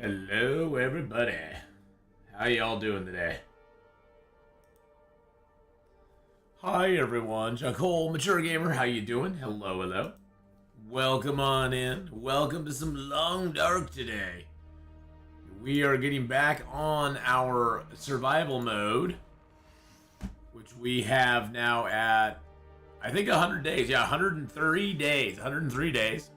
Hello, everybody. How y'all doing today? Hi, everyone. Chuck Hole, Mature Gamer. How you doing? Hello, hello. Welcome on in. Welcome to some Long Dark today. We are getting back on our survival mode, which we have now at, I think, 100 days. Yeah, 103 days. 103 days.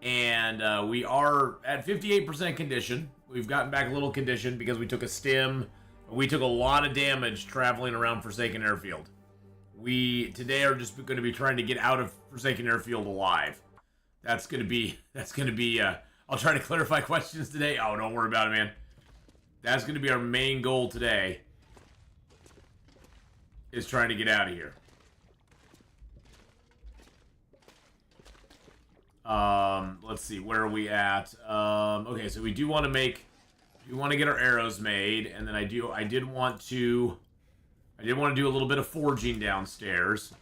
And we are at 58% condition. We've gotten back a little condition because we took a stim. We took a lot of damage traveling around Forsaken Airfield. We today are just going to be trying to get out of Forsaken Airfield alive. That's going to be, I'll try to clarify questions today. Oh, don't worry about it, man. That's going to be our main goal today, is trying to get out of here. Let's see, where are we at? Okay, so we do want to get our arrows made, and then I did want to do a little bit of forging downstairs.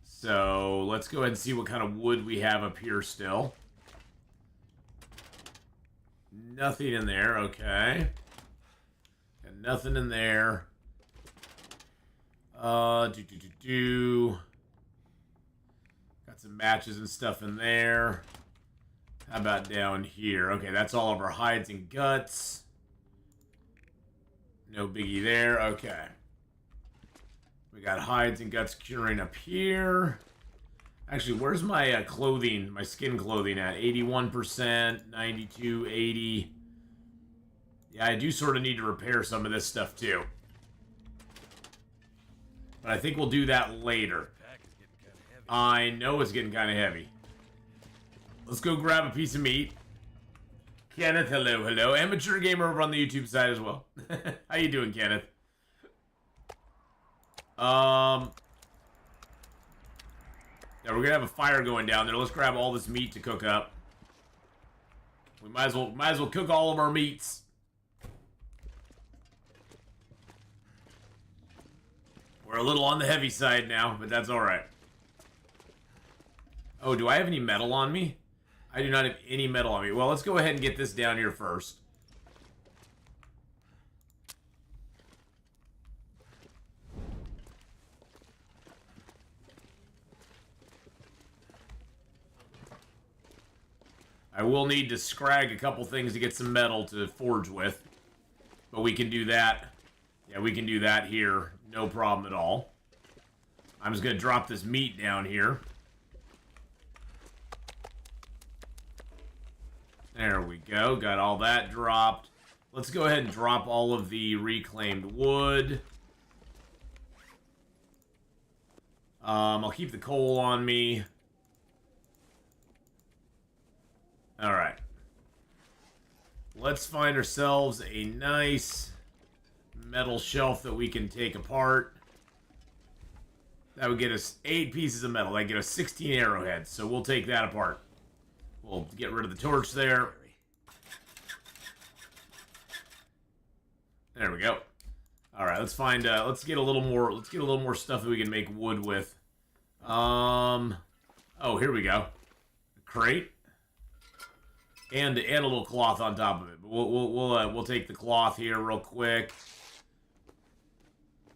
So let's go ahead and see what kind of wood we have up here still. Nothing in there, okay. Got nothing in there. Got some matches and stuff in there. How about down here? Okay, that's all of our hides and guts. No biggie there. Okay. We got hides and guts curing up here. Actually, where's my clothing, my skin clothing at? 81%, 92, 80. Yeah, I do sort of need to repair some of this stuff too. But I think we'll do that later. I know it's getting kind of heavy. Let's go grab a piece of meat. Kenneth, hello, hello. Amateur Gamer over on the YouTube side as well. How you doing, Kenneth? Yeah, we're gonna have a fire going down there. Let's grab all this meat to cook up. We might as well cook all of our meats. We're a little on the heavy side now, but that's all right. Oh, do I have any metal on me? I do not have any metal on me. Well, let's go ahead and get this down here first. I will need to scrag a couple things to get some metal to forge with. But we can do that. Yeah, we can do that here. No problem at all. I'm just going to drop this meat down here. There we go. Got all that dropped. Let's go ahead and drop all of the reclaimed wood. I'll keep the coal on me. Alright. Let's find ourselves a nice metal shelf that we can take apart. That would get us 8 pieces of metal. That would get us 16 arrowheads. So we'll take that apart. We'll get rid of the torch there. There we go. All right, let's find. Let's get a little more. Let's get a little more stuff that we can make wood with. Oh, here we go. A crate and a little cloth on top of it. But we'll take the cloth here real quick,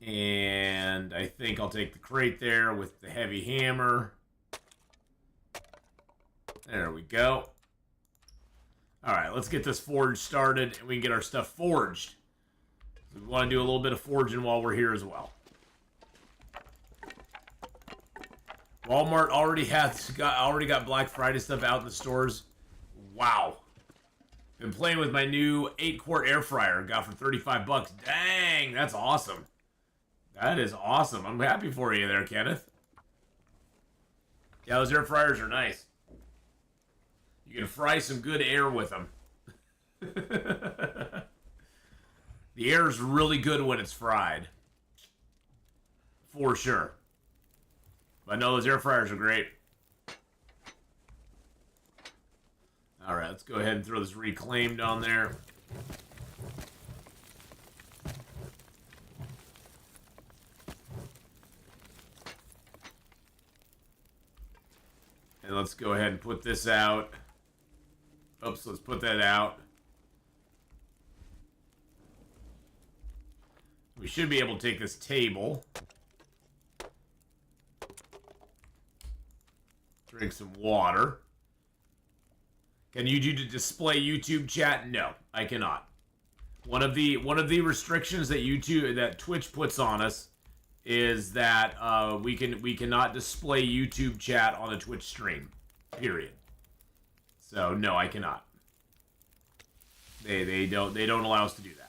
and I think I'll take the crate there with the heavy hammer. There we go. Alright, let's get this forge started and we can get our stuff forged. We want to do a little bit of forging while we're here as well. Walmart already got Black Friday stuff out in the stores. Wow. Been playing with my new 8-quart air fryer. Got for 35 bucks. Dang, that's awesome. That is awesome. I'm happy for you there, Kenneth. Yeah, those air fryers are nice. You can fry some good air with them. The air is really good when it's fried. For sure. But no, those air fryers are great. Alright, let's go ahead and throw this reclaimed on there. And let's go ahead and put this out. Oops, let's put that out. We should be able to take this table. Drink some water. Can you display YouTube chat? No, I cannot. One of the restrictions that Twitch puts on us is that we cannot display YouTube chat on a Twitch stream. Period. So no, I cannot. They don't allow us to do that.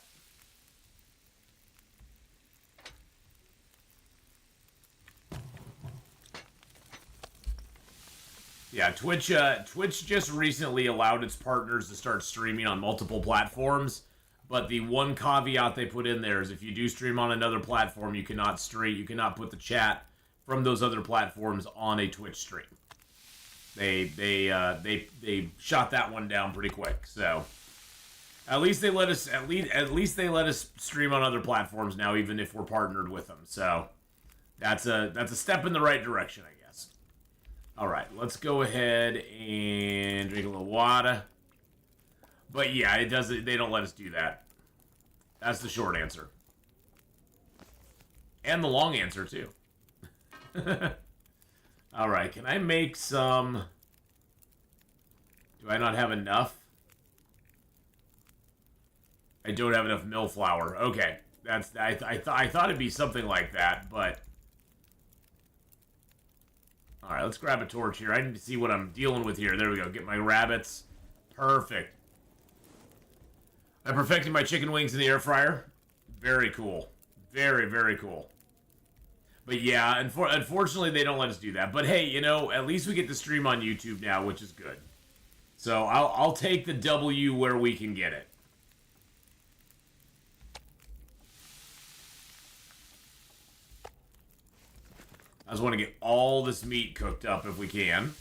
Yeah, Twitch just recently allowed its partners to start streaming on multiple platforms, but the one caveat they put in there is if you do stream on another platform, you cannot put the chat from those other platforms on a Twitch stream. They shot that one down pretty quick. So at least they let us stream on other platforms now, even if we're partnered with them. So that's a step in the right direction, I guess. All right, let's go ahead and drink a little water. But yeah, they don't let us do that. That's the short answer. And the long answer, too. All right, can I make some... Do I not have enough? I don't have enough mill flour. Okay, I thought it'd be something like that, but... All right, let's grab a torch here. I need to see what I'm dealing with here. There we go. Get my rabbits. Perfect. I perfected my chicken wings in the air fryer. Very cool. Very, very cool. But yeah, unfortunately, they don't let us do that. But hey, you know, at least we get to stream on YouTube now, which is good. So I'll take the W where we can get it. I just want to get all this meat cooked up if we can.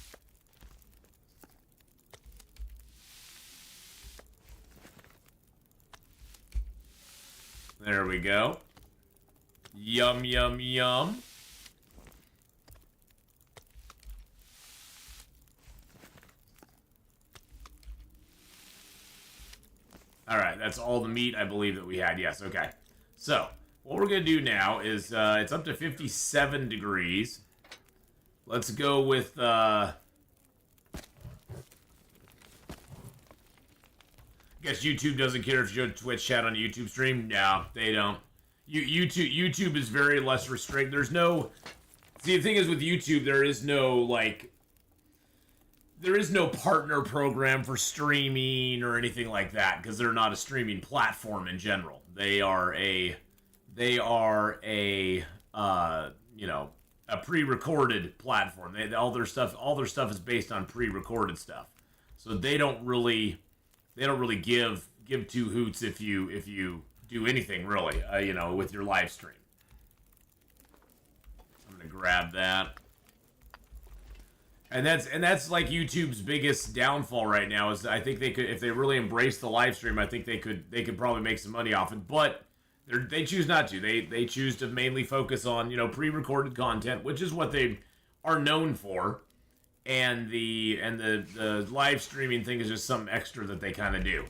There we go. Yum, yum, yum. All right, that's all the meat I believe that we had. Yes, okay. So... what we're going to do now is, it's up to 57 degrees. Let's go with, I guess YouTube doesn't care if you Twitch chat on a YouTube stream. No, they don't. YouTube is very less restricted. There's no... See, the thing is with YouTube, there is no partner program for streaming or anything like that, because they're not a streaming platform in general. They are a pre-recorded platform. All their stuff is based on pre-recorded stuff. So they don't really give two hoots if you do anything really, with your live stream. I'm gonna grab that. And that's like YouTube's biggest downfall right now is I think they could, if they really embrace the live stream, I think they could probably make some money off it, but they choose not to. They choose to mainly focus on, pre-recorded content, which is what they are known for, and the live streaming thing is just some extra that they kind of do.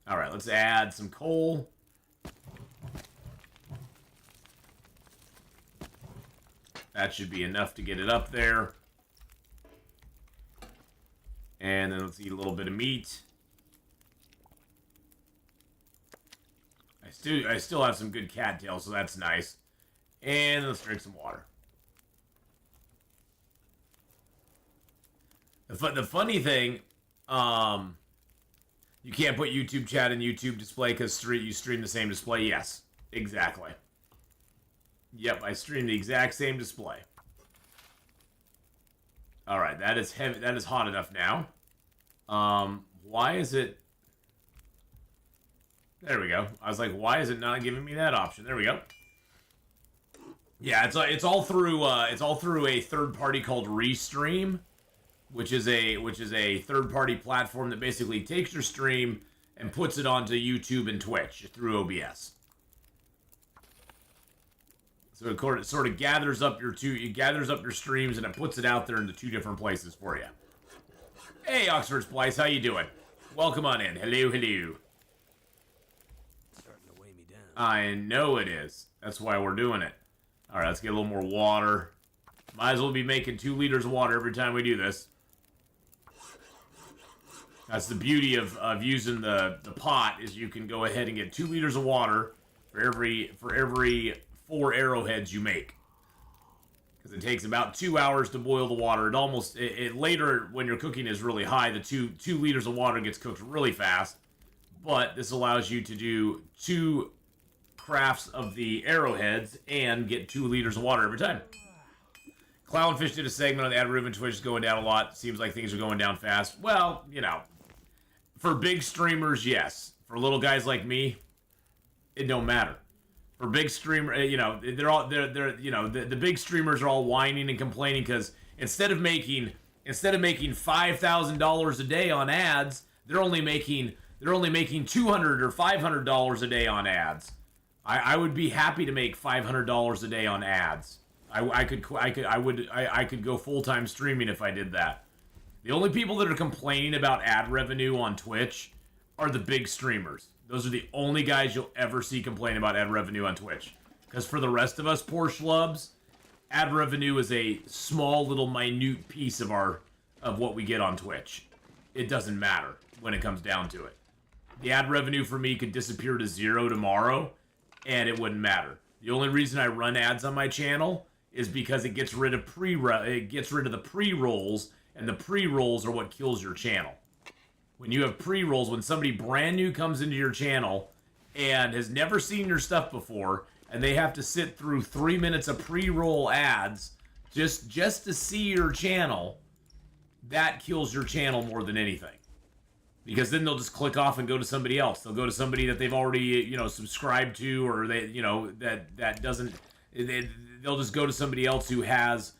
All right, let's add some coal. That should be enough to get it up there. And then let's eat a little bit of meat. I still have some good cattail, so that's nice. And let's drink some water. The funny thing, you can't put YouTube chat in YouTube display because you stream the same display. Yes, exactly. Yep, I stream the exact same display. All right, that is heavy. That is hot enough now. Why is it? There we go. I was like, why is it not giving me that option? There we go. Yeah, it's all through a third party called Restream, which is a third party platform that basically takes your stream and puts it onto YouTube and Twitch through OBS. So it sort of gathers up your streams and it puts it out there into two different places for you. Hey, Oxford Splice, how you doing? Welcome on in. Hello, hello. Starting to weigh me down. I know it is. That's why we're doing it. All right, let's get a little more water. Might as well be making 2 liters of water every time we do this. That's the beauty of using the pot, is you can go ahead and get 2 liters of water for every 4 arrowheads you make. Because it takes about 2 hours to boil the water. It later, when your cooking is really high, the 2 liters of water gets cooked really fast. But this allows you to do 2 crafts of the arrowheads and get 2 liters of water every time. Clownfish did a segment on the ad revenue. Twitch is going down a lot. Seems like things are going down fast. Well, you know, for big streamers, yes. For little guys like me, it don't matter. For big streamer, you know, the big streamers are all whining and complaining because instead of making $5,000 a day on ads, they're only making $200 or $500 a day on ads. I would be happy to make $500 a day on ads. I could go full-time streaming if I did that. The only people that are complaining about ad revenue on Twitch are the big streamers. Those are the only guys you'll ever see complain about ad revenue on Twitch. Because for the rest of us poor schlubs, ad revenue is a small little minute piece of what we get on Twitch. It doesn't matter when it comes down to it. The ad revenue for me could disappear to 0 tomorrow, and it wouldn't matter. The only reason I run ads on my channel is because it gets rid of the pre-rolls, and the pre-rolls are what kills your channel. When you have pre-rolls, when somebody brand new comes into your channel and has never seen your stuff before, and they have to sit through 3 minutes of pre-roll ads just to see your channel, that kills your channel more than anything. Because then they'll just click off and go to somebody else. They'll go to somebody that they've already, subscribed to, or they, that doesn't. They'll just go to somebody else who has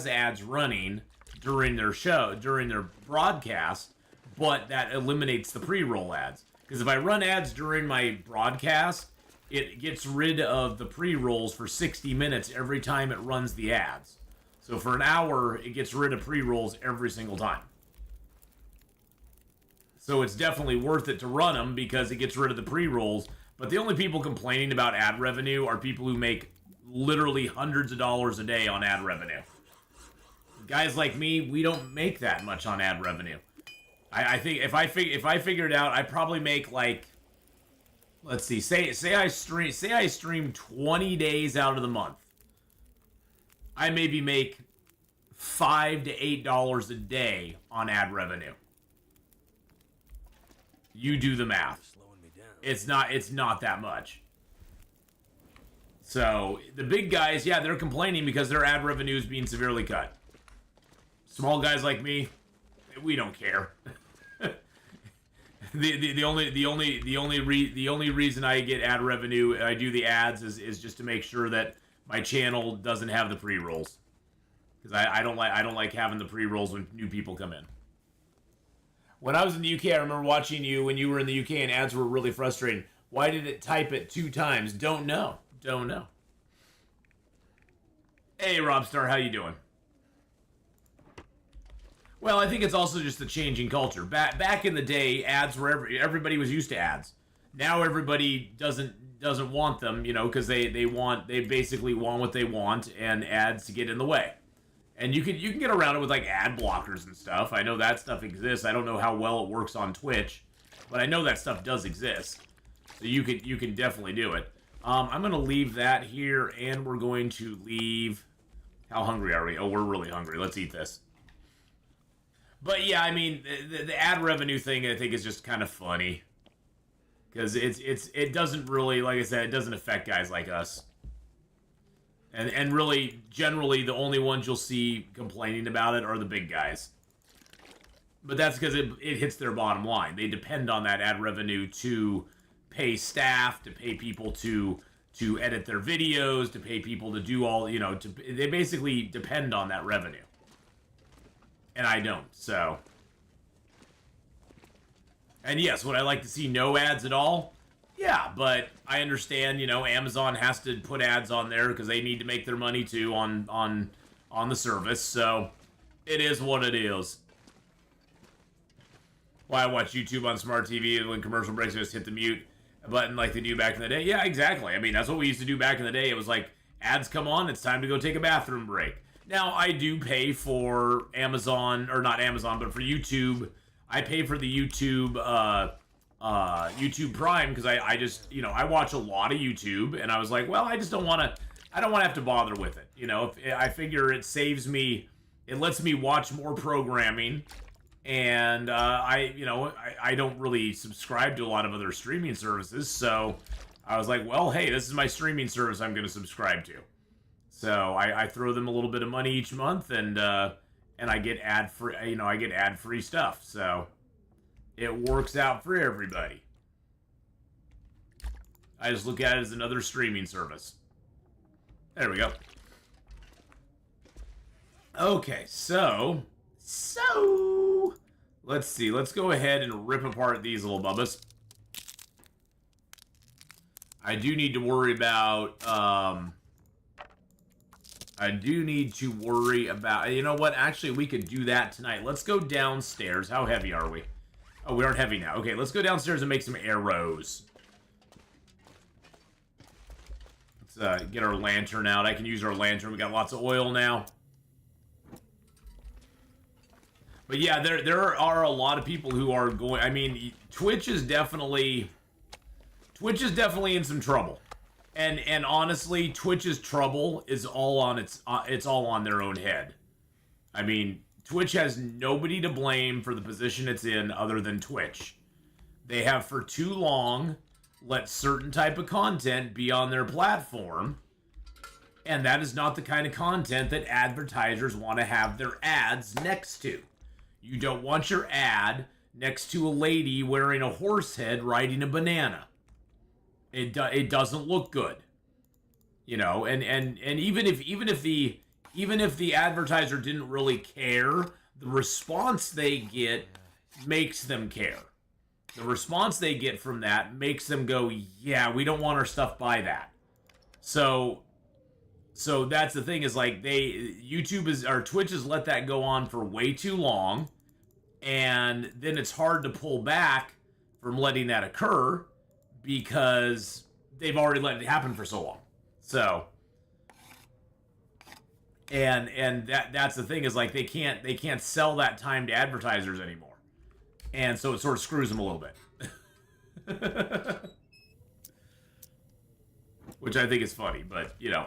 ads running during their show, during their broadcast, but that eliminates the pre-roll ads. Because if I run ads during my broadcast, it gets rid of the pre-rolls for 60 minutes every time it runs the ads. So for an hour, it gets rid of pre-rolls every single time. So it's definitely worth it to run them because it gets rid of the pre-rolls. But the only people complaining about ad revenue are people who make literally hundreds of dollars a day on ad revenue. Guys like me, we don't make that much on ad revenue. I think if I figure it out, I probably make like, let's see, say I stream 20 days out of the month. I maybe make $5 to $8 a day on ad revenue. You do the math. Slowing me down. It's not that much. So the big guys, yeah, they're complaining because their ad revenue is being severely cut. Small guys like me, we don't care. The only reason I get ad revenue, I do the ads, is just to make sure that my channel doesn't have the pre-rolls. Because I don't like having the pre-rolls when new people come in. When I was in the UK, I remember watching you when you were in the UK and ads were really frustrating. Why did it type it 2 times? Don't know. Hey, Robstar, how you doing? Well, I think it's also just the changing culture. Back in the day, ads were everybody was used to ads. Now everybody doesn't want them, because they basically want what they want, and ads to get in the way. And you can get around it with like ad blockers and stuff. I know that stuff exists. I don't know how well it works on Twitch, but I know that stuff does exist. So you can definitely do it. I'm gonna leave that here, and we're going to leave. How hungry are we? Oh, we're really hungry. Let's eat this. But yeah, I mean, the ad revenue thing, I think, is just kind of funny. Because it doesn't really, like I said, it doesn't affect guys like us. And really, generally, the only ones you'll see complaining about it are the big guys. But that's because it hits their bottom line. They depend on that ad revenue to pay staff, to pay people to edit their videos, to pay people to do all, they basically depend on that revenue. And I don't, so. And yes, would I like to see no ads at all? Yeah, but I understand, Amazon has to put ads on there because they need to make their money too on the service, so it is what it is. Why I watch YouTube on smart TV when commercial breaks, I just hit the mute button like they do back in the day. Yeah, exactly. I mean, that's what we used to do back in the day. It was like, ads come on, it's time to go take a bathroom break. Now, I do pay for Amazon, or not Amazon, but for YouTube. I pay for the YouTube YouTube Prime because I just, you know, I watch a lot of YouTube, and I was like, well, I just don't want to, I don't want to have to bother with it. You know, if, I figure it saves me, it lets me watch more programming, and I don't really subscribe to a lot of other streaming services, so I was like, well, hey, this is my streaming service I'm going to subscribe to. So I throw them a little bit of money each month, and I get ad-free, I get ad-free stuff. So it works out for everybody. I just look at it as another streaming service. There we go. Okay, so let's see. Let's go ahead and rip apart these little bubbas. I do need to worry about, you know what? Actually, we could do that tonight. Let's go downstairs. How heavy are we? Oh, we aren't heavy now. Okay, let's go downstairs and make some arrows. Let's get our lantern out. I can use our lantern. We got lots of oil now. But yeah, there are a lot of people who are going... I mean, Twitch is definitely in some trouble. And honestly, Twitch's trouble is all on it's all on their own head. I mean, Twitch has nobody to blame for the position it's in other than Twitch. They have for too long let certain type of content be on their platform, and that is not the kind of content that advertisers want to have their ads next to. You don't want your ad next to a lady wearing a horse head riding a banana. It doesn't look good, you know. And even if the advertiser didn't really care, the response they get makes them care. The response they get from that makes them go, yeah, we don't want our stuff by that. So that's the thing, is like Twitch has let that go on for way too long, and then it's hard to pull back from letting that occur because they've already let it happen for so long. So, and that's the thing, is like they can't sell that time to advertisers anymore. And so it sort of screws them a little bit. Which I think is funny, but, you know,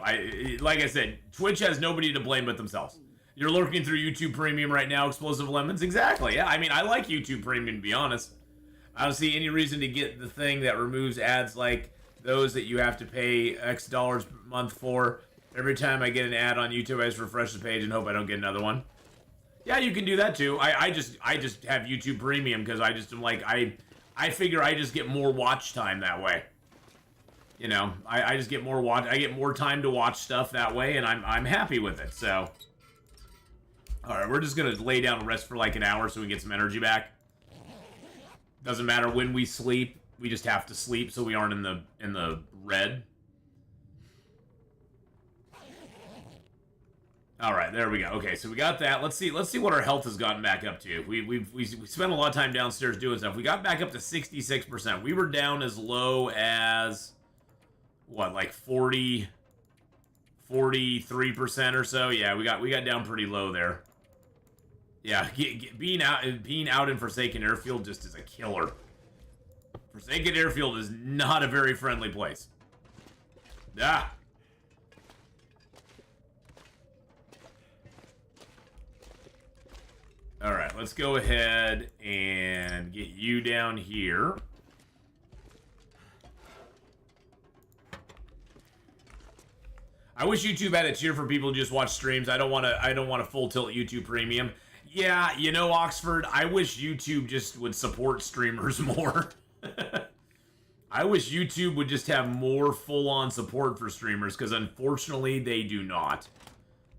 like I said, Twitch has nobody to blame but themselves. You're lurking through YouTube Premium right now, Explosive Lemons? Exactly, yeah. I mean, I like YouTube Premium, to be honest. I don't see any reason to get the thing that removes ads like those that you have to pay X dollars per month for. Every time I get an ad on YouTube, I just refresh the page and hope I don't get another one. Yeah, you can do that too. I just have YouTube Premium because I just am like, I figure I just get more watch time that way. You know, I just get more I get more time to watch stuff that way, and I'm happy with it. So, all right, we're just gonna lay down and rest for like an hour so we get some energy back. Doesn't matter when we sleep, we just have to sleep so we aren't in the red. All right, there we go. Okay, so we got that. Let's see what our health has gotten back up to. We spent a lot of time downstairs doing stuff. We got back up to 66%. We were down as low as what, like 43% or so. Yeah, we got down pretty low there. Yeah, being out in Forsaken Airfield just is a killer. Forsaken Airfield is not a very friendly place. Ah. All right, let's go ahead and get you down here. I wish YouTube had a tier for people who just watch streams. I don't want to full tilt YouTube Premium. Yeah, you know, Oxford, I wish YouTube just would support streamers more. I wish YouTube would just have more full-on support for streamers, because unfortunately they do not.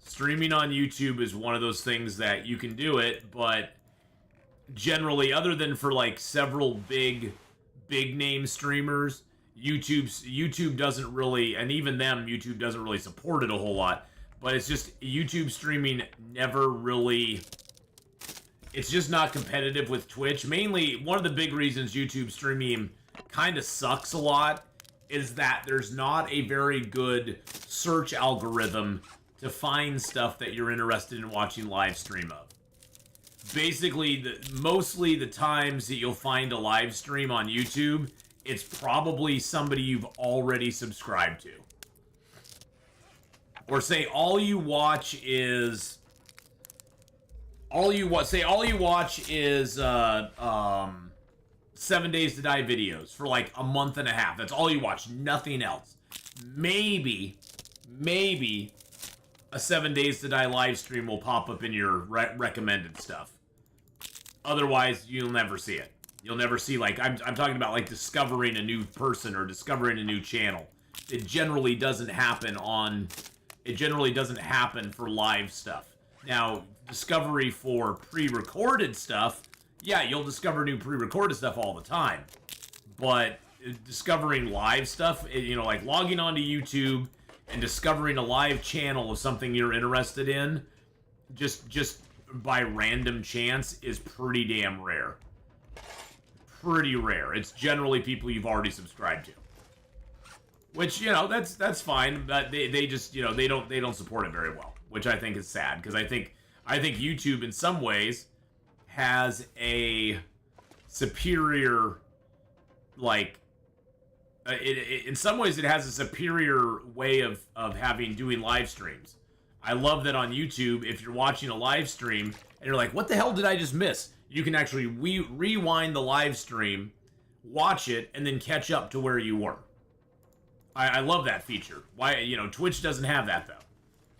Streaming on YouTube is one of those things that you can do it, but generally, other than for like several big name streamers, YouTube doesn't really, and even them, YouTube doesn't really support it a whole lot. But it's just YouTube streaming never really it's just not competitive with Twitch. Mainly, one of the big reasons YouTube streaming kind of sucks a lot is that there's not a very good search algorithm to find stuff that you're interested in watching live stream of. Basically, mostly the times that you'll find a live stream on YouTube, it's probably somebody you've already subscribed to. Or say all you watch is 7 Days to Die videos for like a month and a half. That's all you watch, nothing else. Maybe a 7 Days to Die live stream will pop up in your recommended stuff. Otherwise, you'll never see it. You'll never see, like, I'm talking about, like, discovering a new person or discovering a new channel. It generally doesn't happen for live stuff. Now, discovery for pre-recorded stuff, yeah, you'll discover new pre-recorded stuff all the time. But discovering live stuff, you know, like logging onto YouTube and discovering a live channel of something you're interested in, just by random chance, is pretty damn rare. Pretty rare. It's generally people you've already subscribed to. Which, you know, that's fine, but they just, you know, they don't support it very well, which I think is sad, because I think YouTube in some ways has a superior, like, in some ways it has a superior way of doing live streams. I love that on YouTube, if you're watching a live stream and you're like, what the hell did I just miss? You can actually rewind the live stream, watch it, and then catch up to where you were. I love that feature. Why, you know, Twitch doesn't have that, though,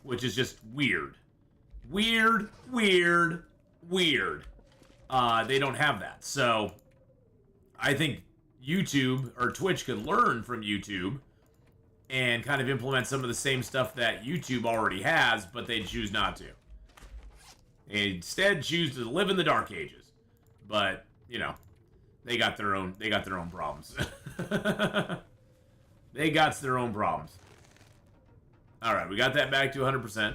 which is just weird. Weird. They don't have that. So I think YouTube or Twitch could learn from YouTube and kind of implement some of the same stuff that YouTube already has, but they choose not to. They instead choose to live in the dark ages. But, you know, they got their own problems. They got their own problems. All right, we got that back to 100%.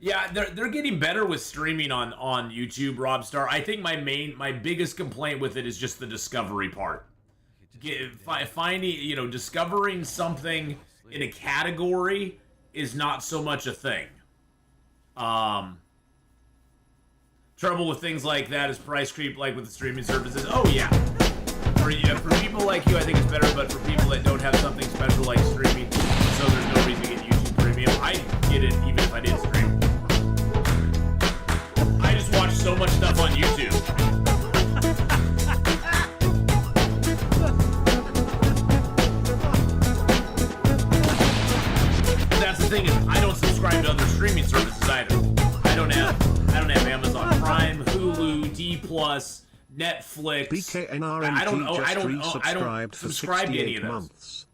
Yeah, they're getting better with streaming on YouTube, Robstar. I think my biggest complaint with it is just the discovery part. Finding, you know, discovering something in a category is not so much a thing. Trouble with things like that is price creep, like with the streaming services. Oh yeah. For people like you, I think it's better, but for people that don't have something special like streaming, so there's no reason to get YouTube Premium, I get it even if I didn't stream. I just watch so much stuff on YouTube. That's the thing, is I don't subscribe to other streaming services either. I don't have Amazon Prime, Hulu, D+, Netflix. BKNRMT I don't subscribe to any of those. Months.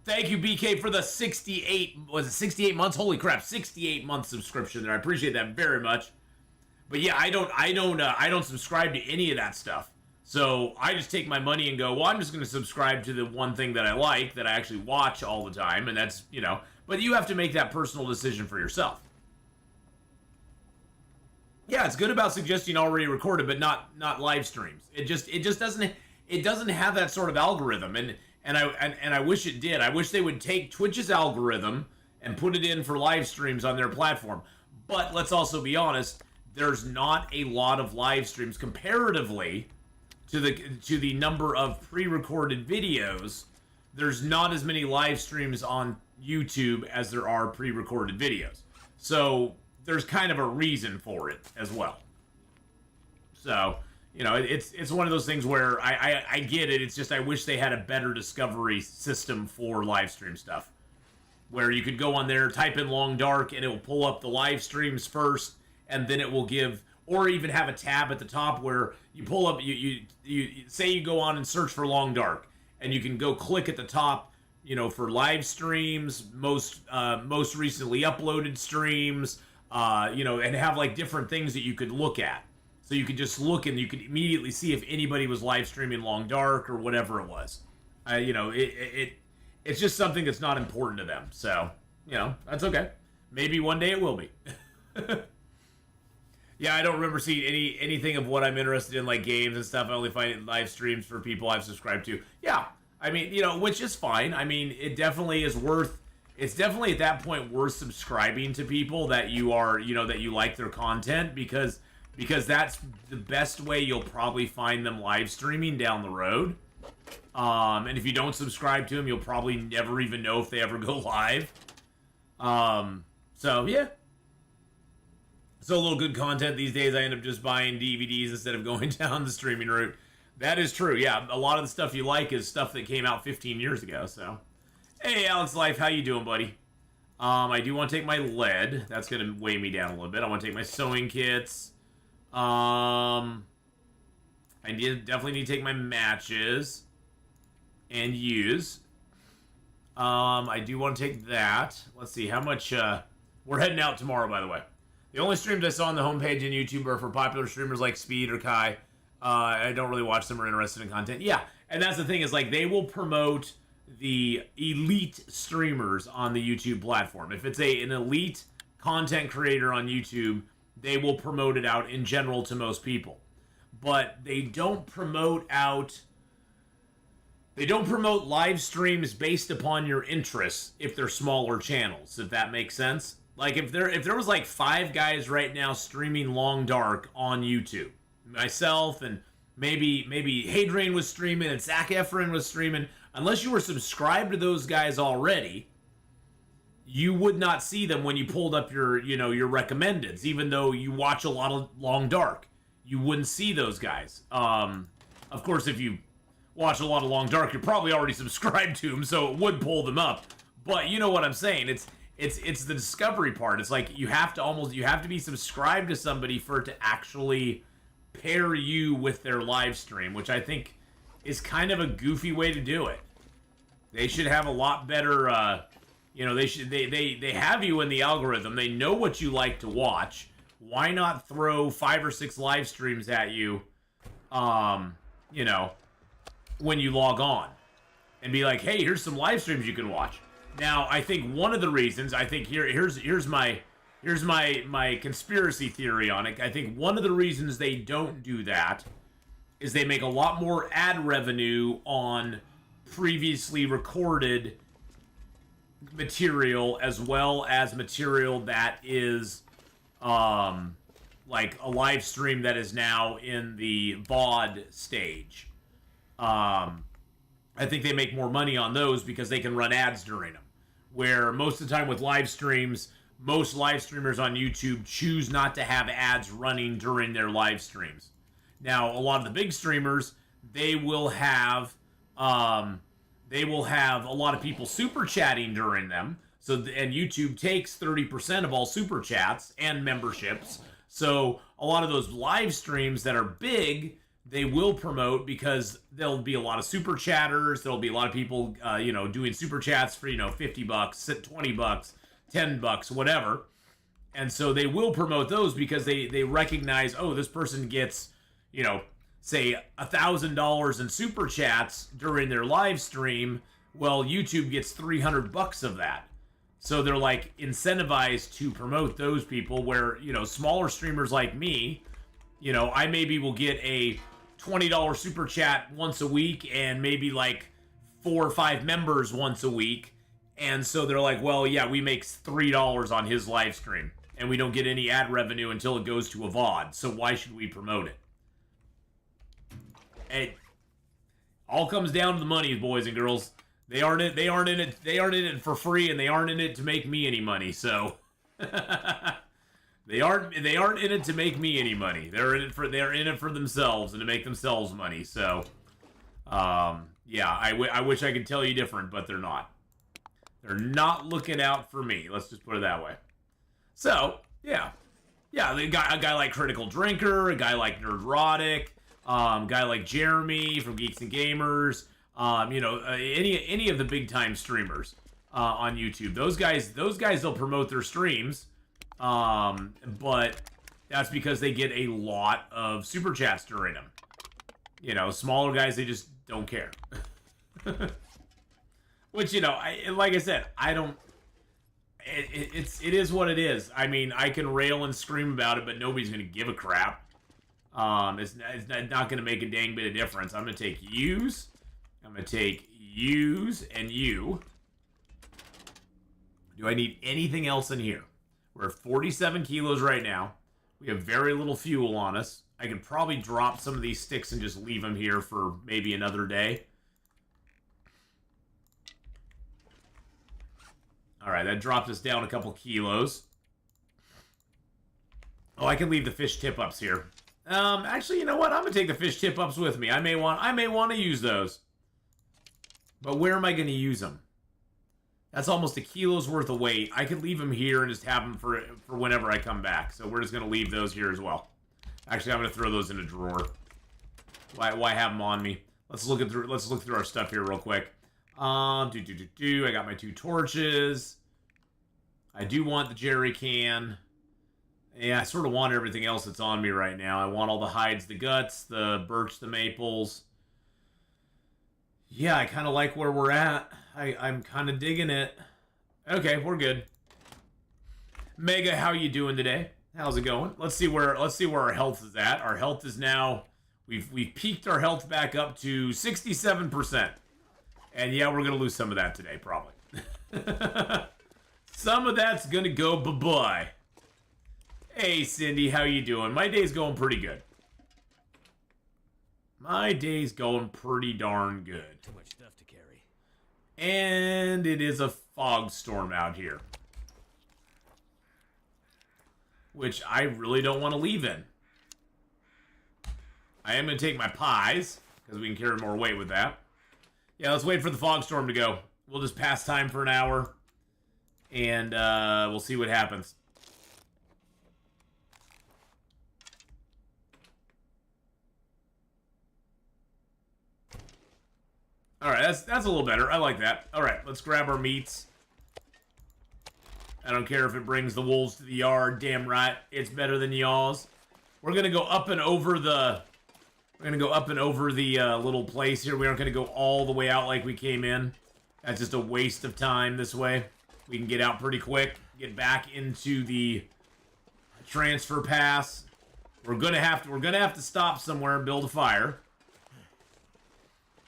Thank you, BK, for the 68 months? Holy crap, 68-month subscription there. I appreciate that very much. But yeah, I don't subscribe to any of that stuff. So I just take my money and go, well, I'm just going to subscribe to the one thing that I like, that I actually watch all the time, and that's, you know, but you have to make that personal decision for yourself. Yeah, it's good about suggesting already recorded, but not live streams. It just doesn't have that sort of algorithm, and I wish it did. I wish they would take Twitch's algorithm and put it in for live streams on their platform. But let's also be honest, there's not a lot of live streams comparatively to the number of pre-recorded videos. There's not as many live streams on YouTube as there are pre-recorded videos. So there's kind of a reason for it as well. So, you know, it's one of those things where I get it. It's just I wish they had a better discovery system for live stream stuff, where you could go on there, type in Long Dark, and it will pull up the live streams first, and then it will give, or even have a tab at the top where you pull up, you say you go on and search for Long Dark, and you can go click at the top, you know, for live streams, most recently uploaded streams, you know, and have like different things that you could look at. So you could just look and you could immediately see if anybody was live streaming Long Dark or whatever it was. You know, it's just something that's not important to them. So, you know, that's okay. Maybe one day it will be. Yeah, I don't remember seeing anything of what I'm interested in, like games and stuff. I only find live streams for people I've subscribed to. Yeah, I mean, you know, which is fine. I mean, it definitely is worth. It's definitely at that point worth subscribing to people that you are, you know, that you like their content because that's the best way you'll probably find them live streaming down the road. And if you don't subscribe to them, you'll probably never even know if they ever go live. So yeah. So a little good content these days, I end up just buying DVDs instead of going down the streaming route. That is true, yeah. A lot of the stuff you like is stuff that came out 15 years ago, so. Hey, Alex Life, how you doing, buddy? I do want to take my lead. That's going to weigh me down a little bit. I want to take my sewing kits. I definitely need to take my matches and use. I do want to take that. Let's see, how much, we're heading out tomorrow, by the way. The only streams I saw on the homepage in YouTube are for popular streamers like Speed or Kai. I don't really watch them or interested in content. Yeah, and that's the thing is, like, they will promote the elite streamers on the YouTube platform. If it's an elite content creator on YouTube, they will promote it out in general to most people. But they don't promote out... They don't promote live streams based upon your interests if they're smaller channels, if that makes sense. Like, if there was, like, 5 guys right now streaming Long Dark on YouTube, myself and maybe Hadrian was streaming and Zac Efron was streaming, unless you were subscribed to those guys already, you would not see them when you pulled up your recommendeds, even though you watch a lot of Long Dark. You wouldn't see those guys. Of course, if you watch a lot of Long Dark, you're probably already subscribed to them, so it would pull them up. But you know what I'm saying. It's the discovery part. It's like you have to be subscribed to somebody for it to actually pair you with their live stream, which I think is kind of a goofy way to do it. They should have a lot better, they have you in the algorithm. They know what you like to watch. Why not throw 5 or 6 live streams at you, when you log on and be like, hey, here's some live streams you can watch. Now, I think one of the reasons, here's my conspiracy theory on it. I think one of the reasons they don't do that is they make a lot more ad revenue on previously recorded material as well as material that is like a live stream that is now in the VOD stage. I think they make more money on those because they can run ads during them. Where most of the time with live streams, most live streamers on YouTube choose not to have ads running during their live streams. Now, a lot of the big streamers, they will have a lot of people super chatting during them. And YouTube takes 30% of all super chats and memberships. So a lot of those live streams that are big, they will promote because there'll be a lot of super chatters. There'll be a lot of people, doing super chats for, $50, $20, $10, whatever. And so they will promote those because they recognize, oh, this person gets, say $1,000 in super chats during their live stream. Well, YouTube gets $300 of that. So they're like incentivized to promote those people where, smaller streamers like me, I maybe will get a $20 super chat once a week and maybe like 4 or 5 members once a week. And so they're like, well, yeah, we make $3 on his live stream and we don't get any ad revenue until it goes to a VOD. So why should we promote it? It all comes down to the money, boys and girls. They aren't in it for free, and they aren't in it to make me any money. So they aren't in it to make me any money. They're in it for themselves and to make themselves money. So yeah, I wish I could tell you different, but they're not. They're not looking out for me. Let's just put it that way. So yeah, a guy like Critical Drinker, a guy like Nerdrotic, guy like Jeremy from Geeks and Gamers. Any of the big time streamers on YouTube. Those guys they'll promote their streams, but that's because they get a lot of super chats during them. Smaller guys, they just don't care. Which like I said, I don't. It is what it is. I mean, I can rail and scream about it, but nobody's going to give a crap. It's not going to make a dang bit of difference. I'm going to take yous. I'm going to take yous and you. Do I need anything else in here? We're at 47 kilos right now. We have very little fuel on us. I could probably drop some of these sticks and just leave them here for maybe another day. Alright, that dropped us down a couple kilos. Oh, I can leave the fish tip-ups here. Actually, you know what? I'm going to take the fish tip-ups with me. I may want to use those. But where am I going to use them? That's almost a kilo's worth of weight. I could leave them here and just have them for whenever I come back. So we're just going to leave those here as well. Actually, I'm going to throw those in a drawer. Why have them on me? Let's look through our stuff here real quick. I got my 2 torches. I do want the jerry can. Yeah, I sort of want everything else that's on me right now. I want all the hides, the guts, the birch, the maples. Yeah, I kind of like where we're at. I'm kind of digging it. Okay, we're good. Mega, how you doing today? How's it going? Let's see where our health is at. Our health is now we've peaked our health back up to 67%. And yeah, we're gonna lose some of that today, probably. Some of that's gonna go bye-bye. Hey, Cindy, how you doing? My day's going pretty good. My day's going pretty darn good. Too much stuff to carry. And it is a fog storm out here. Which I really don't want to leave in. I am going to take my pies, because we can carry more weight with that. Yeah, let's wait for the fog storm to go. We'll just pass time for an hour. And we'll see what happens. Alright, that's a little better. I like that. Alright, let's grab our meats. I don't care if it brings the wolves to the yard. Damn right, it's better than y'all's. We're gonna go up and over the... little place here. We aren't gonna go all the way out like we came in. That's just a waste of time this way. We can get out pretty quick. Get back into the transfer pass. We're gonna have to stop somewhere and build a fire.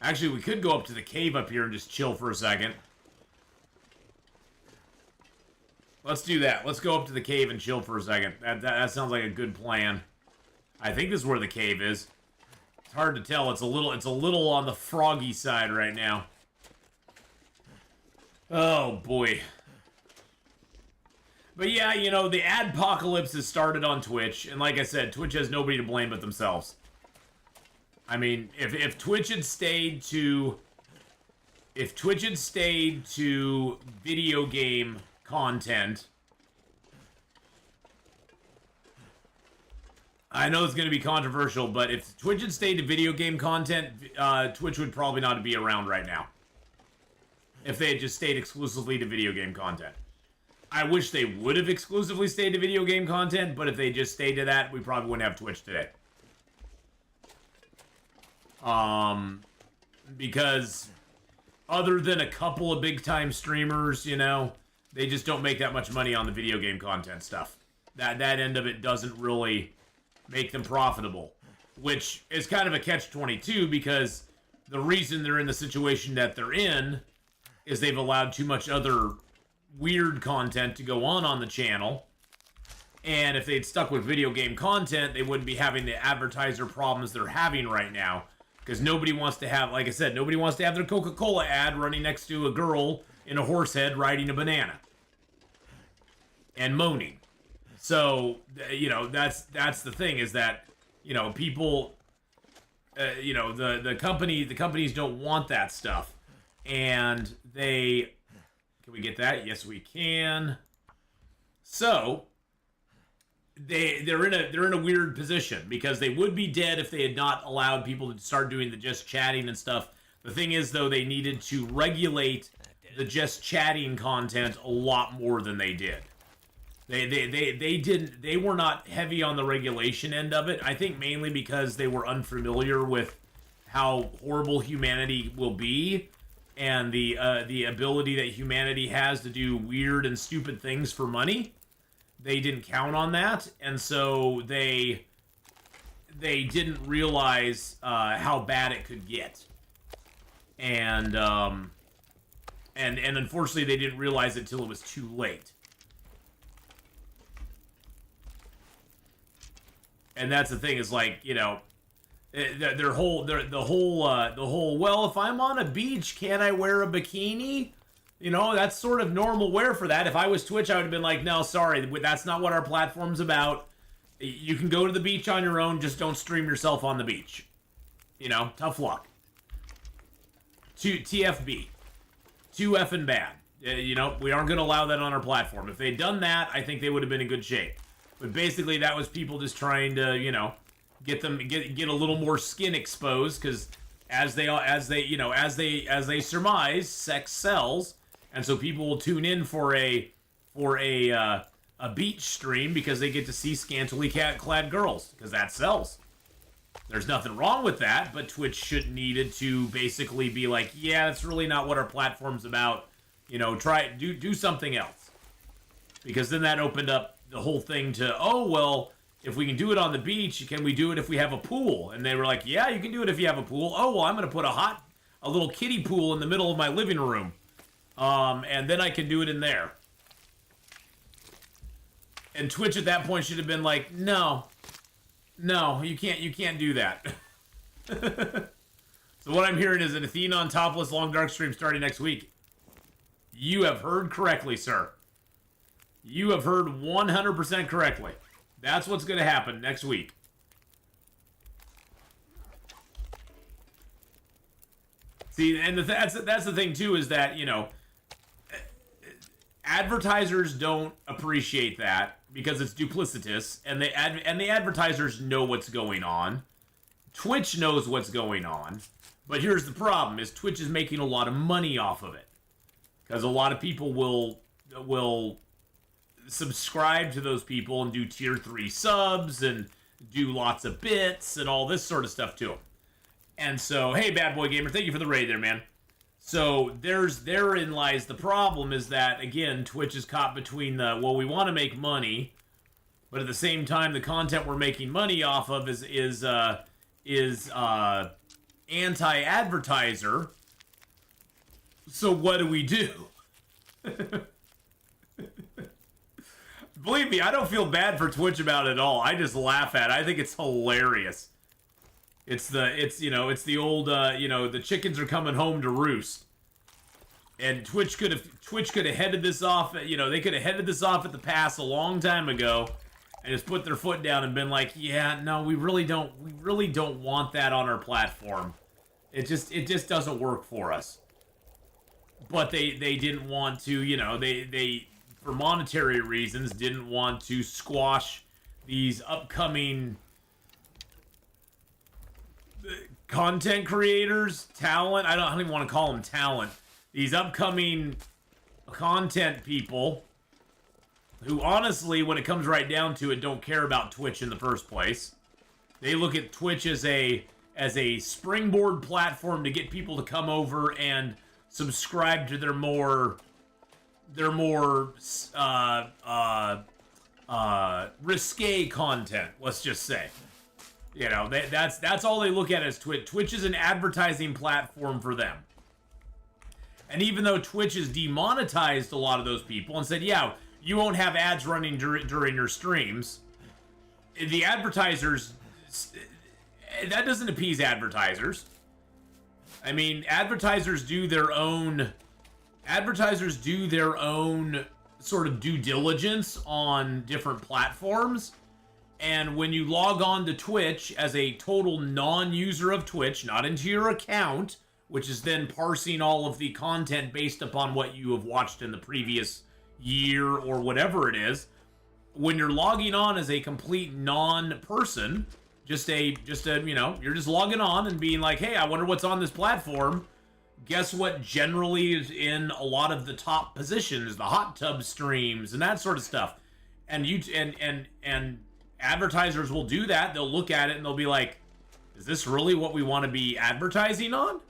Actually, we could go up to the cave up here and just chill for a second. Let's do that. Let's go up to the cave and chill for a second. That sounds like a good plan. I think this is where the cave is. It's hard to tell. It's a little on the froggy side right now. Oh boy. But yeah, you know, the adpocalypse has started on Twitch, and like I said, Twitch has nobody to blame but themselves. I mean, if Twitch had stayed to video game content, I know it's going to be controversial, but if Twitch had stayed to video game content, Twitch would probably not be around right now. If they had just stayed exclusively to video game content. I wish they would have exclusively stayed to video game content, but if they just stayed to that, we probably wouldn't have Twitch today. Because other than a couple of big-time streamers, you know, they just don't make that much money on the video game content stuff. That end of it doesn't really make them profitable, which is kind of a catch-22 because the reason they're in the situation that they're in is they've allowed too much other weird content to go on the channel. And if they'd stuck with video game content, they wouldn't be having the advertiser problems they're having right now. Because nobody wants to have, like I said, nobody wants to have their Coca-Cola ad running next to a girl in a horse head riding a banana. And moaning. So, you know, that's the thing is that, you know, people, you know, the companies don't want that stuff. And they, can we get that? Yes, we can. So, they're in a weird position because they would be dead if they had not allowed people to start doing the just chatting and stuff. The thing is, though, they needed to regulate the just chatting content a lot more than they did. They were not heavy on the regulation end of it. I think mainly because they were unfamiliar with how horrible humanity will be. and the ability that humanity has to do weird and stupid things for money. They didn't count on that, and so they didn't realize how bad it could get, and unfortunately they didn't realize it till it was too late. And that's the thing, is like, you know, the whole well, if I'm on a beach, can I wear a bikini? You know, that's sort of normal wear for that. If I was Twitch, I would have been like, no, sorry, that's not what our platform's about. You can go to the beach on your own, just don't stream yourself on the beach. You know, tough luck. TFB. Too effing bad. You know, we aren't going to allow that on our platform. If they'd done that, I think they would have been in good shape. But basically, that was people just trying to, you know, get a little more skin exposed, because as they surmise, sex sells, and so people will tune in for a beach stream because they get to see scantily clad girls, because that sells. There's nothing wrong with that, but Twitch needed to basically be like, yeah, that's really not what our platform's about. You know, do something else, because then that opened up the whole thing to, oh, well, if we can do it on the beach, can we do it if we have a pool? And they were like, yeah, you can do it if you have a pool. Oh, well, I'm going to put a little kiddie pool in the middle of my living room. And then I can do it in there. And Twitch at that point should have been like, no, you can't do that. So what I'm hearing is an Atheenon topless long dark stream starting next week. You have heard correctly, sir. You have heard 100% correctly. That's what's going to happen next week. See, and that's the thing too, is that, you know, advertisers don't appreciate that because it's duplicitous, and the advertisers know what's going on. Twitch knows what's going on, but here's the problem: is Twitch is making a lot of money off of it, because a lot of people will subscribe to those people and do tier 3 subs and do lots of bits and all this sort of stuff to them. And so, hey, Bad Boy Gamer, thank you for the raid there, man. So therein lies the problem, is that, again, Twitch is caught between the, well, we want to make money, but at the same time, the content we're making money off of is anti-advertiser. So what do we do? Believe me, I don't feel bad for Twitch about it at all. I just laugh at it. I think it's hilarious. It's the old, the chickens are coming home to roost. And Twitch could have headed this off, they could have headed this off at the pass a long time ago and just put their foot down and been like, yeah, no, we really don't want that on our platform. It just doesn't work for us. But they didn't want to, they for monetary reasons didn't want to squash these upcoming content creators, talent. I don't even want to call them talent. These upcoming content people who, honestly, when it comes right down to it, don't care about Twitch in the first place. They look at Twitch as a springboard platform to get people to come over and subscribe to their more risque content, let's just say. That's all they look at as Twitch. Twitch is an advertising platform for them. And even though Twitch has demonetized a lot of those people and said, yeah, you won't have ads running during your streams, the advertisers, that doesn't appease advertisers. I mean, advertisers do their own sort of due diligence on different platforms. And when you log on to Twitch as a total non-user of Twitch, not into your account, which is then parsing all of the content based upon what you have watched in the previous year or whatever it is, when you're logging on as a complete non-person, you're just logging on and being like, hey, I wonder what's on this platform. Guess what generally is in a lot of the top positions, the hot tub streams and that sort of stuff. And and advertisers will do that. They'll look at it and they'll be like, is this really what we want to be advertising on?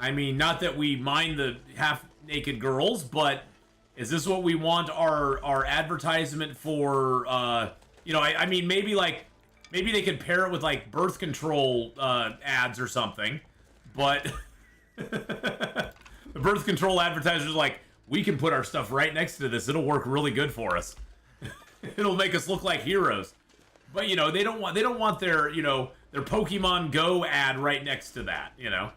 I mean, not that we mind the half-naked girls, but is this what we want our advertisement for, you know, I mean, maybe they could pair it with, like, birth control ads or something, but the birth control advertisers are like, we can put our stuff right next to this. It'll work really good for us. It'll make us look like heroes. But, you know, they don't want their, you know, their Pokemon Go ad right next to that, you know?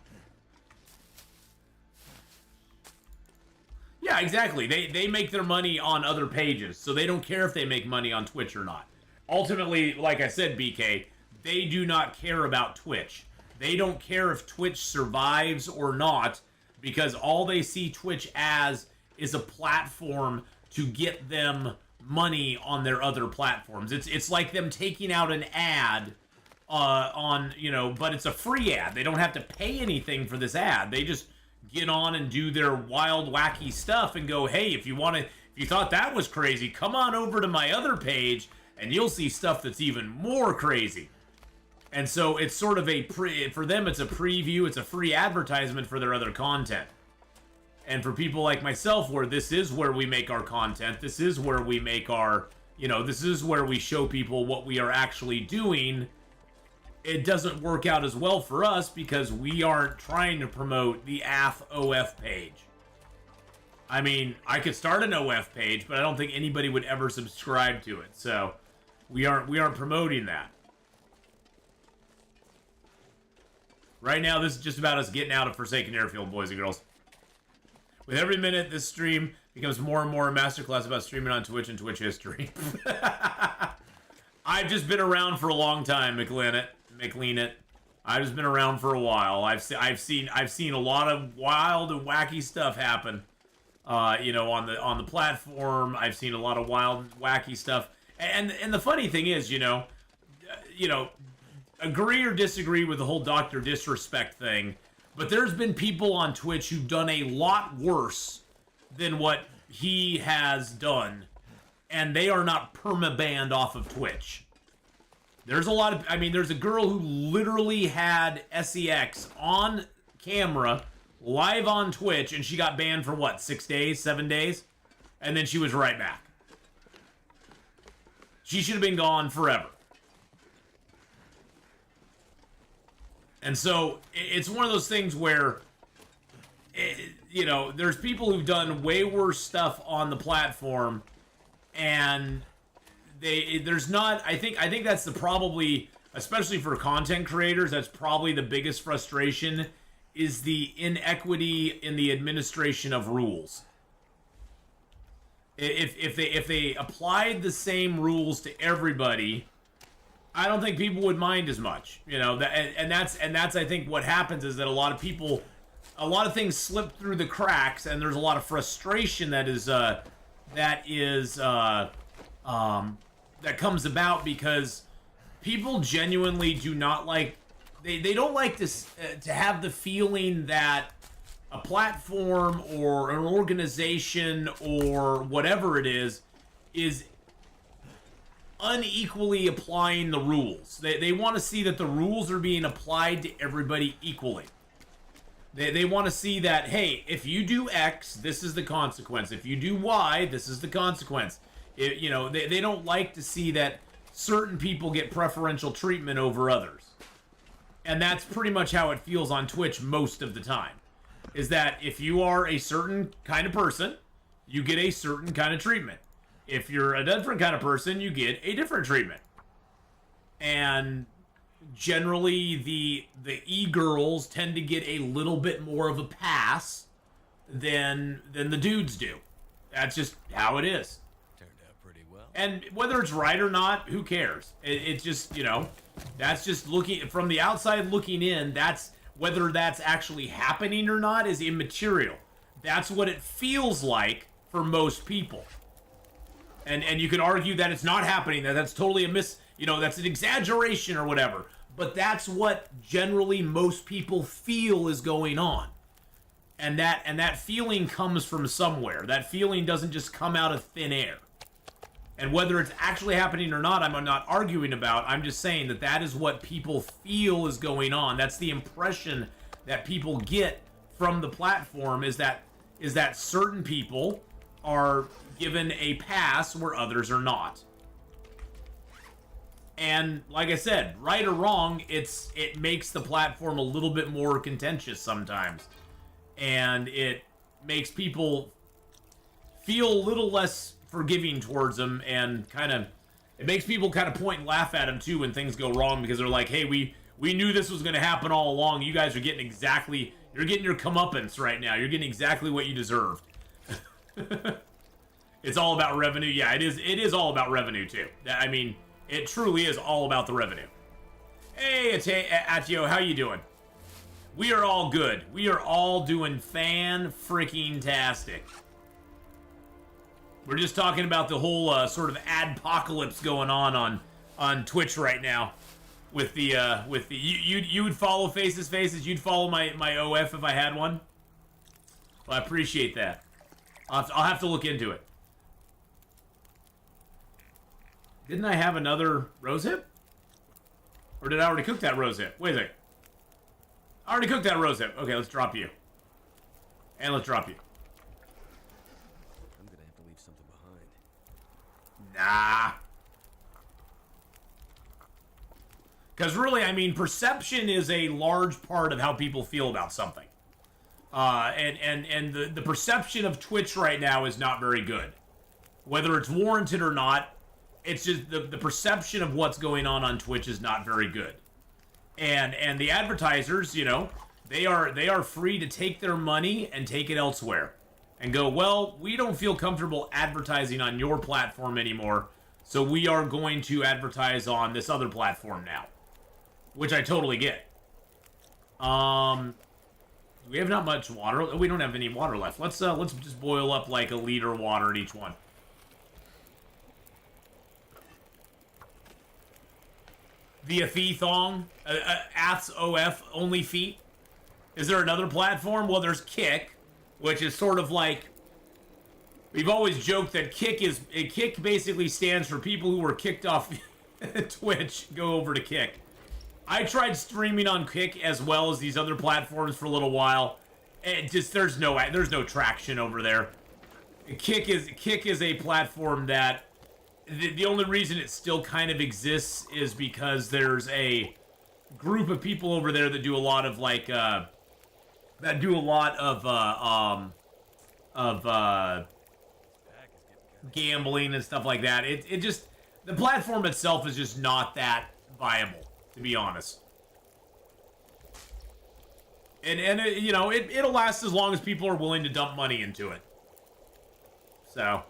Yeah, exactly. They make their money on other pages, so they don't care if they make money on Twitch or not. Ultimately, like I said, BK, they do not care about Twitch. They don't care if Twitch survives or not, because all they see Twitch as is a platform to get them money on their other platforms. It's like them taking out an ad on, you know, but it's a free ad. They don't have to pay anything for this ad. They just get on and do their wild, wacky stuff and go, hey, if you thought that was crazy, come on over to my other page and you'll see stuff that's even more crazy. And so it's sort of for them, it's a preview, it's a free advertisement for their other content. And for people like myself, where this is where we make our content, this is where we make our, you know, this is where we show people what we are actually doing, it doesn't work out as well for us because we aren't trying to promote the OF page. I mean, I could start an OF page, but I don't think anybody would ever subscribe to it. So we aren't promoting that. Right now, this is just about us getting out of Forsaken Airfield, boys and girls. With every minute, this stream becomes more and more a masterclass about streaming on Twitch and Twitch history. I've just been around for a long time, McLean. I've just been around for a while. I've seen a lot of wild and wacky stuff happen. You know, on the platform, I've seen a lot of wild, wacky stuff. And the funny thing is, you know, agree or disagree with the whole Dr. Disrespect thing, but there's been people on Twitch who've done a lot worse than what he has done, and they are not perma-banned off of Twitch. There's a lot of, I mean, there's a girl who literally had SEX on camera, live on Twitch, and she got banned for what, 6 days, 7 days? And then she was right back. She should have been gone forever. And so, it's one of those things where, you know, there's people who've done way worse stuff on the platform, and there's not, I think that's probably, especially for content creators, that's probably the biggest frustration, is the inequity in the administration of rules. If they applied the same rules to everybody, I don't think people would mind as much, you know. And that's I think what happens is that a lot of things slip through the cracks, and there's a lot of frustration that comes about because people genuinely do not like, they don't like to have the feeling that a platform or an organization or whatever it is unequally applying the rules. They want to see that the rules are being applied to everybody equally. They want to see that, hey, if you do X, this is the consequence. If you do Y, this is the consequence. You know, they don't like to see that certain people get preferential treatment over others. And that's pretty much how it feels on Twitch most of the time. Is that if you are a certain kind of person, you get a certain kind of treatment. If you're a different kind of person, you get a different treatment. And generally, the e-girls tend to get a little bit more of a pass than the dudes do. That's just how it is. Turned out pretty well. And whether it's right or not, who cares? It's just, you know, that's just looking from the outside looking in. That's whether that's actually happening or not is immaterial. That's what it feels like for most people. And you can argue that it's not happening, that's totally that's an exaggeration or whatever. But that's what generally most people feel is going on. And that feeling comes from somewhere. That feeling doesn't just come out of thin air. And whether it's actually happening or not, I'm not arguing about. I'm just saying that is what people feel is going on. That's the impression that people get from the platform is that certain people are given a pass where others are not. And like I said, right or wrong, it makes the platform a little bit more contentious sometimes. And it makes people feel a little less forgiving towards them, and it makes people kind of point and laugh at them too when things go wrong, because they're like, hey, we knew this was going to happen all along. You guys are getting you're getting your comeuppance right now. You're getting exactly what you deserved. It's all about revenue. Yeah, it is all about revenue too. I mean, it truly is all about the revenue. Hey, Atio, how you doing? We are all good. We are all doing fan-freaking-tastic. We're just talking about the whole sort of adpocalypse going on Twitch right now. With the you would follow Faces, you'd follow my OF if I had one. Well, I appreciate that. I'll have to look into it. Didn't I have another rosehip? Or did I already cook that rosehip? Wait a second. I already cooked that rosehip. Okay, let's drop you. And let's drop you. I'm gonna have to leave something behind. Nah. Because really, I mean, perception is a large part of how people feel about something. And the perception of Twitch right now is not very good. Whether it's warranted or not, it's just the perception of what's going on Twitch is not very good. And the advertisers, you know, they are free to take their money and take it elsewhere. And go, well, we don't feel comfortable advertising on your platform anymore, so we are going to advertise on this other platform now. Which I totally get. We have not much water. We don't have any water left. Let's just boil up like a liter of water at each one. The Athethon, Ath's OF only feet. Is there another platform? Well, there's Kick, which is sort of like, we've always joked that Kick basically stands for people who were kicked off Twitch go over to Kick. I tried streaming on Kick as well as these other platforms for a little while. It just there's no traction over there. Kick is a platform that the only reason it still kind of exists is because there's a group of people over there that do a lot of like gambling and stuff like that. It just, the platform itself is just not that viable, to be honest. And it, you know, it'll last as long as people are willing to dump money into it. So,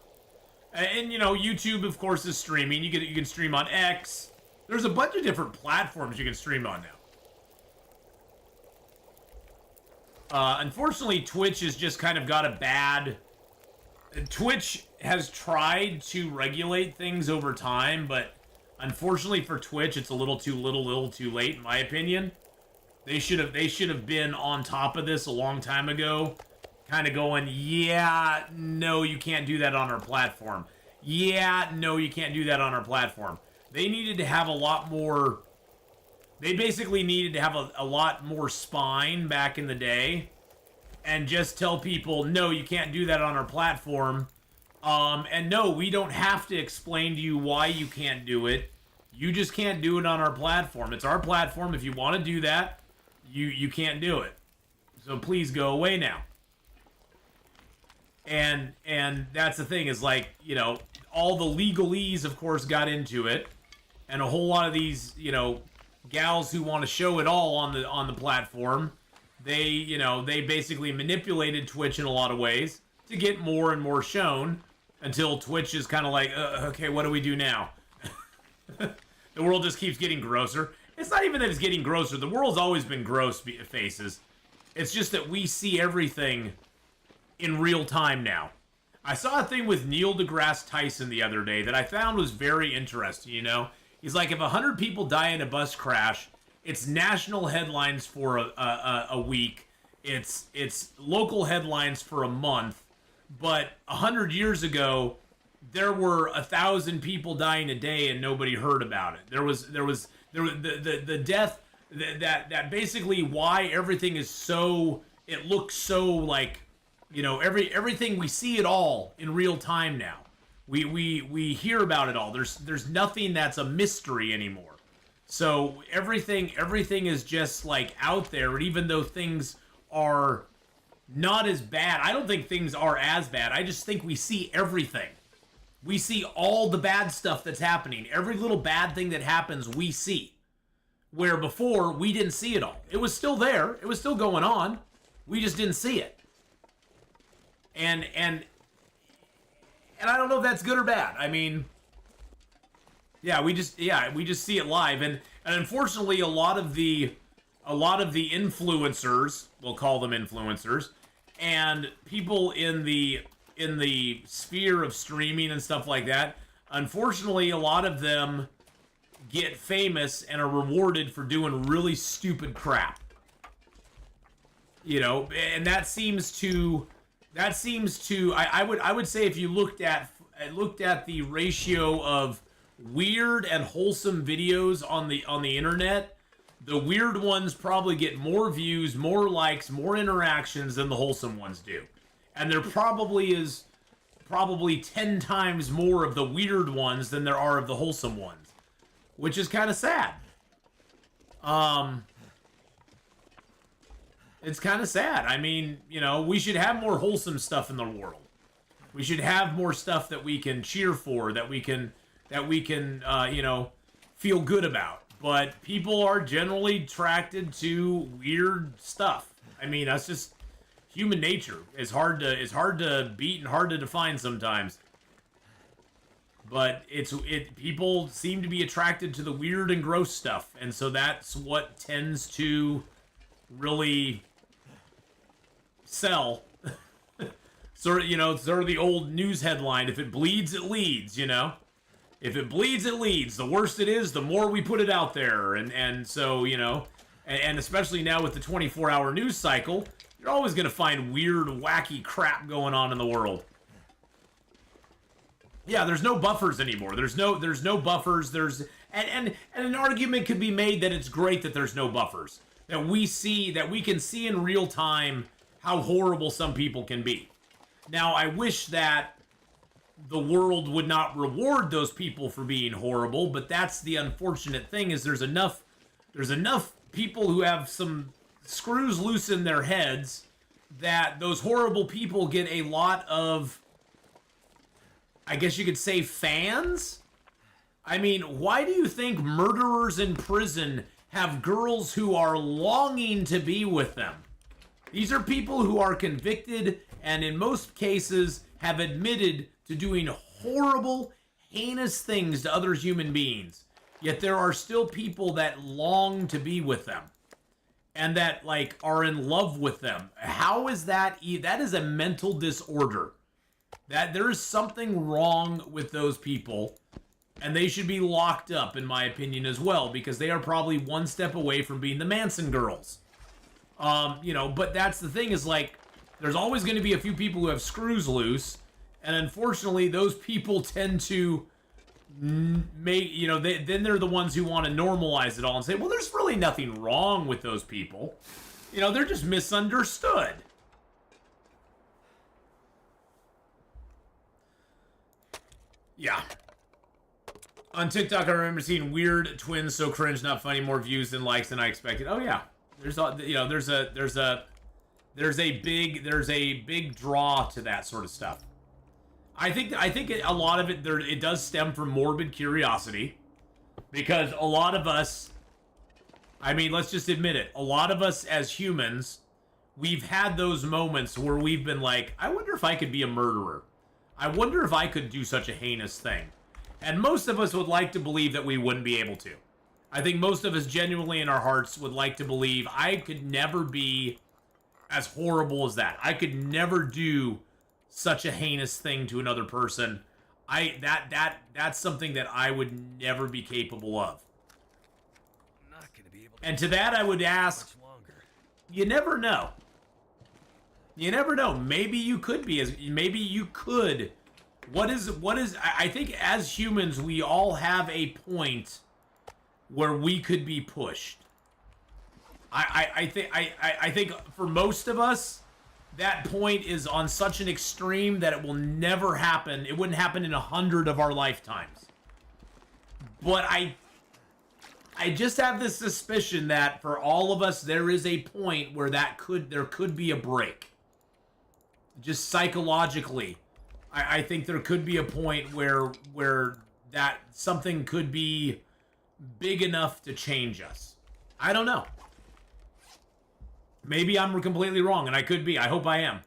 and you know, YouTube of course is streaming. You can stream on X. There's a bunch of different platforms you can stream on now. Unfortunately, Twitch has just kind of got a bad... Twitch has tried to regulate things over time, but unfortunately for Twitch, it's a little too late, in my opinion. They should have been on top of this a long time ago, kind of going, yeah, no, you can't do that on our platform. Yeah, no, you can't do that on our platform. They needed to have a lot more... They basically needed to have a lot more spine back in the day and just tell people, no, you can't do that on our platform. And no, we don't have to explain to you why you can't do it. You just can't do it on our platform. It's our platform. If you want to do that, you can't do it. So please go away now. And that's the thing, is like, you know, all the legalese, of course, got into it. And a whole lot of these, you know, gals who want to show it all on the platform, they basically manipulated Twitch in a lot of ways to get more and more shown, until Twitch is kind of like, okay, what do we do now? The world just keeps getting grosser. It's not even that it's getting grosser. The world's always been gross, Faces. It's just that we see everything in real time now. I saw a thing with Neil deGrasse Tyson the other day that I found was very interesting, you know? He's like, if 100 people die in a bus crash, it's national headlines for a week. It's local headlines for a month. But 100 years ago, there were 1,000 people dying a day and nobody heard about it. There was the death that basically why everything is so it looks so like, you know, everything, we see it all in real time now. We hear about it all. There's nothing that's a mystery anymore. So everything is just like out there, and even though things are not as bad, I don't think things are as bad. I just think we see everything. We see all the bad stuff that's happening. Every little bad thing that happens, we see. Where before, we didn't see it all. It was still there. It was still going on. We just didn't see it. And I don't know if that's good or bad. I mean, yeah, we just see it live. And unfortunately, a lot of the influencers, we'll call them influencers, and people in the sphere of streaming and stuff like that, unfortunately, a lot of them get famous and are rewarded for doing really stupid crap. You know, and that seems to I would say, if you looked at the ratio of weird and wholesome videos on the internet, the weird ones probably get more views, more likes, more interactions than the wholesome ones do. And there probably is 10 times more of the weird ones than there are of the wholesome ones, which is kind of sad. It's kind of sad. I mean, you know, we should have more wholesome stuff in the world. We should have more stuff that we can cheer for, that we can you know, feel good about. But people are generally attracted to weird stuff. I mean, that's just human nature. It's hard to beat and hard to define sometimes. But people seem to be attracted to the weird and gross stuff, and so that's what tends to really sell. Sort of the old news headline: if it bleeds, it leads. You know, if it bleeds, it leads. The worse it is, the more we put it out there, and so, you know, and especially now with the 24-hour news cycle, you're always going to find weird, wacky crap going on in the world. Yeah, there's no buffers anymore. There's no buffers. And an argument could be made that it's great that there's no buffers. That we can see in real time how horrible some people can be. Now, I wish that the world would not reward those people for being horrible, but that's the unfortunate thing, is there's enough people who have some screws loose in their heads that those horrible people get a lot of, I guess you could say, fans? I mean, why do you think murderers in prison have girls who are longing to be with them? These are people who are convicted and in most cases have admitted to doing horrible, heinous things to other human beings. Yet there are still people that long to be with them and that, like, are in love with them. How is that? That is a mental disorder. That there is something wrong with those people, and they should be locked up, in my opinion, as well, because they are probably one step away from being the Manson girls. You know, but that's the thing, is like, there's always going to be a few people who have screws loose, and unfortunately, those people tend to make, you know, then they're the ones who want to normalize it all and say, well, there's really nothing wrong with those people. You know, they're just misunderstood. Yeah. On TikTok, I remember seeing weird twins, so cringe, not funny, more views than likes than I expected. Oh yeah, there's a big draw to that sort of stuff. I think a lot of it does stem from morbid curiosity, because a lot of us, I mean, let's just admit it, a lot of us as humans, we've had those moments where we've been like, I wonder if I could be a murderer. I wonder if I could do such a heinous thing. And most of us would like to believe that we wouldn't be able to. I think most of us genuinely in our hearts would like to believe I could never be as horrible as that. I could never do such a heinous thing to another person. That's something that I would never be capable of. I'm not gonna be able to, and to that I would ask, you never know. You never know. Maybe you could be maybe you could. What is I think as humans we all have a point where we could be pushed. I think for most of us, that point is on such an extreme that it will never happen. It wouldn't happen in 100 of our lifetimes. But I just have this suspicion that for all of us, there is a point where there could be a break. Just psychologically, I think there could be a point where that something could be big enough to change us. I don't know. Maybe I'm completely wrong, and I could be. I hope I am.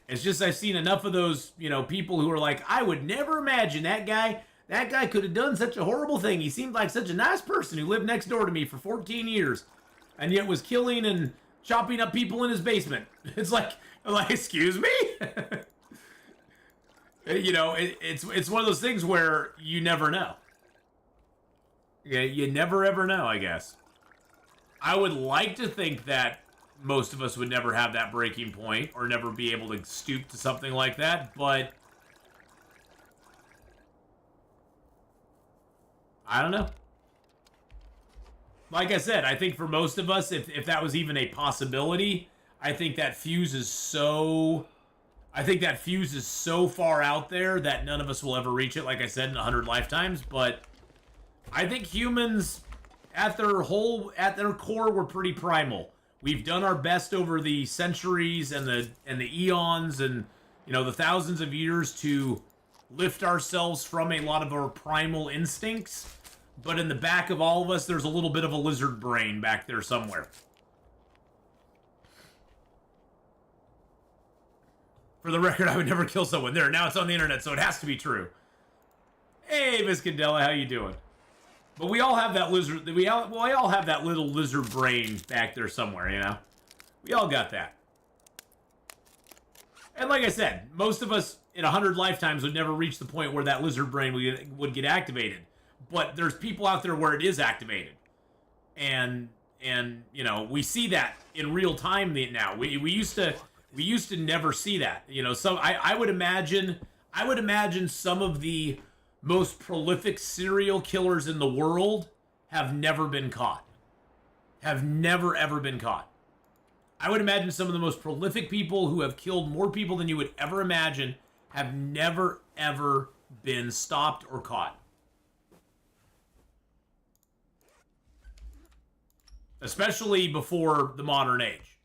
It's just I've seen enough of those, people who are like, I would never imagine that guy could have done such a horrible thing. He seemed like such a nice person who lived next door to me for 14 years, and yet was killing and chopping up people in his basement. It's like, excuse me? It's one of those things where you never know. Yeah, you never ever know, I guess. I would like to think that most of us would never have that breaking point or never be able to stoop to something like that, but I don't know. Like I said, I think for most of us, if that was even a possibility, I think that fuse is so far out there that none of us will ever reach it, like I said, in 100 lifetimes, but I think humans at their core, we're pretty primal. We've done our best over the centuries and the eons and the thousands of years to lift ourselves from a lot of our primal instincts. But in the back of all of us, there's a little bit of a lizard brain back there somewhere. For the record, I would never kill someone. There, now it's on the internet, so it has to be true. Hey, Miss Candela, how you doing? But we all have that lizard. We all have that little lizard brain back there somewhere. We all got that. And like I said, most of us in 100 lifetimes would never reach the point where that lizard brain would get activated. But there's people out there where it is activated, and we see that in real time now. We used to never see that. So I would imagine some of the most prolific serial killers in the world have never been caught. Have never, ever been caught. I would imagine some of the most prolific people who have killed more people than you would ever imagine have never, ever been stopped or caught. Especially before the modern age.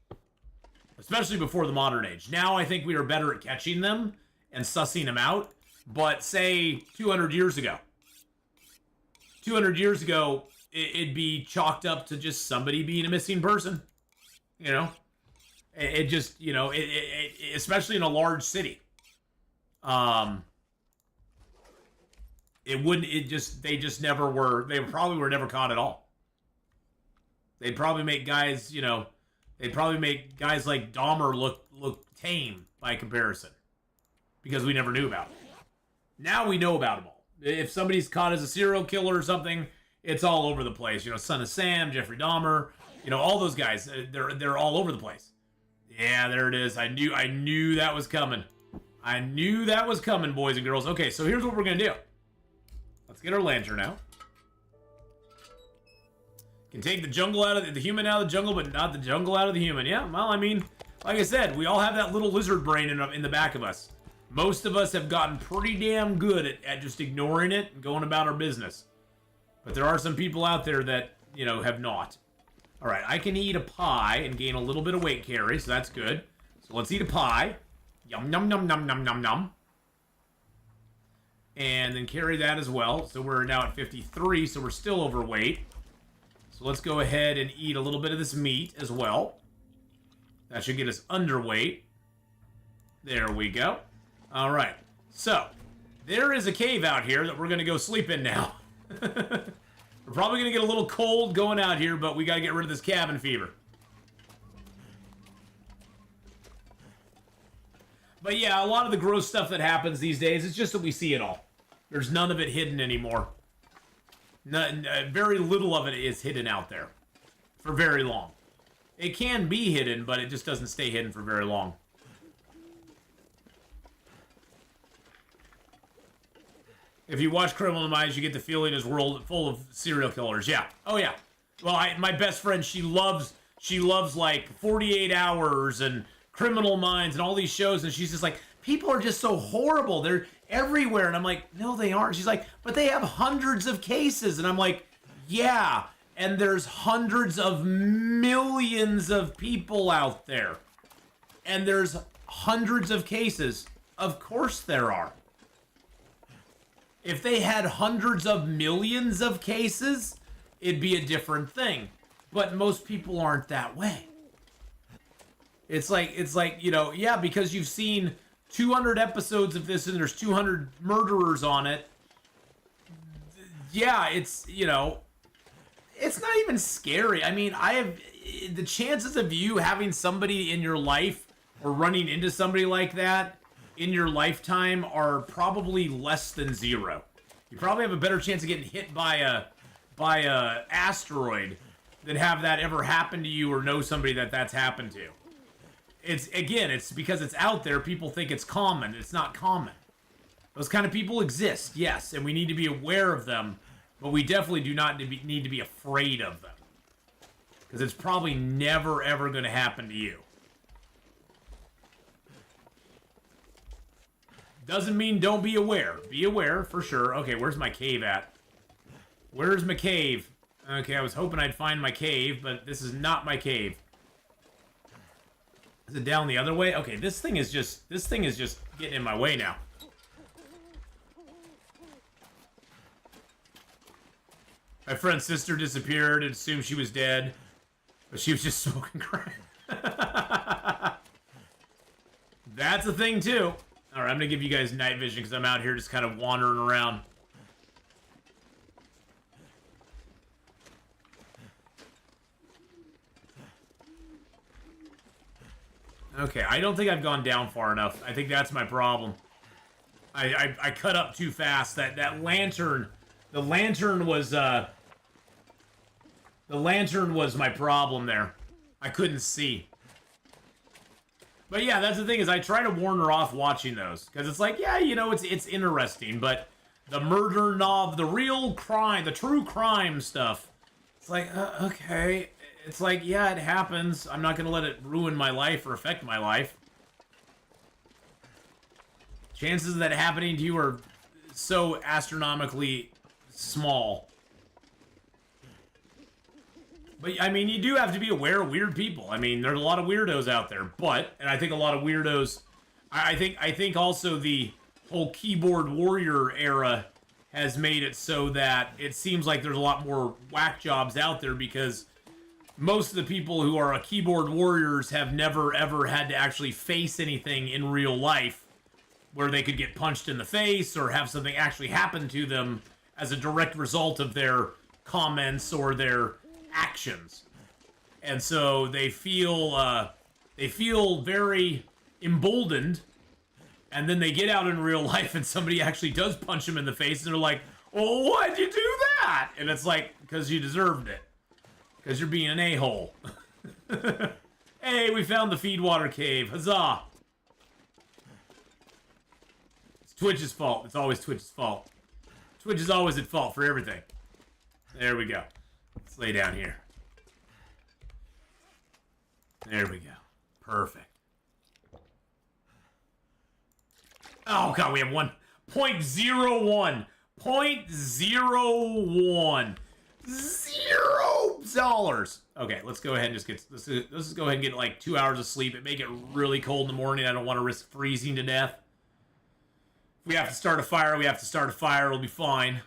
Now I think we are better at catching them and sussing them out. But say 200 years ago. 200 years ago, it'd be chalked up to just somebody being a missing person. It just, especially in a large city. They probably were never caught at all. They'd probably make guys, like Dahmer look tame by comparison. Because we never knew about them. Now we know about them all. If somebody's caught as a serial killer or something, it's all over the place. Son of Sam, Jeffrey Dahmer, all those guys. They're all over the place. Yeah, there it is. I knew that was coming. I knew that was coming, boys and girls. Okay, so here's what we're gonna do. Let's get our lantern out. Can take the human out of the jungle, but not the jungle out of the human. Yeah, well, I mean, like I said, we all have that little lizard brain in the back of us. Most of us have gotten pretty damn good at just ignoring it and going about our business. But there are some people out there that, have not. All right, I can eat a pie and gain a little bit of weight carry, so that's good. So let's eat a pie. Yum, num, num, num, num, num, num. And then carry that as well. So we're now at 53, so we're still overweight. So let's go ahead and eat a little bit of this meat as well. That should get us underweight. There we go. All right, so there is a cave out here that we're going to go sleep in now. We're probably going to get a little cold going out here, but we got to get rid of this cabin fever. But yeah, a lot of the gross stuff that happens these days, it's just that we see it all. There's none of it hidden anymore. Very little of it is hidden out there for very long. It can be hidden, but it just doesn't stay hidden for very long. If you watch Criminal Minds, you get the feeling his world full of serial killers. Yeah. Oh, yeah. Well, my best friend, she loves like 48 Hours and Criminal Minds and all these shows, and she's just like, people are just so horrible. They're everywhere. And I'm like, no, they aren't. She's like, but they have hundreds of cases. And I'm like, yeah, and there's hundreds of millions of people out there. And there's hundreds of cases. Of course there are. If they had hundreds of millions of cases, it'd be a different thing. But most people aren't that way. It's like, you know, yeah, because you've seen 200 episodes of this and there's 200 murderers on it. Yeah, it's, you know, it's not even scary. I mean, the chances of you having somebody in your life or running into somebody like that in your lifetime are probably less than zero. You probably have a better chance of getting hit by a asteroid than have that ever happen to you or know somebody that's happened to. It's because it's out there, people think it's common. It's not common. Those kind of people exist, yes, and we need to be aware of them, but we definitely do not need to be afraid of them. Because it's probably never, ever going to happen to you. Doesn't mean don't be aware. Be aware, for sure. Okay, where's my cave at? Where's my cave? Okay, I was hoping I'd find my cave, but this is not my cave. Is it down the other way? Okay, this thing is just getting in my way now. My friend's sister disappeared and assumed she was dead, but she was just smoking crack. That's a thing too. All right, I'm gonna give you guys night vision because I'm out here just kind of wandering around. Okay, I don't think I've gone down far enough. I think that's my problem. I cut up too fast. That lantern, the lantern was my problem there. I couldn't see. But yeah, that's the thing is I try to warn her off watching those because it's like, yeah, you know, it's interesting, but the murder novel, the real crime, the true crime stuff, it's like, okay. It's like, yeah, it happens. I'm not going to let it ruin my life or affect my life. Chances of that happening to you are so astronomically small. But, I mean, you do have to be aware of weird people. I mean, there's a lot of weirdos out there. But, and I think a lot of weirdos... I think also the whole keyboard warrior era has made it so that it seems like there's a lot more whack jobs out there because... most of the people who are keyboard warriors have never, ever had to actually face anything in real life where they could get punched in the face or have something actually happen to them as a direct result of their comments or their actions. And so they feel very emboldened, and then they get out in real life and somebody actually does punch them in the face and they're like, oh, why'd you do that? And it's like, because you deserved it. Because you're being an a-hole. Hey, we found the Feedwater Cave. Huzzah! It's Twitch's fault. It's always Twitch's fault. Twitch is always at fault for everything. There we go. Let's lay down here. There we go. Perfect. Oh, God, we have 1.01. 0.01. $0. Okay, let's go ahead and just get let's just go ahead and get like 2 hours of sleep. It may get really cold in the morning. I don't want to risk freezing to death. If we have to start a fire, we have to start a fire. It'll be fine.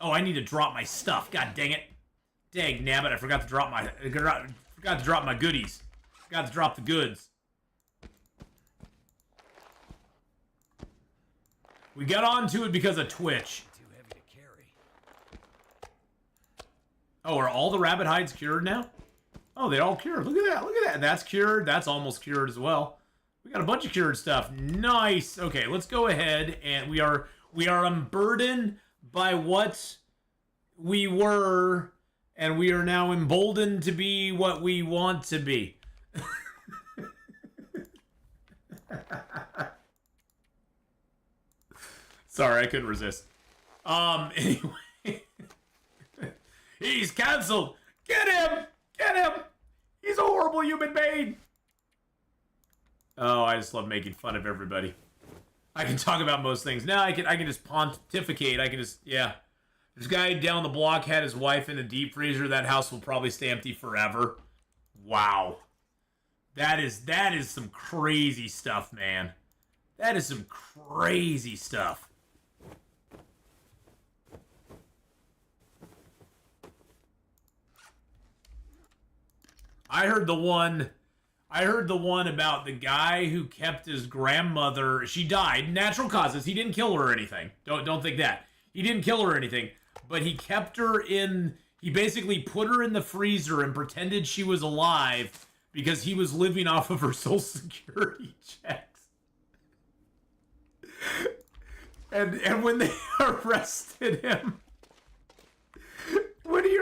Oh, I need to drop my stuff. God dang it. Dang nabbit, I forgot to drop my goodies. Forgot to drop the goods. We got onto it because of Twitch. Oh, are all the rabbit hides cured now? Oh, they're all cured. Look at that. Look at that. That's cured. That's almost cured as well. We got a bunch of cured stuff. Nice. Okay, let's go ahead and we are unburdened by what we were, and we are now emboldened to be what we want to be. Sorry, I couldn't resist. Anyway. He's cancelled. Get him! horrible human being. Oh, I just love making fun of everybody. I can talk about most things. Now I can just pontificate. I can just, yeah. This guy down the block had his wife in a deep freezer. That house will probably stay empty forever. Wow. That is some crazy stuff, man. That is some crazy stuff. I heard the one about the guy who kept his grandmother. She died, natural causes. He didn't kill her or anything. Don't think that. He didn't kill her or anything, but he kept her in. He basically put her in the freezer and pretended she was alive because he was living off of her Social Security checks. And when they arrested him, when he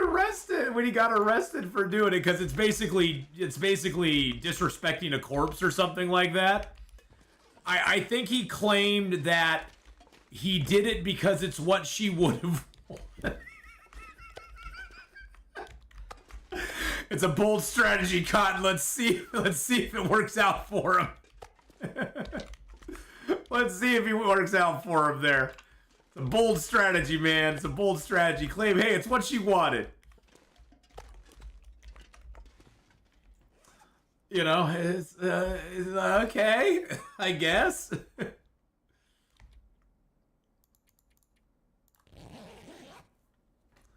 got arrested for doing it, because it's basically disrespecting a corpse or something like that. I think he claimed that he did it because it's what she would have wanted. It's a bold strategy, Cotton. Let's see if it works out for him. Let's see if it works out for him there. It's a bold strategy, man. It's a bold strategy. Claim, hey, it's what she wanted. You know, it's okay, I guess.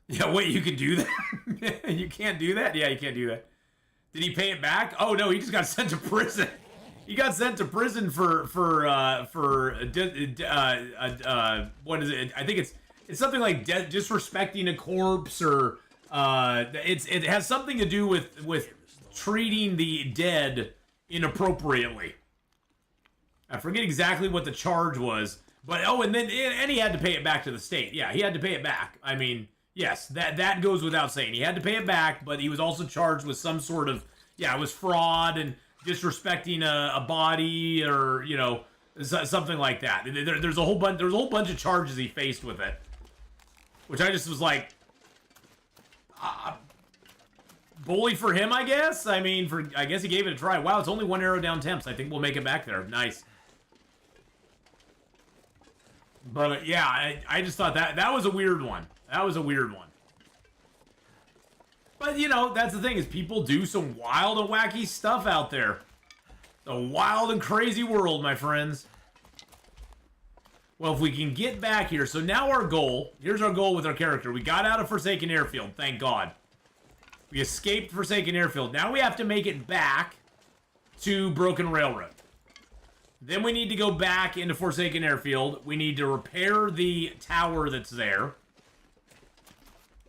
Yeah, wait, you can do that? You can't do that? Yeah, you can't do that. Did he pay it back? Oh, no, he just got sent to prison. He got sent to prison for what is it? I think it's something like disrespecting a corpse, or it has something to do with treating the dead inappropriately. I forget exactly what the charge was, but and he had to pay it back to the state. Yeah, he had to pay it back. I mean, yes, that goes without saying. He had to pay it back, but he was also charged with some sort of, it was fraud and disrespecting a body, or something like that. There's a whole bunch of charges he faced with it, which I just was like, bully for him, I guess. I mean, I guess he gave it a try. Wow, it's only 1 arrow down temps. I think we'll make it back there. Nice. But yeah, I just thought that was a weird one. That was a weird one. But, that's the thing, is people do some wild and wacky stuff out there. A wild and crazy world, my friends. Well, if we can get back here. So now here's our goal with our character. We got out of Forsaken Airfield, thank God. We escaped Forsaken Airfield. Now we have to make it back to Broken Railroad. Then we need to go back into Forsaken Airfield. We need to repair the tower that's there.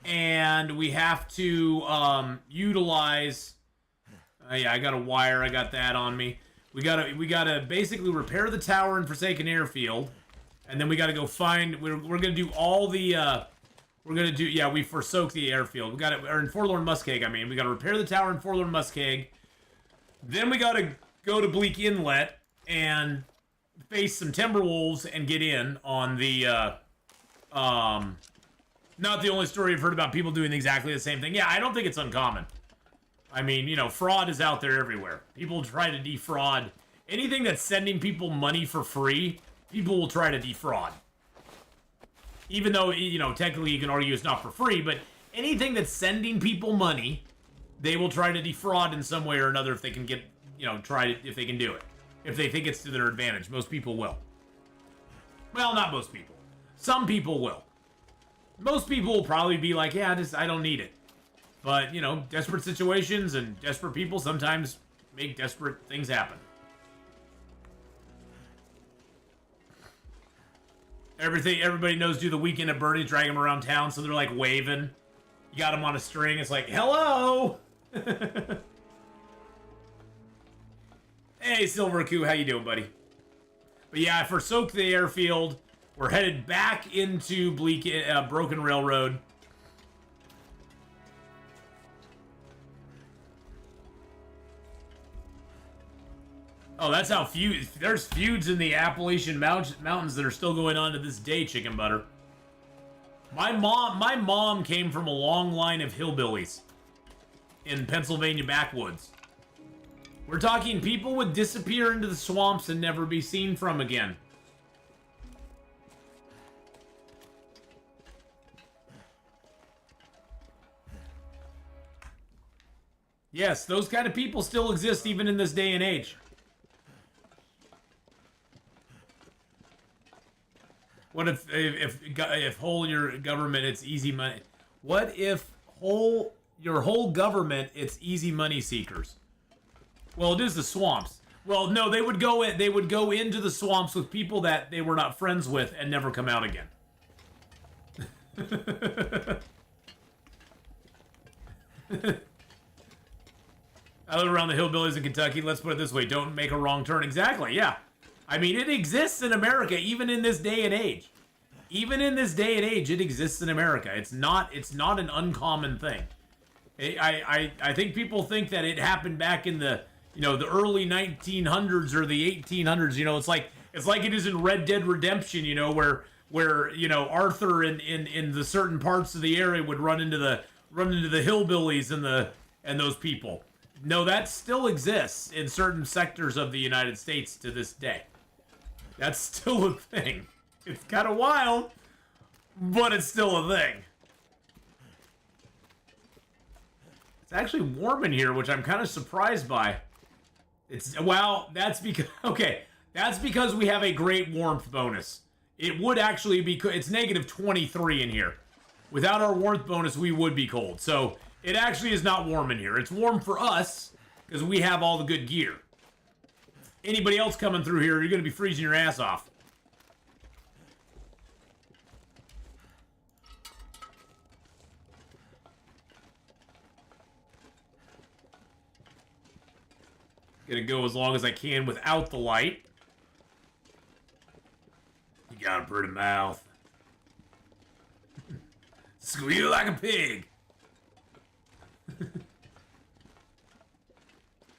And we have to utilize. Yeah, I got a wire. I got that on me. We gotta basically repair the tower in Forsaken Airfield, and then we gotta go find. We're gonna do all the. We're gonna do. Yeah, we forsook the airfield. We got it. Or in Forlorn Muskeg. I mean, we gotta repair the tower in Forlorn Muskeg. Then we gotta go to Bleak Inlet and face some Timberwolves and get in on the. Not the only story I've heard about people doing exactly the same thing. Yeah, I don't think it's uncommon. I mean, fraud is out there everywhere. People try to defraud. Anything that's sending people money for free, people will try to defraud. Even though, technically you can argue it's not for free, but anything that's sending people money, they will try to defraud in some way or another if they can get, if they can do it. If they think it's to their advantage. Most people will. Well, not most people. Some people will. Most people will probably be like, yeah, I don't need it. But, desperate situations and desperate people sometimes make desperate things happen. Everybody knows do the weekend at Bernie's, drag them around town, so they're like waving. You got them on a string, it's like, hello! Hey, Silver Coup, how you doing, buddy? But yeah, I forsook the airfield. We're headed back into Broken Railroad. Oh, that's how there's feuds in the Appalachian Mountains that are still going on to this day, Chicken Butter. My mom came from a long line of hillbillies in Pennsylvania backwoods. We're talking people would disappear into the swamps and never be seen from again. Yes, those kind of people still exist even in this day and age. What if whole your government it's easy money? What if your whole government it's easy money seekers? Well, it is the swamps. Well, no, they would go into the swamps with people that they were not friends with and never come out again. I live around the hillbillies in Kentucky. Let's put it this way. Don't make a wrong turn. Exactly, yeah. I mean, it exists in America, even in this day and age. Even in this day and age, it exists in America. It's not an uncommon thing. I think people think that it happened back in the the early 1900s or the 1800s. It's like it is in Red Dead Redemption. Where Arthur in the certain parts of the area would run into the hillbillies and those people. No, that still exists in certain sectors of the United States to this day. That's still a thing. It's kind of wild, but it's still a thing. It's actually warm in here, which I'm kind of surprised by. That's because we have a great warmth bonus. It would actually be, it's negative 23 in here. Without our warmth bonus, we would be cold. So it actually is not warm in here. It's warm for us because we have all the good gear. Anybody else coming through here, you're going to be freezing your ass off. Gonna go as long as I can without the light. You got a pretty mouth. Squeal like a pig.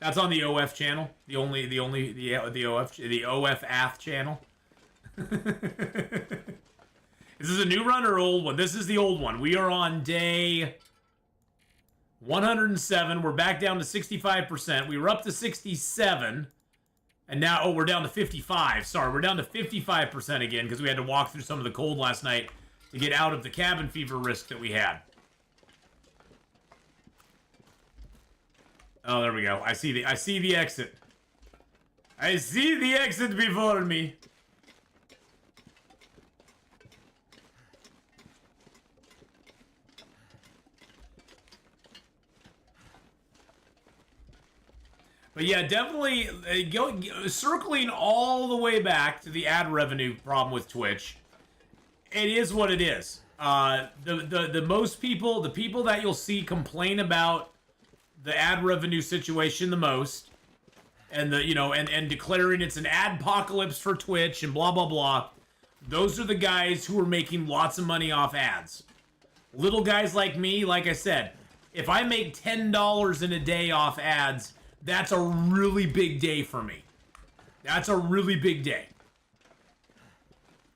That's on the OF channel. The OF Ath channel. Is this a new run or old one? This is the old one. We are on day 107. We're back down to 65%. We were up to 67. And now, we're down to 55. Sorry, we're down to 55% again because we had to walk through some of the cold last night to get out of the cabin fever risk that we had. Oh, there we go. I see the exit. I see the exit before me. But yeah, definitely circling all the way back to the ad revenue problem with Twitch. It is what it is. The most people, the people that you'll see complain about the ad revenue situation the most, and and declaring it's an adpocalypse for Twitch and blah blah blah. Those are the guys who are making lots of money off ads. Little guys like me, like I said, if I make $10 in a day off ads, that's a really big day for me. That's a really big day.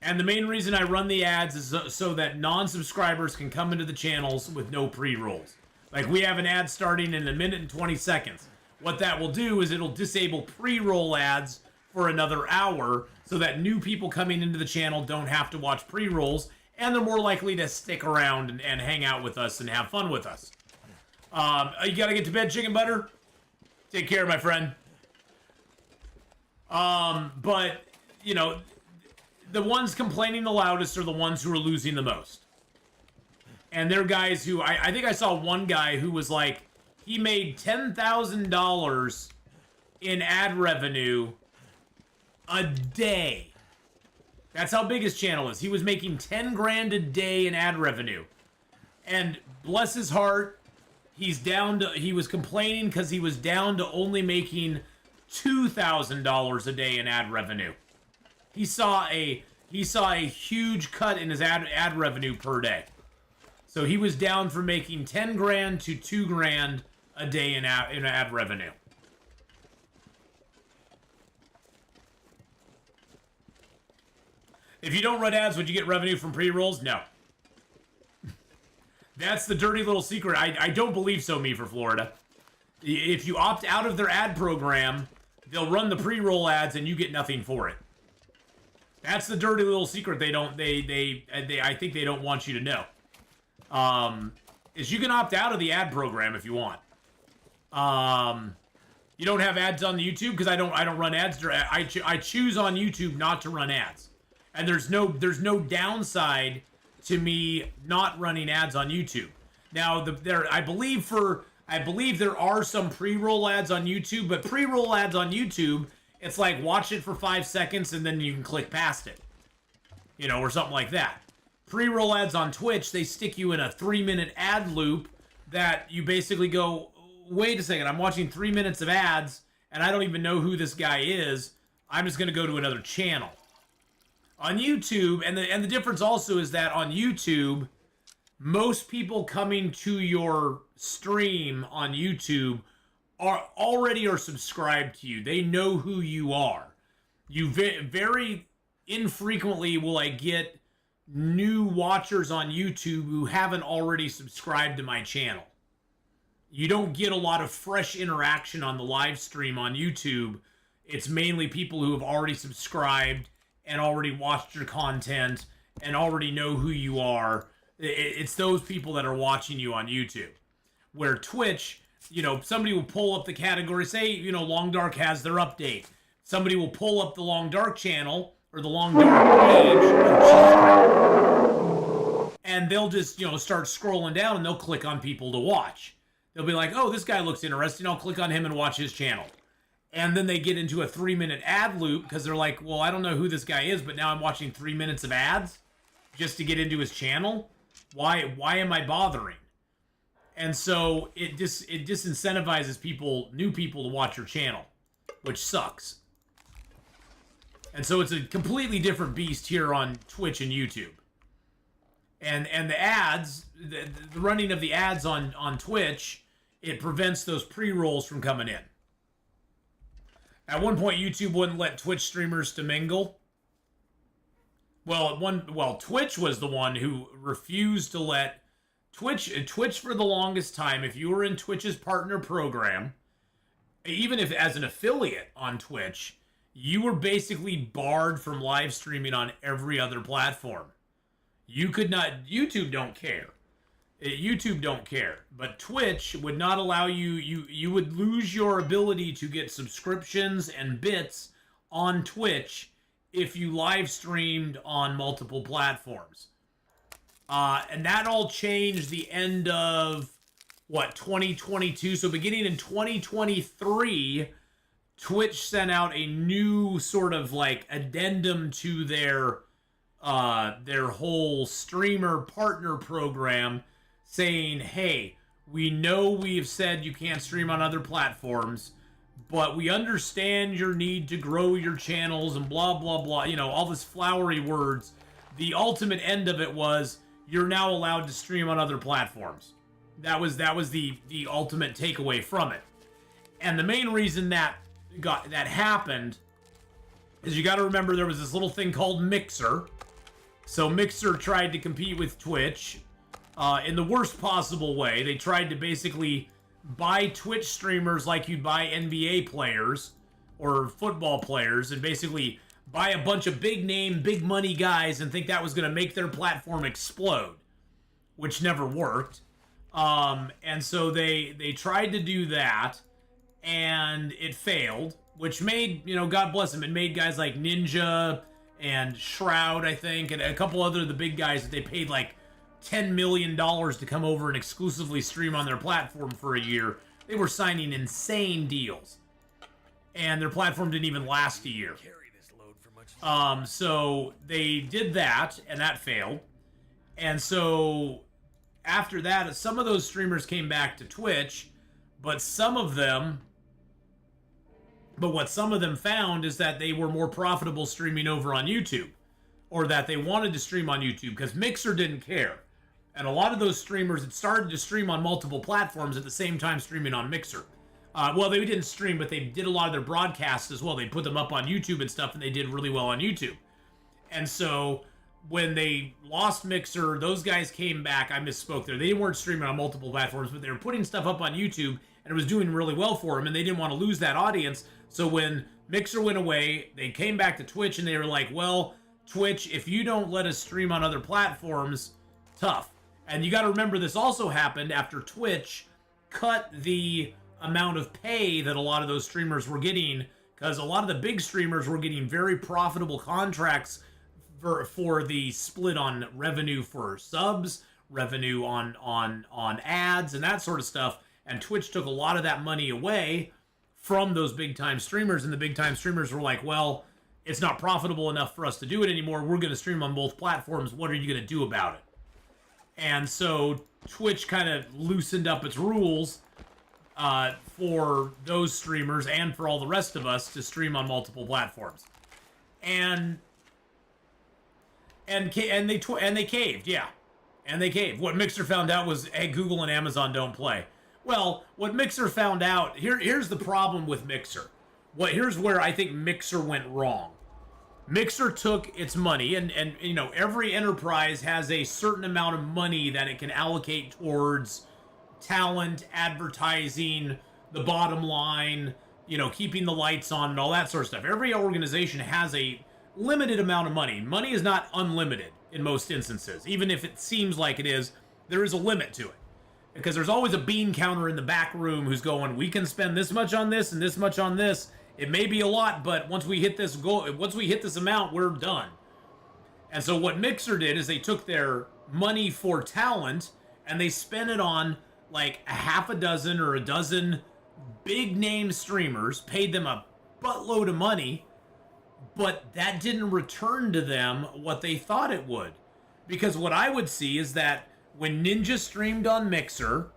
And the main reason I run the ads is so that non-subscribers can come into the channels with no pre-rolls. Like, we have an ad starting in 1 minute and 20 seconds. What that will do is it'll disable pre-roll ads for another hour so that new people coming into the channel don't have to watch pre-rolls, and they're more likely to stick around and hang out with us and have fun with us. You gotta get to bed, chicken butter? Take care, my friend. But, the ones complaining the loudest are the ones who are losing the most. And they're guys who, I think I saw one guy who was like, he made $10,000 in ad revenue a day. That's how big his channel is. He was making 10 grand a day in ad revenue. And bless his heart, he was complaining because he was down to only making $2,000 a day in ad revenue. He saw a huge cut in his ad revenue per day. So he was down from making 10 grand to 2 grand a day in ad revenue. If you don't run ads, would you get revenue from pre-rolls? No. That's the dirty little secret. I don't believe so, me for Florida. If you opt out of their ad program, they'll run the pre-roll ads and you get nothing for it. That's the dirty little secret I think they don't want you to know. Is you can opt out of the ad program if you want. You don't have ads on the YouTube because I don't run ads. I choose on YouTube not to run ads, and there's no downside to me not running ads on YouTube. Now I believe there are some pre-roll ads on YouTube, but pre-roll ads on YouTube, it's like watch it for 5 seconds and then you can click past it, or something like that. Pre-roll ads on Twitch, they stick you in a 3-minute ad loop that you basically go, wait a second, I'm watching 3 minutes of ads and I don't even know who this guy is. I'm just going to go to another channel. On YouTube, and the difference also is that on YouTube, most people coming to your stream on YouTube are subscribed to you. They know who you are. You very infrequently will I get new watchers on YouTube who haven't already subscribed to my channel. You don't get a lot of fresh interaction on the live stream on YouTube. It's mainly people who have already subscribed and already watched your content and already know who you are. It's those people that are watching you on YouTube. Where Twitch, somebody will pull up the category, say, Long Dark has their update. Somebody will pull up the Long Dark channel or the Long Dark page, and they'll just, start scrolling down and they'll click on people to watch. They'll be like, oh, this guy looks interesting. I'll click on him and watch his channel. And then they get into a 3-minute ad loop because they're like, well, I don't know who this guy is, but now I'm watching 3 minutes of ads just to get into his channel. Why am I bothering? And so it disincentivizes new people to watch your channel, which sucks. And so it's a completely different beast here on Twitch and YouTube. And the ads, the running of the ads on Twitch, it prevents those pre-rolls from coming in. At one point, YouTube wouldn't let Twitch streamers to mingle. Well, Twitch was the one who refused to let Twitch for the longest time. If you were in Twitch's partner program, even if as an affiliate on Twitch, you were basically barred from live streaming on every other platform. You could not. YouTube don't care. YouTube don't care. But Twitch would not allow you. You would lose your ability to get subscriptions and bits on Twitch if you live streamed on multiple platforms. And that all changed the end of, 2022? So beginning in 2023, Twitch sent out a new sort of addendum to their whole streamer partner program saying, hey, we know we've said you can't stream on other platforms, but we understand your need to grow your channels and blah, blah, blah, all this flowery words. The ultimate end of it was you're now allowed to stream on other platforms. That was the ultimate takeaway from it. And the main reason that happened is you got to remember there was this little thing called Mixer. So Mixer tried to compete with Twitch in the worst possible way. They tried to basically buy Twitch streamers like you'd buy NBA players or football players, and basically buy a bunch of big name, big money guys and think that was going to make their platform explode, which never worked. And so they tried to do that, and it failed, which made, God bless them, it made guys like Ninja and Shroud, I think, and a couple other of the big guys that they paid $10 million to come over and exclusively stream on their platform for a year. They were signing insane deals, and their platform didn't even last a year. So they did that, and that failed. And so after that, some of those streamers came back to Twitch, but what some of them found is that they were more profitable streaming over on YouTube, or that they wanted to stream on YouTube because Mixer didn't care. And a lot of those streamers had started to stream on multiple platforms at the same time streaming on Mixer. Well, they didn't stream, but they did a lot of their broadcasts as well. They put them up on YouTube and stuff, and they did really well on YouTube. And so when they lost Mixer, those guys came back. I misspoke there. They weren't streaming on multiple platforms, but they were putting stuff up on YouTube, and it was doing really well for them, and they didn't want to lose that audience. So when Mixer went away, they came back to Twitch, and they were like, well, Twitch, if you don't let us stream on other platforms, tough. And you got to remember, this also happened after Twitch cut the amount of pay that a lot of those streamers were getting, because a lot of the big streamers were getting very profitable contracts for the split on revenue for subs, revenue on ads, and that sort of stuff. And Twitch took a lot of that money away from those big time streamers, and the big time streamers were like, well, it's not profitable enough for us to do it anymore. We're going to stream on both platforms. What are you going to do about it? And so Twitch kind of loosened up its rules for those streamers and for all the rest of us to stream on multiple platforms. And they caved, yeah. And they caved. What Mixer found out was, hey, Google and Amazon don't play. Well, what Mixer found out, here's the problem with Mixer. Here's where I think Mixer went wrong. Mixer took its money, and you know, every enterprise has a certain amount of money that it can allocate towards talent, advertising, the bottom line, you know, keeping the lights on and all that sort of stuff. Every organization has a limited amount of money. Money is not unlimited in most instances. Even if it seems like it is, there is a limit to it. Because there's always a bean counter in the back room who's going, we can spend this much on this and this much on this. It may be a lot, but once we hit this goal, once we hit this amount, we're done. And so what Mixer did is they took their money for talent and they spent it on like a half a dozen or a dozen big name streamers, paid them a buttload of money, but that didn't return to them what they thought it would. Because what I would see is that when Ninja streamed on Mixer,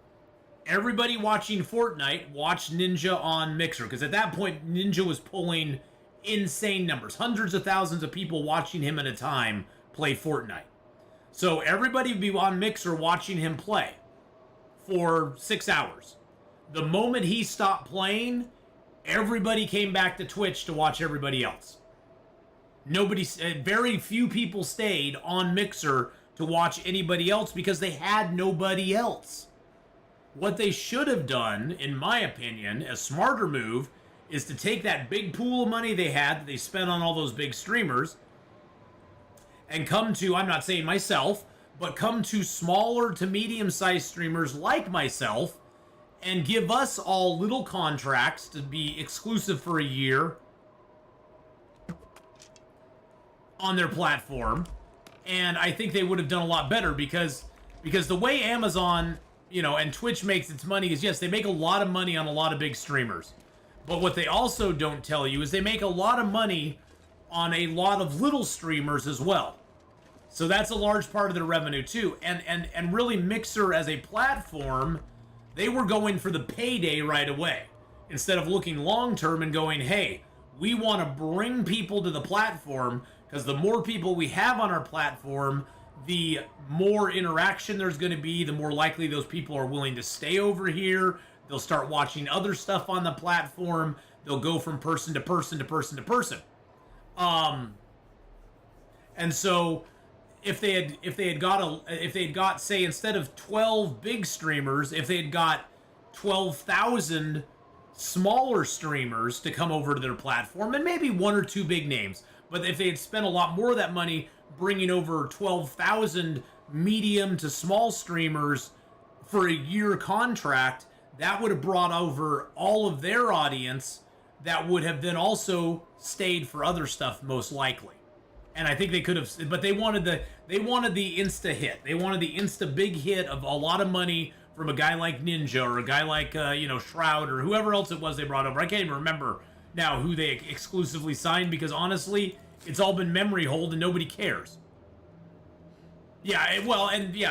everybody watching Fortnite watched Ninja on Mixer, because at that point, Ninja was pulling insane numbers. Hundreds of thousands of people watching him at a time play Fortnite. So everybody would be on Mixer watching him play for 6 hours. The moment he stopped playing, everybody came back to Twitch to watch everybody else. Very few people stayed on Mixer to watch anybody else because they had nobody else. What they should have done, in my opinion, a smarter move, is to take that big pool of money they had that they spent on all those big streamers and come to, I'm not saying myself, but come to smaller to medium-sized streamers like myself and give us all little contracts to be exclusive for a year on their platform. And I think they would have done a lot better because the way Amazon, you know, and Twitch makes its money is, yes, they make a lot of money on a lot of big streamers. But what they also don't tell you is they make a lot of money on a lot of little streamers as well. So that's a large part of their revenue too. And really Mixer as a platform, they were going for the payday right away. Instead of looking long term and going, hey, we want to bring people to the platform, because the more people we have on our platform, the more interaction there's going to be, the more likely those people are willing to stay over here. They'll start watching other stuff on the platform. They'll go from person to person to person to person. And so if they had got, say, instead of 12 big streamers, if they had got 12,000 smaller streamers to come over to their platform, and maybe one or two big names, but if they had spent a lot more of that money bringing over 12,000 medium to small streamers for a year contract, that would have brought over all of their audience that would have then also stayed for other stuff, most likely. And I think they could have, but they wanted the insta hit. They wanted the insta big hit of a lot of money from a guy like Ninja or a guy like Shroud or whoever else it was they brought over. I can't even remember now who they exclusively signed, because honestly, it's all been memory hold and nobody cares. Yeah,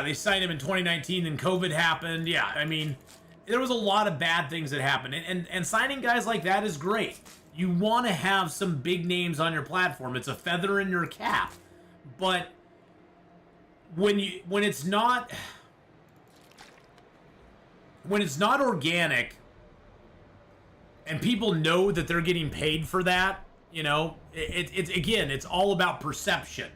they signed him in 2019, then COVID happened. Yeah, I mean, there was a lot of bad things that happened, and signing guys like that is great. You want to have some big names on your platform. It's a feather in your cap. But when it's not organic and people know that they're getting paid for that, you know, it's all about perception.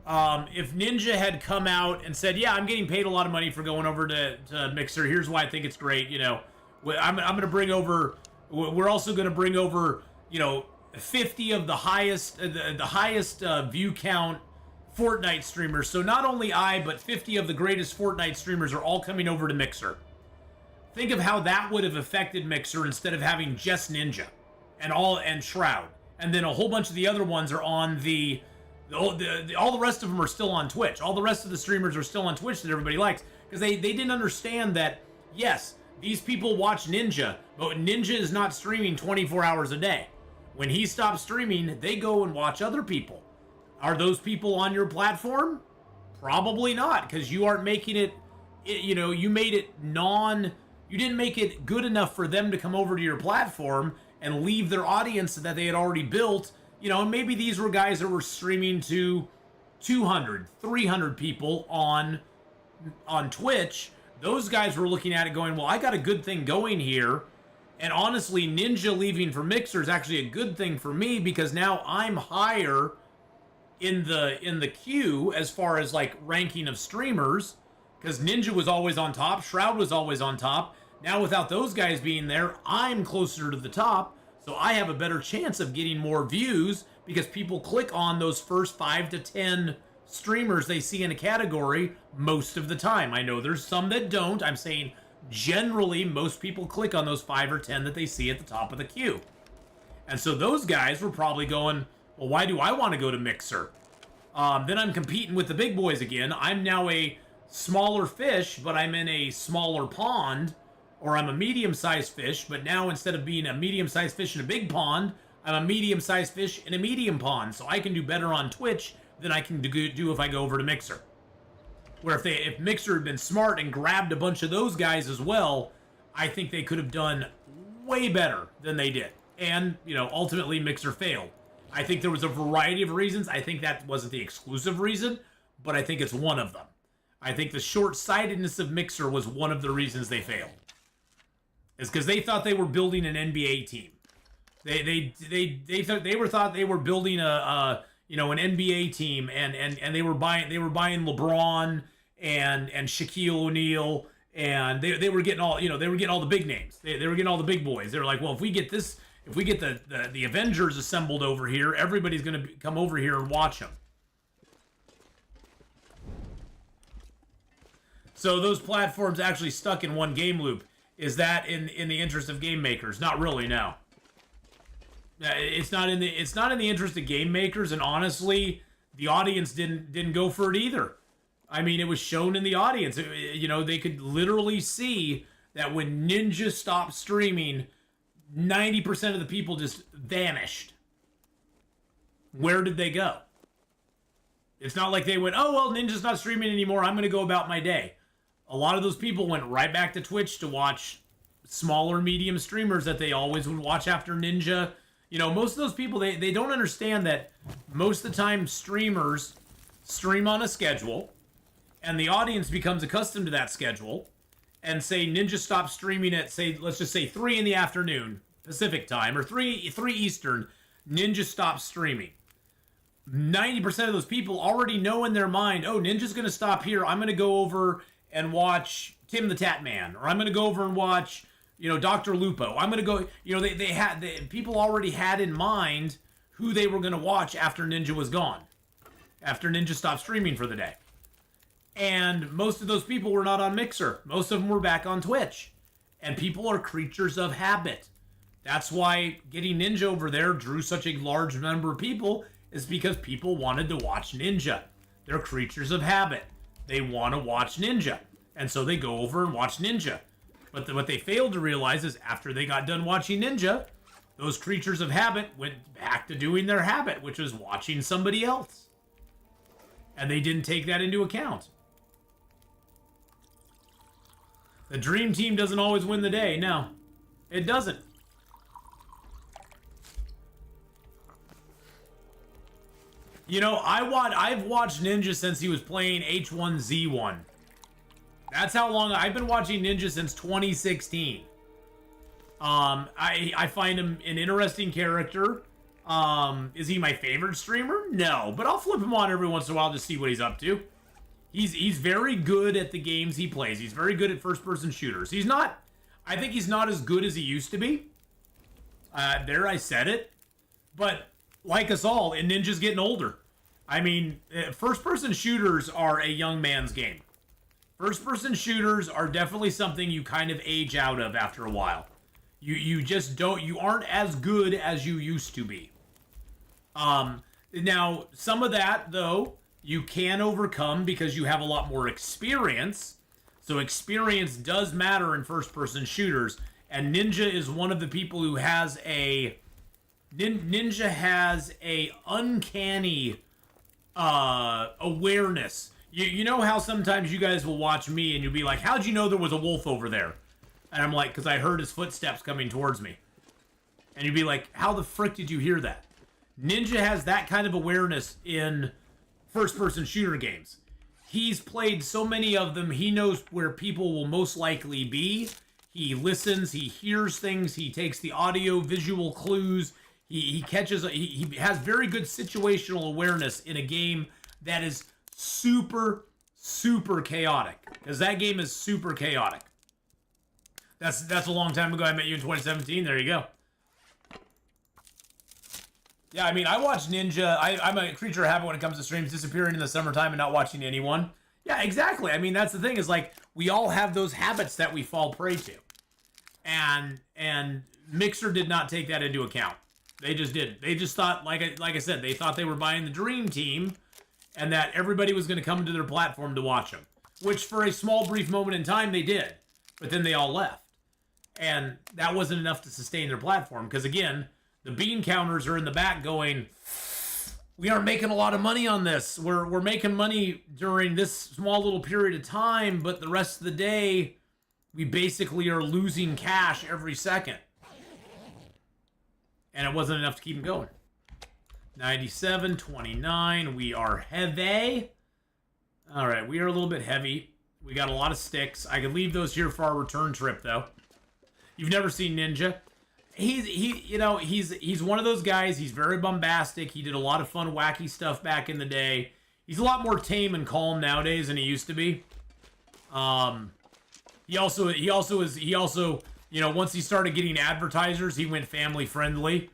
If Ninja had come out and said, yeah, I'm getting paid a lot of money for going over to Mixer, here's why I think it's great, you know, I'm going to bring over. We're also going to bring over, 50 of the highest view count Fortnite streamers. So not only but 50 of the greatest Fortnite streamers are all coming over to Mixer. Think of how that would have affected Mixer instead of having just Ninja and Shroud, and then a whole bunch of the other ones are on all the rest of them are still on Twitch. All the rest of the streamers are still on Twitch that everybody likes, because they didn't understand that, yes, these people watch Ninja, but Ninja is not streaming 24 hours a day. When he stops streaming, they go and watch other people. Are those people on your platform? Probably not, because you aren't making it, you made it you didn't make it good enough for them to come over to your platform and leave their audience that they had already built. And maybe these were guys that were streaming to 200, 300 people on Twitch. Those guys were looking at it going, well, I got a good thing going here. And honestly, Ninja leaving for Mixer is actually a good thing for me, because now I'm higher in the queue as far as like ranking of streamers, because Ninja was always on top, Shroud was always on top. Now without those guys being there, I'm closer to the top, so I have a better chance of getting more views, because people click on those first 5 to 10 streamers they see in a category most of the time. I know there's some that don't. I'm saying generally most people click on those 5 or 10 that they see at the top of the queue. And so those guys were probably going, well, why do I want to go to Mixer? Then I'm competing with the big boys again. I'm now a smaller fish, but I'm in a smaller pond, or I'm a medium-sized fish, but now instead of being a medium-sized fish in a big pond, I'm a medium-sized fish in a medium pond, so I can do better on Twitch than I can do if I go over to Mixer. Where if Mixer had been smart and grabbed a bunch of those guys as well, I think they could have done way better than they did. And, ultimately Mixer failed. I think there was a variety of reasons. I think that wasn't the exclusive reason, but I think it's one of them. I think the short-sightedness of Mixer was one of the reasons they failed. It's because they thought they were building an NBA team. They thought they were building an NBA team, and they were buying LeBron and Shaquille O'Neal, and they were getting all they were getting all the big names. They were getting all the big boys. They were like, well, if we get the Avengers assembled over here, everybody's gonna come over here and watch them. So those platforms actually stuck in one game loop. Is that in the interest of game makers? Not really, no. It's not in the interest of game makers, and honestly, the audience didn't go for it either. I mean, it was shown in the audience. They could literally see that when Ninja stopped streaming, 90% of the people just vanished. Where did they go? It's not like they went, oh, well, Ninja's not streaming anymore, I'm going to go about my day. A lot of those people went right back to Twitch to watch smaller, medium streamers that they always would watch after Ninja. Most of those people, they don't understand that most of the time streamers stream on a schedule, and the audience becomes accustomed to that schedule, and say Ninja stops streaming at, let's just say 3 in the afternoon Pacific time, or 3 Eastern, Ninja stops streaming. 90% of those people already know in their mind, oh, Ninja's going to stop here, I'm going to go over and watch Tim the Tat Man, or I'm going to go over and watch, Dr. Lupo. I'm going to go, people already had in mind who they were going to watch after Ninja was gone, after Ninja stopped streaming for the day. And most of those people were not on Mixer. Most of them were back on Twitch. And people are creatures of habit. That's why getting Ninja over there drew such a large number of people, is because people wanted to watch Ninja. They're creatures of habit. They want to watch Ninja. And so they go over and watch Ninja. But what they failed to realize is after they got done watching Ninja, those creatures of habit went back to doing their habit, which was watching somebody else. And they didn't take that into account. The dream team doesn't always win the day. No, it doesn't. I've watched Ninja since he was playing H1Z1. That's how long I've been watching Ninja, since 2016. I find him an interesting character. Is he my favorite streamer? No, but I'll flip him on every once in a while to see what he's up to. He's very good at the games he plays. He's very good at first-person shooters. He's not... I think he's not as good as he used to be. There, I said it. But like us all, and Ninja's getting older. I mean, first-person shooters are a young man's game. First-person shooters are definitely something you kind of age out of after a while. You just don't, you aren't as good as you used to be. Now, some of that, though, you can overcome because you have a lot more experience. So experience does matter in first-person shooters. And Ninja is one of the people who has a... Ninja has a uncanny awareness. You know how sometimes you guys will watch me and you'll be like, how'd you know there was a wolf over there? And I'm like, because I heard his footsteps coming towards me. And you'd be like, how the frick did you hear that? Ninja has that kind of awareness in first-person shooter games. He's played so many of them, he knows where people will most likely be. He listens, he hears things, he takes the audio, visual clues. He catches, he has very good situational awareness in a game that is super, super chaotic. Because that game is super chaotic. That's a long time ago. I met you in 2017. There you go. Yeah, I mean, I watch Ninja. I'm a creature of habit when it comes to streams, disappearing in the summertime and not watching anyone. Yeah, exactly. I mean, that's the thing is like, we all have those habits that we fall prey to. And Mixer did not take that into account. They just didn't. They just thought, like I said, they thought they were buying the dream team and that everybody was going to come to their platform to watch them. Which for a small, brief moment in time, they did. But then they all left. And that wasn't enough to sustain their platform. Because again, the bean counters are in the back going, we aren't making a lot of money on this. We're making money during this small little period of time, but the rest of the day, we basically are losing cash every second. And it wasn't enough to keep them going. 97, 29. We are heavy. All right, we are a little bit heavy. We got a lot of sticks. I could leave those here for our return trip, though. You've never seen Ninja. He's one of those guys. He's very bombastic. He did a lot of fun, wacky stuff back in the day. He's a lot more tame and calm nowadays than he used to be. He also, once he started getting advertisers, he went family friendly.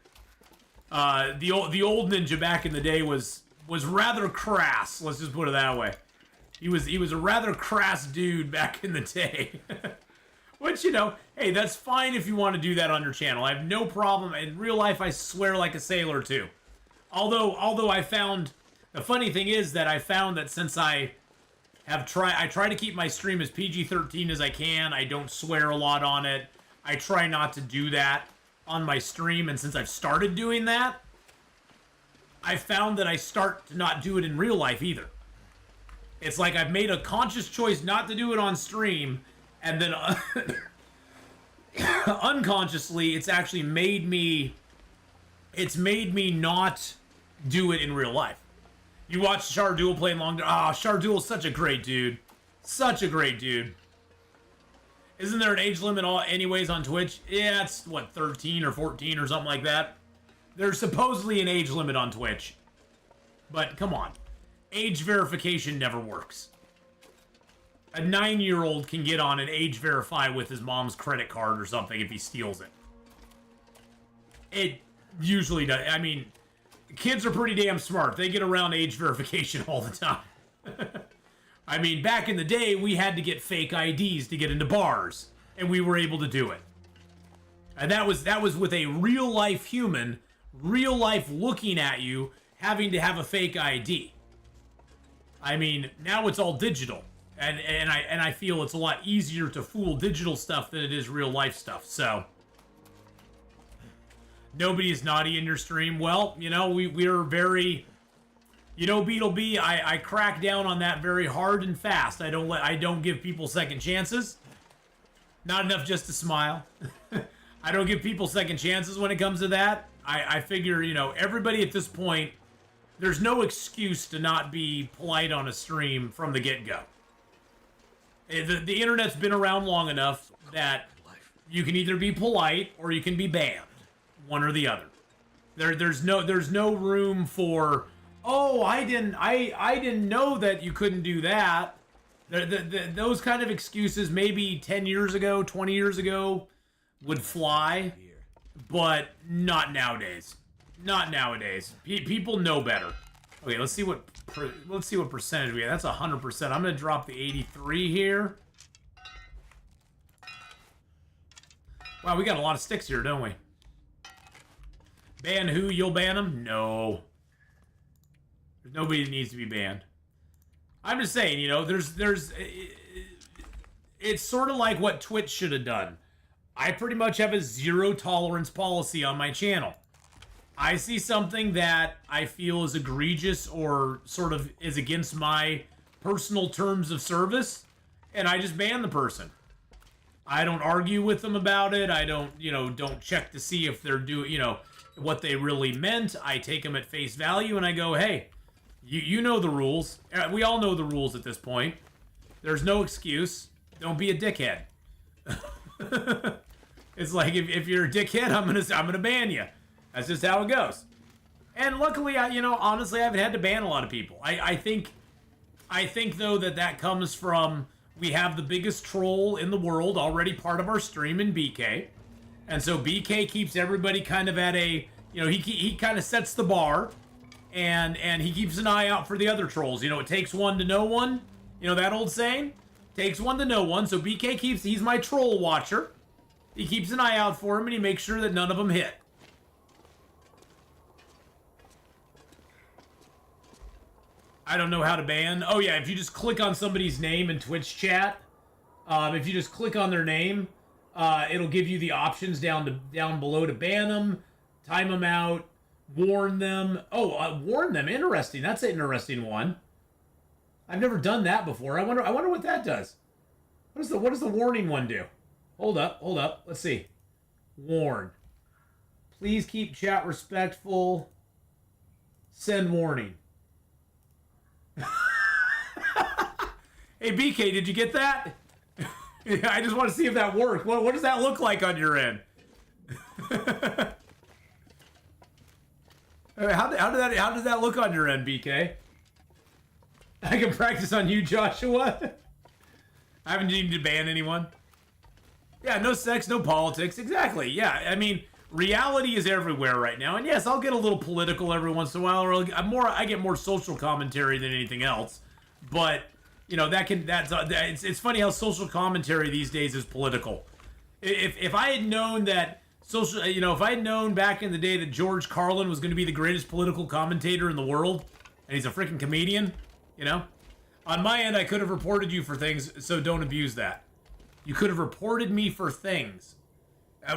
The old Ninja back in the day was rather crass. Let's just put it that way. He was a rather crass dude back in the day. Which, hey, that's fine if you want to do that on your channel. I have no problem. In real life, I swear like a sailor, too. Although I found... The funny thing is that I found that since I try to keep my stream as PG-13 as I can. I don't swear a lot on it. I try not to do that on my stream. And since I've started doing that, I found that I start to not do it in real life either. It's like I've made a conscious choice not to do it on stream... And then unconsciously, it's actually made me not do it in real life. You watch Sharduel playing Long Dark. Ah, Sharduel's such a great dude. Such a great dude. Isn't there an age limit anyways on Twitch? Yeah, it's, 13 or 14 or something like that? There's supposedly an age limit on Twitch. But, come on. Age verification never works. A 9-year-old can get on and age verify with his mom's credit card or something if he steals it. It usually does. I mean, kids are pretty damn smart. They get around age verification all the time. I mean, back in the day, we had to get fake IDs to get into bars, and we were able to do it. And that was with a real-life human, real-life looking at you, having to have a fake ID. I mean, now it's all digital. And I feel it's a lot easier to fool digital stuff than it is real life stuff. So nobody is naughty in your stream. Well, we're very, Beetle B, I crack down on that very hard and fast. I don't give people second chances. Not enough just to smile. I don't give people second chances when it comes to that. I figure, everybody at this point, there's no excuse to not be polite on a stream from the get-go. The internet's been around long enough that you can either be polite or you can be banned, one or the other. There's no room for, oh, I didn't know that you couldn't do that. Those kind of excuses maybe 10 years ago, 20 years ago would fly, but not nowadays. Not nowadays. People know better. Okay, let's see what percentage we have. That's 100%. I'm gonna drop the 83 here. Wow, we got a lot of sticks here, don't we? Ban who? You'll ban them? No. There's nobody that needs to be banned. I'm just saying, you know, it's sort of like what Twitch should have done. I pretty much have a zero tolerance policy on my channel. I see something that I feel is egregious or sort of is against my personal terms of service, and I just ban the person. I don't argue with them about it. I don't, you know, don't check to see if they're doing, you know, what they really meant. I take them at face value and I go, hey, you know the rules. We all know the rules at this point. There's no excuse. Don't be a dickhead. It's like if you're a dickhead, I'm gonna ban you. That's just how it goes. And luckily, you know, honestly, I haven't had to ban a lot of people. I think though that comes from we have the biggest troll in the world already part of our stream in BK, and so BK keeps everybody kind of at a, you know, he kind of sets the bar, and he keeps an eye out for the other trolls. You know, it takes one to know one. You know that old saying, takes one to know one. So BK he's my troll watcher. He keeps an eye out for him, and he makes sure that none of them hit. I don't know how to ban. Oh yeah, if you just click on somebody's name in Twitch chat, if you just click on their name, it'll give you the options down below to ban them, time them out, warn them. Oh, warn them. Interesting. That's an interesting one. I've never done that before. I wonder what that does. What does the warning one do? Hold up. Let's see. Warn. Please keep chat respectful. Send warning. Hey BK, did you get that? I just want to see if that worked. What does that look like on your end? How did that look on your end, BK? I can practice on you, Joshua. I haven't needed to ban anyone. Yeah, no sex, no politics. Exactly. Yeah, I mean, reality is everywhere right now. And yes, I'll get a little political every once in a while, or I get more social commentary than anything else. But you know, it's funny how social commentary these days is political. If I had known that if I had known back in the day that George Carlin was going to be the greatest political commentator in the world, and he's a freaking comedian, you know, on my end I could have reported you for things. So don't abuse that. You could have reported me for things.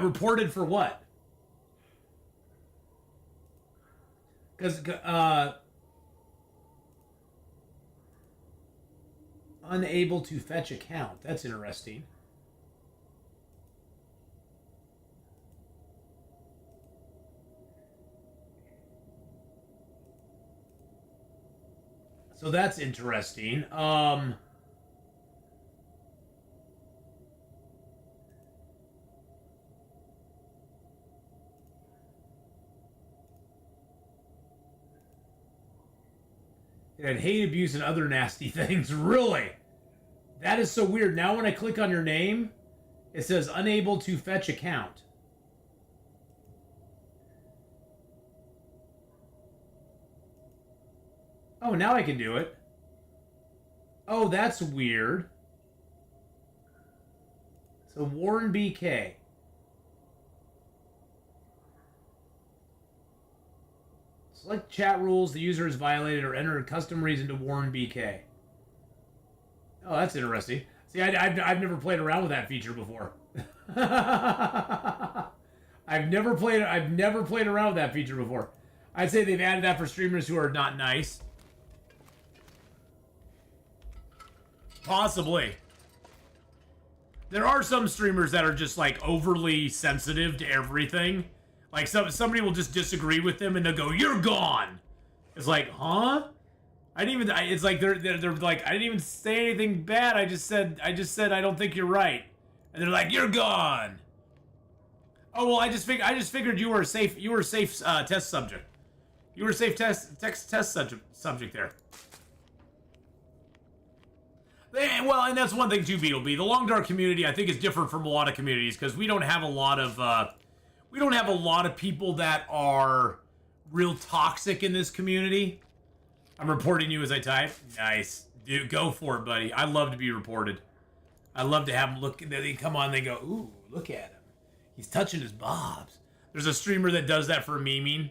Reported for what? Because unable to fetch account. That's interesting. So that's interesting. And hate, abuse, and other nasty things. Really? That is so weird. Now when I click on your name, it says unable to fetch account. Oh, now I can do it. Oh, that's weird. So Warren BK. Select chat rules the user has violated or enter a custom reason to warn BK. Oh, that's interesting. See, I've never played around with that feature before. I've never played around with that feature before. I'd say they've added that for streamers who are not nice. Possibly. There are some streamers that are just like overly sensitive to everything. Like somebody will just disagree with them and they'll go, "You're gone." It's like, huh? I didn't even. It's like they're like, I didn't even say anything bad. I just said I don't think you're right, and they're like, "You're gone." Oh well, I just figured you were a safe test subject. You were a safe test subject there. Well, and that's one thing too, Beetlebee. The Long Dark community, I think, is different from a lot of communities because we don't have a lot of people that are real toxic in this community. I'm reporting you as I type. Nice, dude. Go for it, buddy. I love to be reported. I love to have them look. They come on. They go, ooh, look at him. He's touching his bobs. There's a streamer that does that for memeing.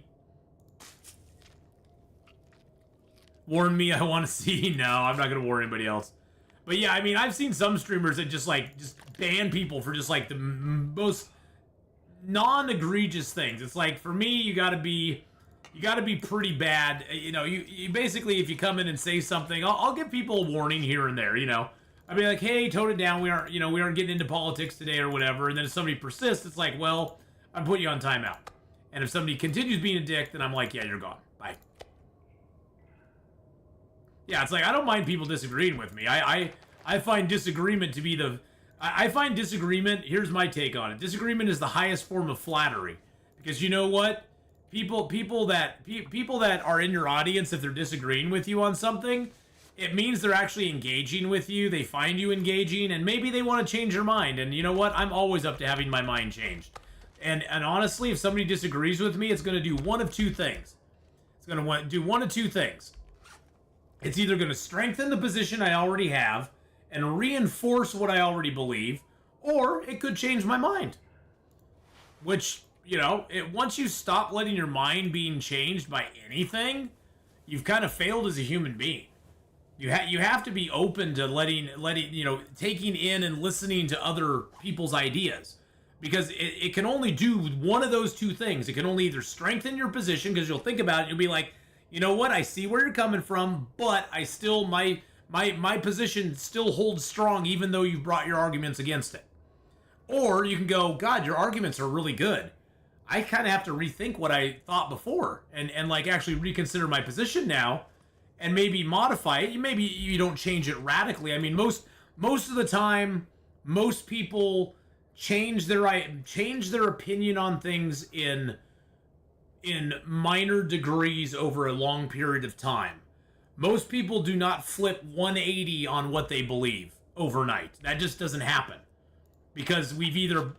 Warn me. I want to see. No, I'm not gonna warn anybody else. But yeah, I mean, I've seen some streamers that just ban people for just like the most non-egregious things. It's like, for me, you gotta be pretty bad. You know, you basically, if you come in and say something, I'll give people a warning here and there, you know. I'll be like, hey, tone it down. We aren't getting into politics today or whatever. And then if somebody persists, it's like, well, I'm putting you on timeout. And if somebody continues being a dick, then I'm like, yeah, you're gone. Bye. Yeah, it's like, I don't mind people disagreeing with me. I find disagreement to be I find disagreement, here's my take on it. Disagreement is the highest form of flattery. Because you know what? People that are in your audience, if they're disagreeing with you on something, it means they're actually engaging with you. They find you engaging, and maybe they want to change your mind. And you know what? I'm always up to having my mind changed. And honestly, if somebody disagrees with me, it's going to do one of two things. It's going to do one of two things. It's either going to strengthen the position I already have and reinforce what I already believe, or it could change my mind. Which, you know, once you stop letting your mind being changed by anything, you've kind of failed as a human being. You have to be open to letting you know, taking in and listening to other people's ideas. Because it can only do one of those two things. It can only either strengthen your position, because you'll think about it and you'll be like, you know what, I see where you're coming from, but I still, my position still holds strong even though you've brought your arguments against it. Or you can go, God, your arguments are really good. I kind of have to rethink what I thought before and like actually reconsider my position now and maybe modify it. Maybe you don't change it radically. I mean, most of the time, most people change their opinion on things in minor degrees over a long period of time. Most people do not flip 180 on what they believe overnight. That just doesn't happen. Because we've either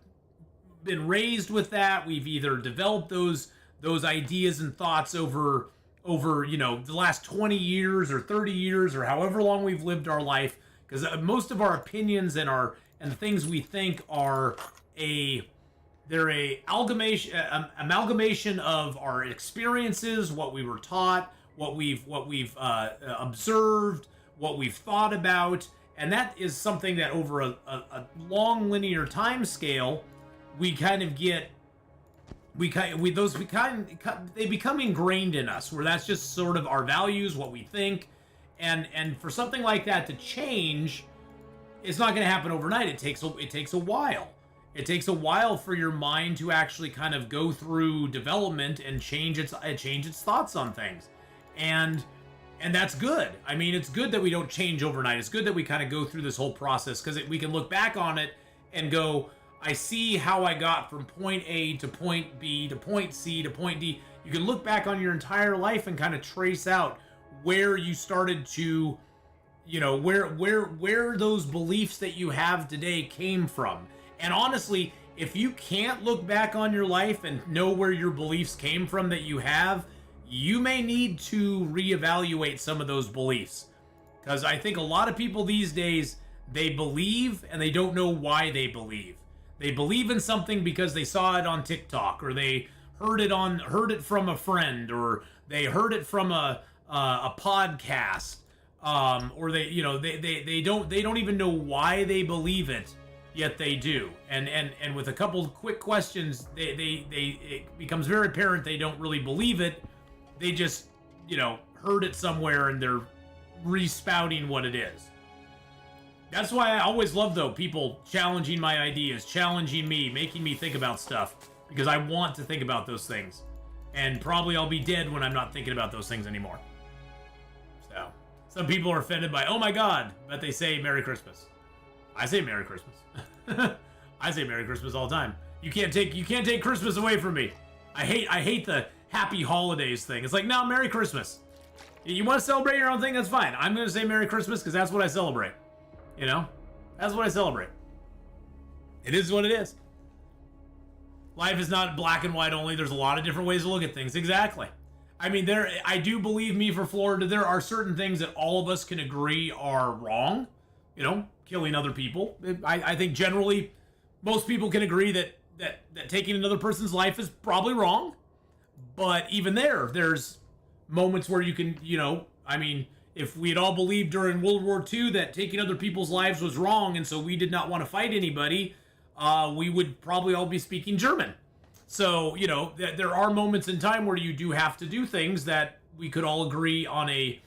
been raised with that, we've either developed those ideas and thoughts over you know, the last 20 years or 30 years or however long we've lived our life, because most of our opinions and the things we think are they're a amalgamation of our experiences, what we were taught, what we've observed, what we've thought about, and that is something that over a long linear time scale, they become ingrained in us, where that's just sort of our values, what we think, and for something like that to change, it's not going to happen overnight. It takes a while. It takes a while for your mind to actually kind of go through development and change its thoughts on things, and that's good. I mean, it's good that we don't change overnight. It's good that we kind of go through this whole process, because we can look back on it and go, I see how I got from point A to point B to point C to point D. You can look back on your entire life and kind of trace out where you started to, you know, where those beliefs that you have today came from. And honestly, if you can't look back on your life and know where your beliefs came from that you have, you may need to reevaluate some of those beliefs. Because I think a lot of people these days, they believe and they don't know why they believe. They believe in something because they saw it on TikTok, or they heard it from a friend, or they heard it from a podcast, or they don't even know why they believe it, yet they do. And with a couple of quick questions, it becomes very apparent they don't really believe it. They just, you know, heard it somewhere and they're respouting what it is. That's why I always love, though, people challenging my ideas, challenging me, making me think about stuff, because I want to think about those things. And probably I'll be dead when I'm not thinking about those things anymore. So, some people are offended by, oh my God, but they say Merry Christmas. I say Merry Christmas. I say Merry Christmas all the time. You can't take Christmas away from me. I hate the Happy Holidays thing. It's like, no, Merry Christmas. You want to celebrate your own thing? That's fine. I'm going to say Merry Christmas because that's what I celebrate. You know? That's what I celebrate. It is what it is. Life is not black and white only. There's a lot of different ways to look at things. Exactly. I mean, I do believe me for Florida, there are certain things that all of us can agree are wrong. You know, killing other people. I think generally most people can agree that taking another person's life is probably wrong. But even there's moments where you can, you know, I mean, if we had all believed during World War II that taking other people's lives was wrong and so we did not want to fight anybody, we would probably all be speaking German. So, you know, there are moments in time where you do have to do things that we could all agree on a,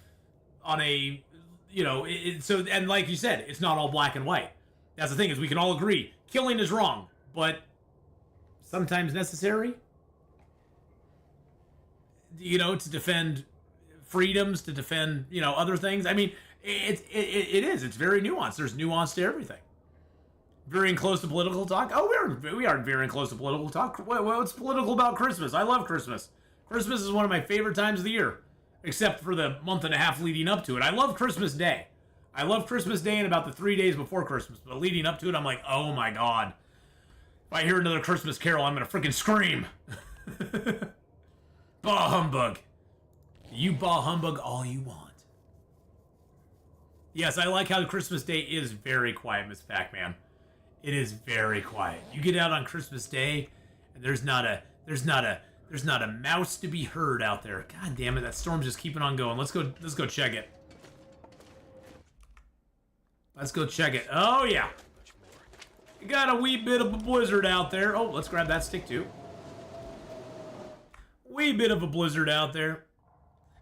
you know, so, and like you said, it's not all black and white. That's the thing, is we can all agree killing is wrong, but sometimes necessary, you know, to defend freedoms, to defend, you know, other things. I mean, it is. It's very nuanced. There's nuance to everything. Veering close to political talk. Oh, we are veering close to political talk. What's political about Christmas? I love Christmas. Christmas is one of my favorite times of the year, except for the month and a half leading up to it. I love Christmas Day. I love Christmas Day and about the 3 days before Christmas. But leading up to it, I'm like, oh my God. If I hear another Christmas carol, I'm going to freaking scream. Bah humbug. You bah humbug all you want. Yes, I like how Christmas Day is very quiet, Miss Pac-Man. It is very quiet. You get out on Christmas Day, and there's not a mouse to be heard out there. God damn it, that storm's just keeping on going. Let's go check it. Let's go check it. Oh yeah. You got a wee bit of a blizzard out there. Oh, let's grab that stick too. Wee bit of a blizzard out there.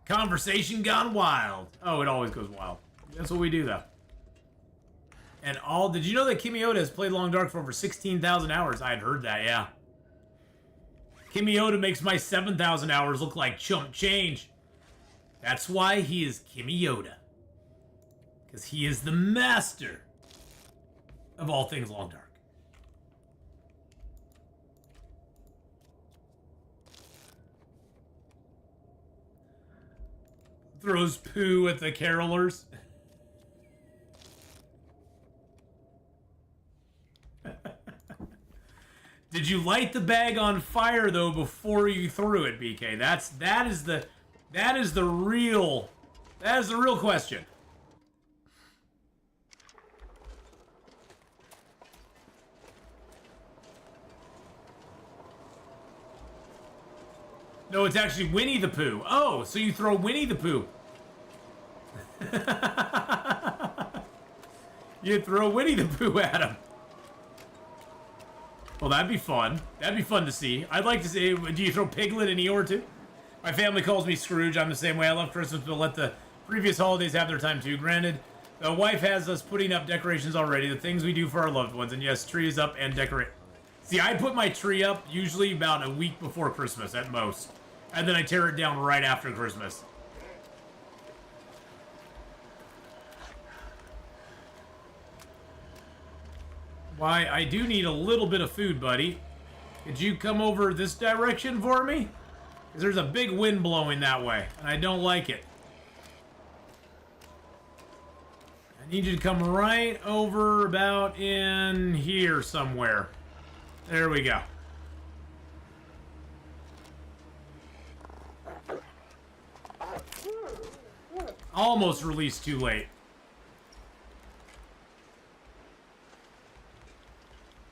Conversation gone wild. Oh, it always goes wild. That's what we do though. And did you know that Kimi Oda has played Long Dark for over 16,000 hours? I had heard that, yeah. Kimi Oda makes my 7,000 hours look like chump change. That's why he is Kimi Oda. Because he is the master of all things Long Dark. Throws poo at the carolers. Did you light the bag on fire though before you threw it, BK? That is the real question. No, it's actually Winnie the Pooh. Oh, so you throw Winnie the Pooh. You throw Winnie the Pooh at him. Well, that'd be fun. That'd be fun to see. I'd like to see, do you throw Piglet and Eeyore too? My family calls me Scrooge. I'm the same way. I love Christmas, but let the previous holidays have their time too. Granted, the wife has us putting up decorations already, the things we do for our loved ones, and yes, tree is up and decorate. See, I put my tree up usually about a week before Christmas at most, and then I tear it down right after Christmas. Why, I do need a little bit of food, buddy. Could you come over this direction for me? Because there's a big wind blowing that way, and I don't like it. I need you to come right over about in here somewhere. There we go. Almost released too late.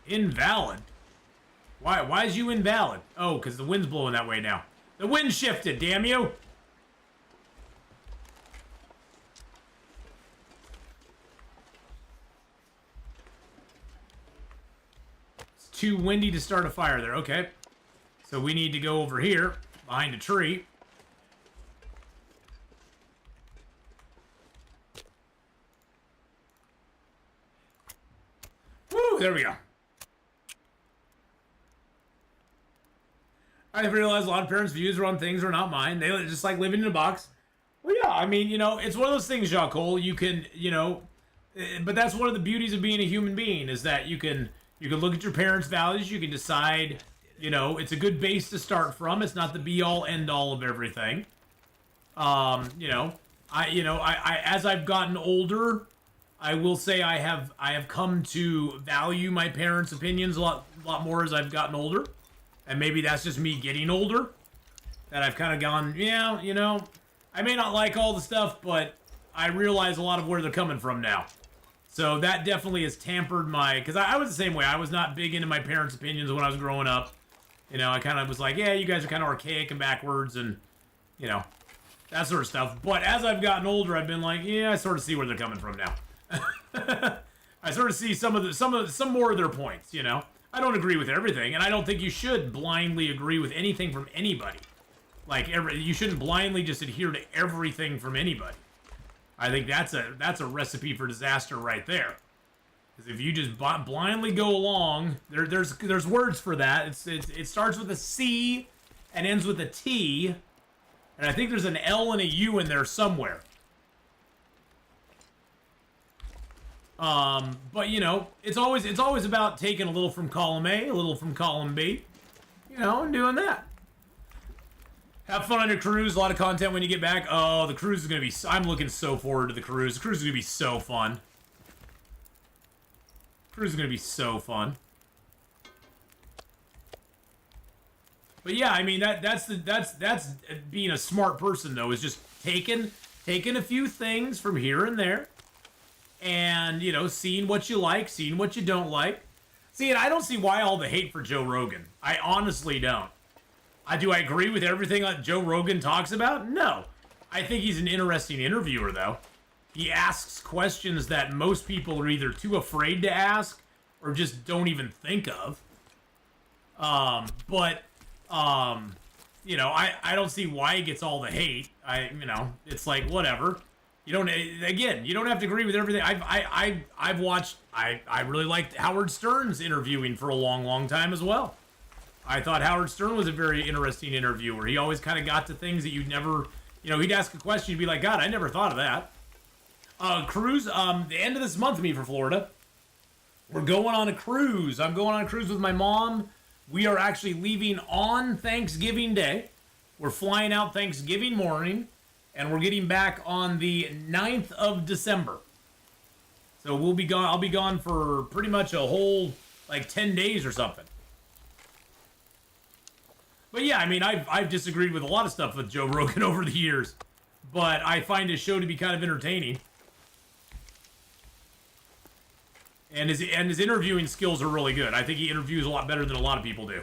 Invalid? Why is you invalid? Oh, because the wind's blowing that way now. The wind shifted, damn you! It's too windy to start a fire there, okay. So we need to go over here, behind a tree. Woo, there we go. I realize a lot of parents' views on things are not mine. They just like living in a box. Well, yeah, I mean, you know, it's one of those things, Jacques Cole. You can, you know, but that's one of the beauties of being a human being is that you can look at your parents' values. You can decide, you know, it's a good base to start from. It's not the be-all, end-all of everything. You know, I as I've gotten older, I will say I have come to value my parents' opinions a lot more as I've gotten older, and maybe that's just me getting older. That I've kind of gone, yeah, you know, I may not like all the stuff, but I realize a lot of where they're coming from now. So that definitely has tampered my, because I was the same way. I was not big into my parents' opinions when I was growing up. You know, I kind of was like, yeah, you guys are kind of archaic and backwards, and you know, that sort of stuff. But as I've gotten older, I've been like, yeah, I sort of see where they're coming from now. I sort of see some more of their points. You know, I don't agree with everything, and I don't think you should blindly agree with anything from anybody. Like you shouldn't blindly just adhere to everything from anybody. I think that's a recipe for disaster right there. Because if you just blindly go along, there's words for that. It starts with a C and ends with a T, and I think there's an L and a U in there somewhere. But you know, it's always about taking a little from column A, a little from column B, you know, and doing that. Have fun on your cruise. A lot of content when you get back. Oh, the cruise is gonna be. I'm looking so forward to the cruise. The cruise is gonna be so fun. Cruise is gonna be so fun. But yeah, I mean that's being a smart person though. Is just taking a few things from here and there, and you know, seeing what you like, seeing what you don't like. See, and I don't see why all the hate for Joe Rogan. I honestly don't. Do I agree with everything that Joe Rogan talks about? No. I think he's an interesting interviewer, though. He asks questions that most people are either too afraid to ask or just don't even think of. You know, I don't see why he gets all the hate. You know, it's like, whatever. You don't have to agree with everything. I've watched, I really liked Howard Stern's interviewing for a long, long time as well. I thought Howard Stern was a very interesting interviewer. He always kind of got to things that you'd never, you know, he'd ask a question, you'd be like, God, I never thought of that. Cruise, the end of this month, me for Florida. We're going on a cruise. I'm going on a cruise with my mom. We are actually leaving on Thanksgiving Day. We're flying out Thanksgiving morning, and we're getting back on the 9th of December. So we'll be gone. I'll be gone for pretty much a whole, like, 10 days or something. But yeah, I mean, I've disagreed with a lot of stuff with Joe Rogan over the years, but I find his show to be kind of entertaining, and his interviewing skills are really good. I think he interviews a lot better than a lot of people do.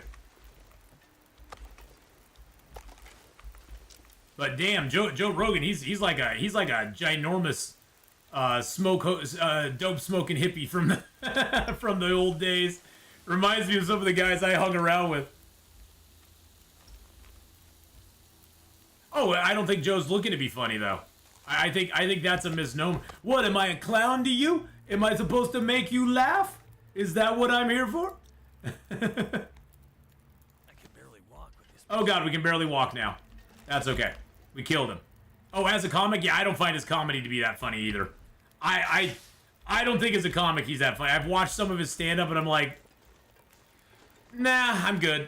But damn, Joe Rogan, he's like a ginormous dope smoking hippie from the from the old days. Reminds me of some of the guys I hung around with. Oh, I don't think Joe's looking to be funny, though. I think that's a misnomer. What, am I a clown to you? Am I supposed to make you laugh? Is that what I'm here for? I can barely walk with this. Oh god, we can barely walk now. That's okay. We killed him. Oh, as a comic? Yeah, I don't find his comedy to be that funny either. I don't think as a comic he's that funny. I've watched some of his stand-up and I'm like, nah, I'm good.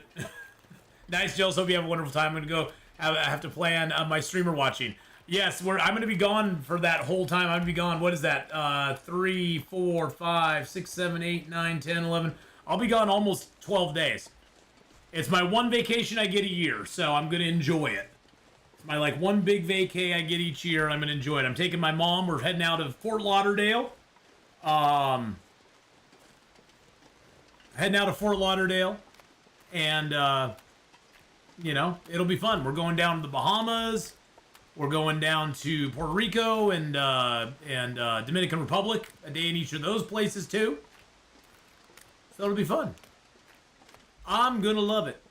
Nice, Jill. Hope you have a wonderful time. I'm going to go... I have to plan my streamer watching. Yes, I'm going to be gone for that whole time. I'm going to be gone, what is that? 3, 4, 5, 6, 7, 8, 9, 10, 11. I'll be gone almost 12 days. It's my one vacation I get a year, so I'm going to enjoy it. It's my like one big vacay I get each year, and I'm going to enjoy it. I'm taking my mom. We're heading out of Fort Lauderdale. And, you know, it'll be fun. We're going down to the Bahamas. We're going down to Puerto Rico and Dominican Republic. A day in each of those places, too. So it'll be fun. I'm going to love it.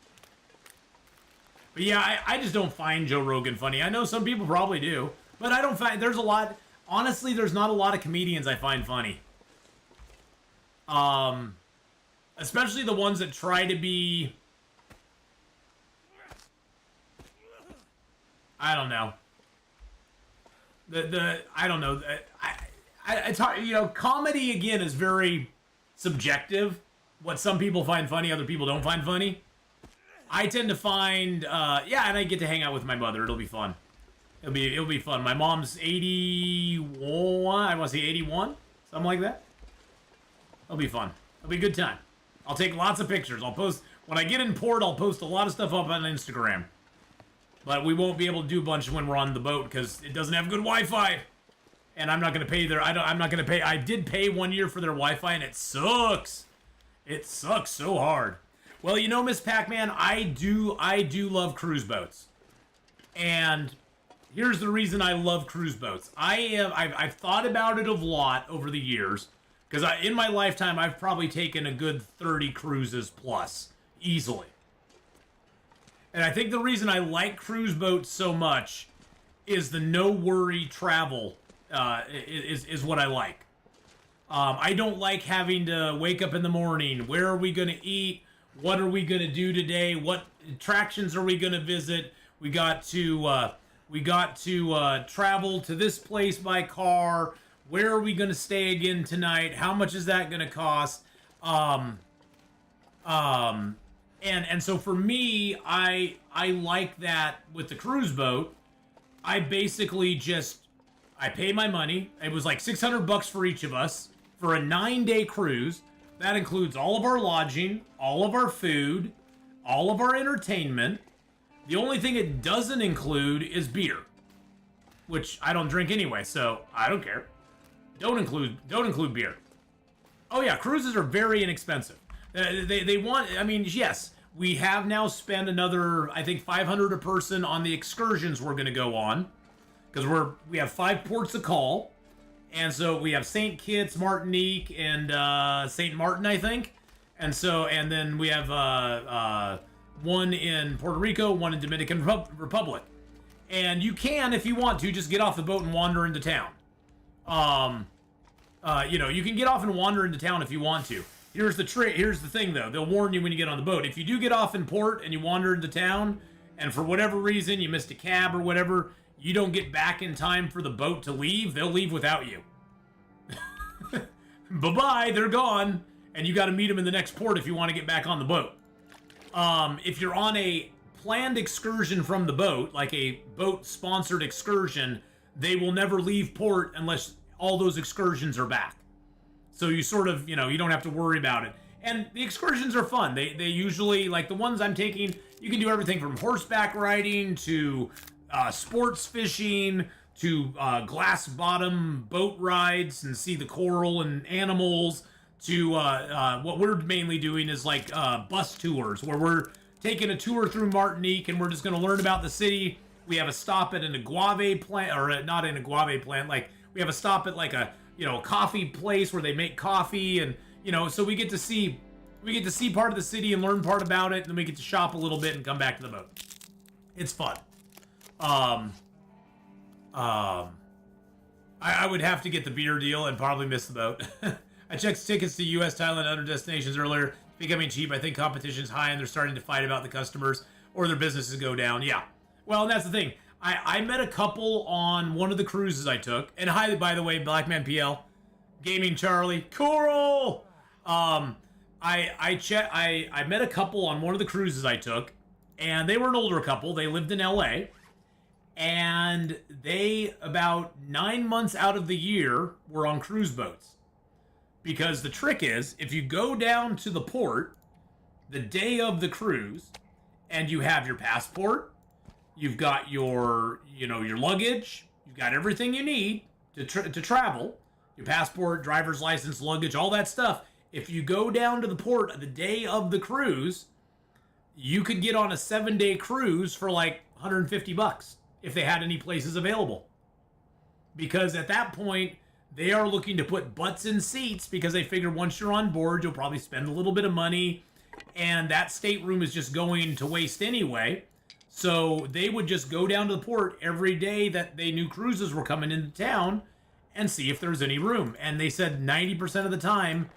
But yeah, I just don't find Joe Rogan funny. I know some people probably do. But I don't find... There's a lot... Honestly, there's not a lot of comedians I find funny. Especially the ones that try to be... I don't know. I don't know. It's hard, you know, comedy again is very subjective. What some people find funny, other people don't find funny. I tend to find, yeah, and I get to hang out with my mother. It'll be fun. It'll be fun. My mom's 81. I want to say 81. Something like that. It'll be fun. It'll be a good time. I'll take lots of pictures. I'll post, when I get in port, I'll post a lot of stuff up on Instagram. But we won't be able to do a bunch when we're on the boat because it doesn't have good Wi-Fi. And I'm not going to pay their, I'm not going to pay, I did pay 1 year for their Wi-Fi and it sucks. It sucks so hard. Well, you know, Miss Pac-Man, I do love cruise boats. And here's the reason I love cruise boats. I've thought about it a lot over the years. Because in my lifetime, I've probably taken a good 30 cruises plus. Easily. And I think the reason I like cruise boats so much is the no-worry travel is what I like. I don't like having to wake up in the morning. Where are we going to eat? What are we going to do today? What attractions are we going to visit? We got to travel to this place by car. Where are we going to stay again tonight? How much is that going to cost? And so for me, I like that with the cruise boat. I basically I pay my money. It was like $600 for each of us for a 9-day cruise. That includes all of our lodging, all of our food, all of our entertainment. The only thing it doesn't include is beer, which I don't drink anyway, so I don't care. Don't include beer. Oh yeah, cruises are very inexpensive. They want, I mean, yes, we have now spent another, I think, $500 a person on the excursions we're going to go on, because we have 5 ports of call, and so we have St. Kitts, Martinique, and St. Martin, I think, and then we have one in Puerto Rico, one in Dominican Republic, and you can, if you want to, just get off the boat and wander into town. You know, you can get off and wander into town if you want to. Here's the thing, though. They'll warn you when you get on the boat. If you do get off in port and you wander into town, and for whatever reason you missed a cab or whatever, you don't get back in time for the boat to leave, they'll leave without you. Bye-bye, they're gone. And you got to meet them in the next port if you want to get back on the boat. If you're on a planned excursion from the boat, like a boat-sponsored excursion, they will never leave port unless all those excursions are back. So you sort of, you know, you don't have to worry about it. And the excursions are fun. They usually, like the ones I'm taking, you can do everything from horseback riding to sports fishing to glass bottom boat rides and see the coral and animals to what we're mainly doing is like bus tours where we're taking a tour through Martinique and we're just going to learn about the city. We have a stop at an agave plant, or not an agave plant, like we have a stop at like a, you know, a coffee place where they make coffee, and you know, so we get to see part of the city and learn part about it, and then we get to shop a little bit and come back to the boat. It's fun. I would have to get the beer deal and probably miss the boat. I checked tickets to US, Thailand, and other destinations earlier. It's becoming cheap. I think competition's high and they're starting to fight about the customers or their businesses go down. Yeah. Well, and that's the thing. I met a couple on one of the cruises I took. And hi, by the way, Blackman PL, Gaming Charlie, Coral. I met a couple on one of the cruises I took, and they were an older couple. They lived in LA, and they, about 9 months out of the year, were on cruise boats. Because the trick is, if you go down to the port the day of the cruise, and you have your passport, you've got your, you know, your luggage, you've got everything you need to travel, your passport, driver's license, luggage, all that stuff. If you go down to the port the day of the cruise, you could get on a 7-day cruise for like $150 if they had any places available. Because at that point, they are looking to put butts in seats because they figure once you're on board, you'll probably spend a little bit of money, and that stateroom is just going to waste anyway. So they would just go down to the port every day that they knew cruises were coming into town and see if there's any room. And they said 90% of the time,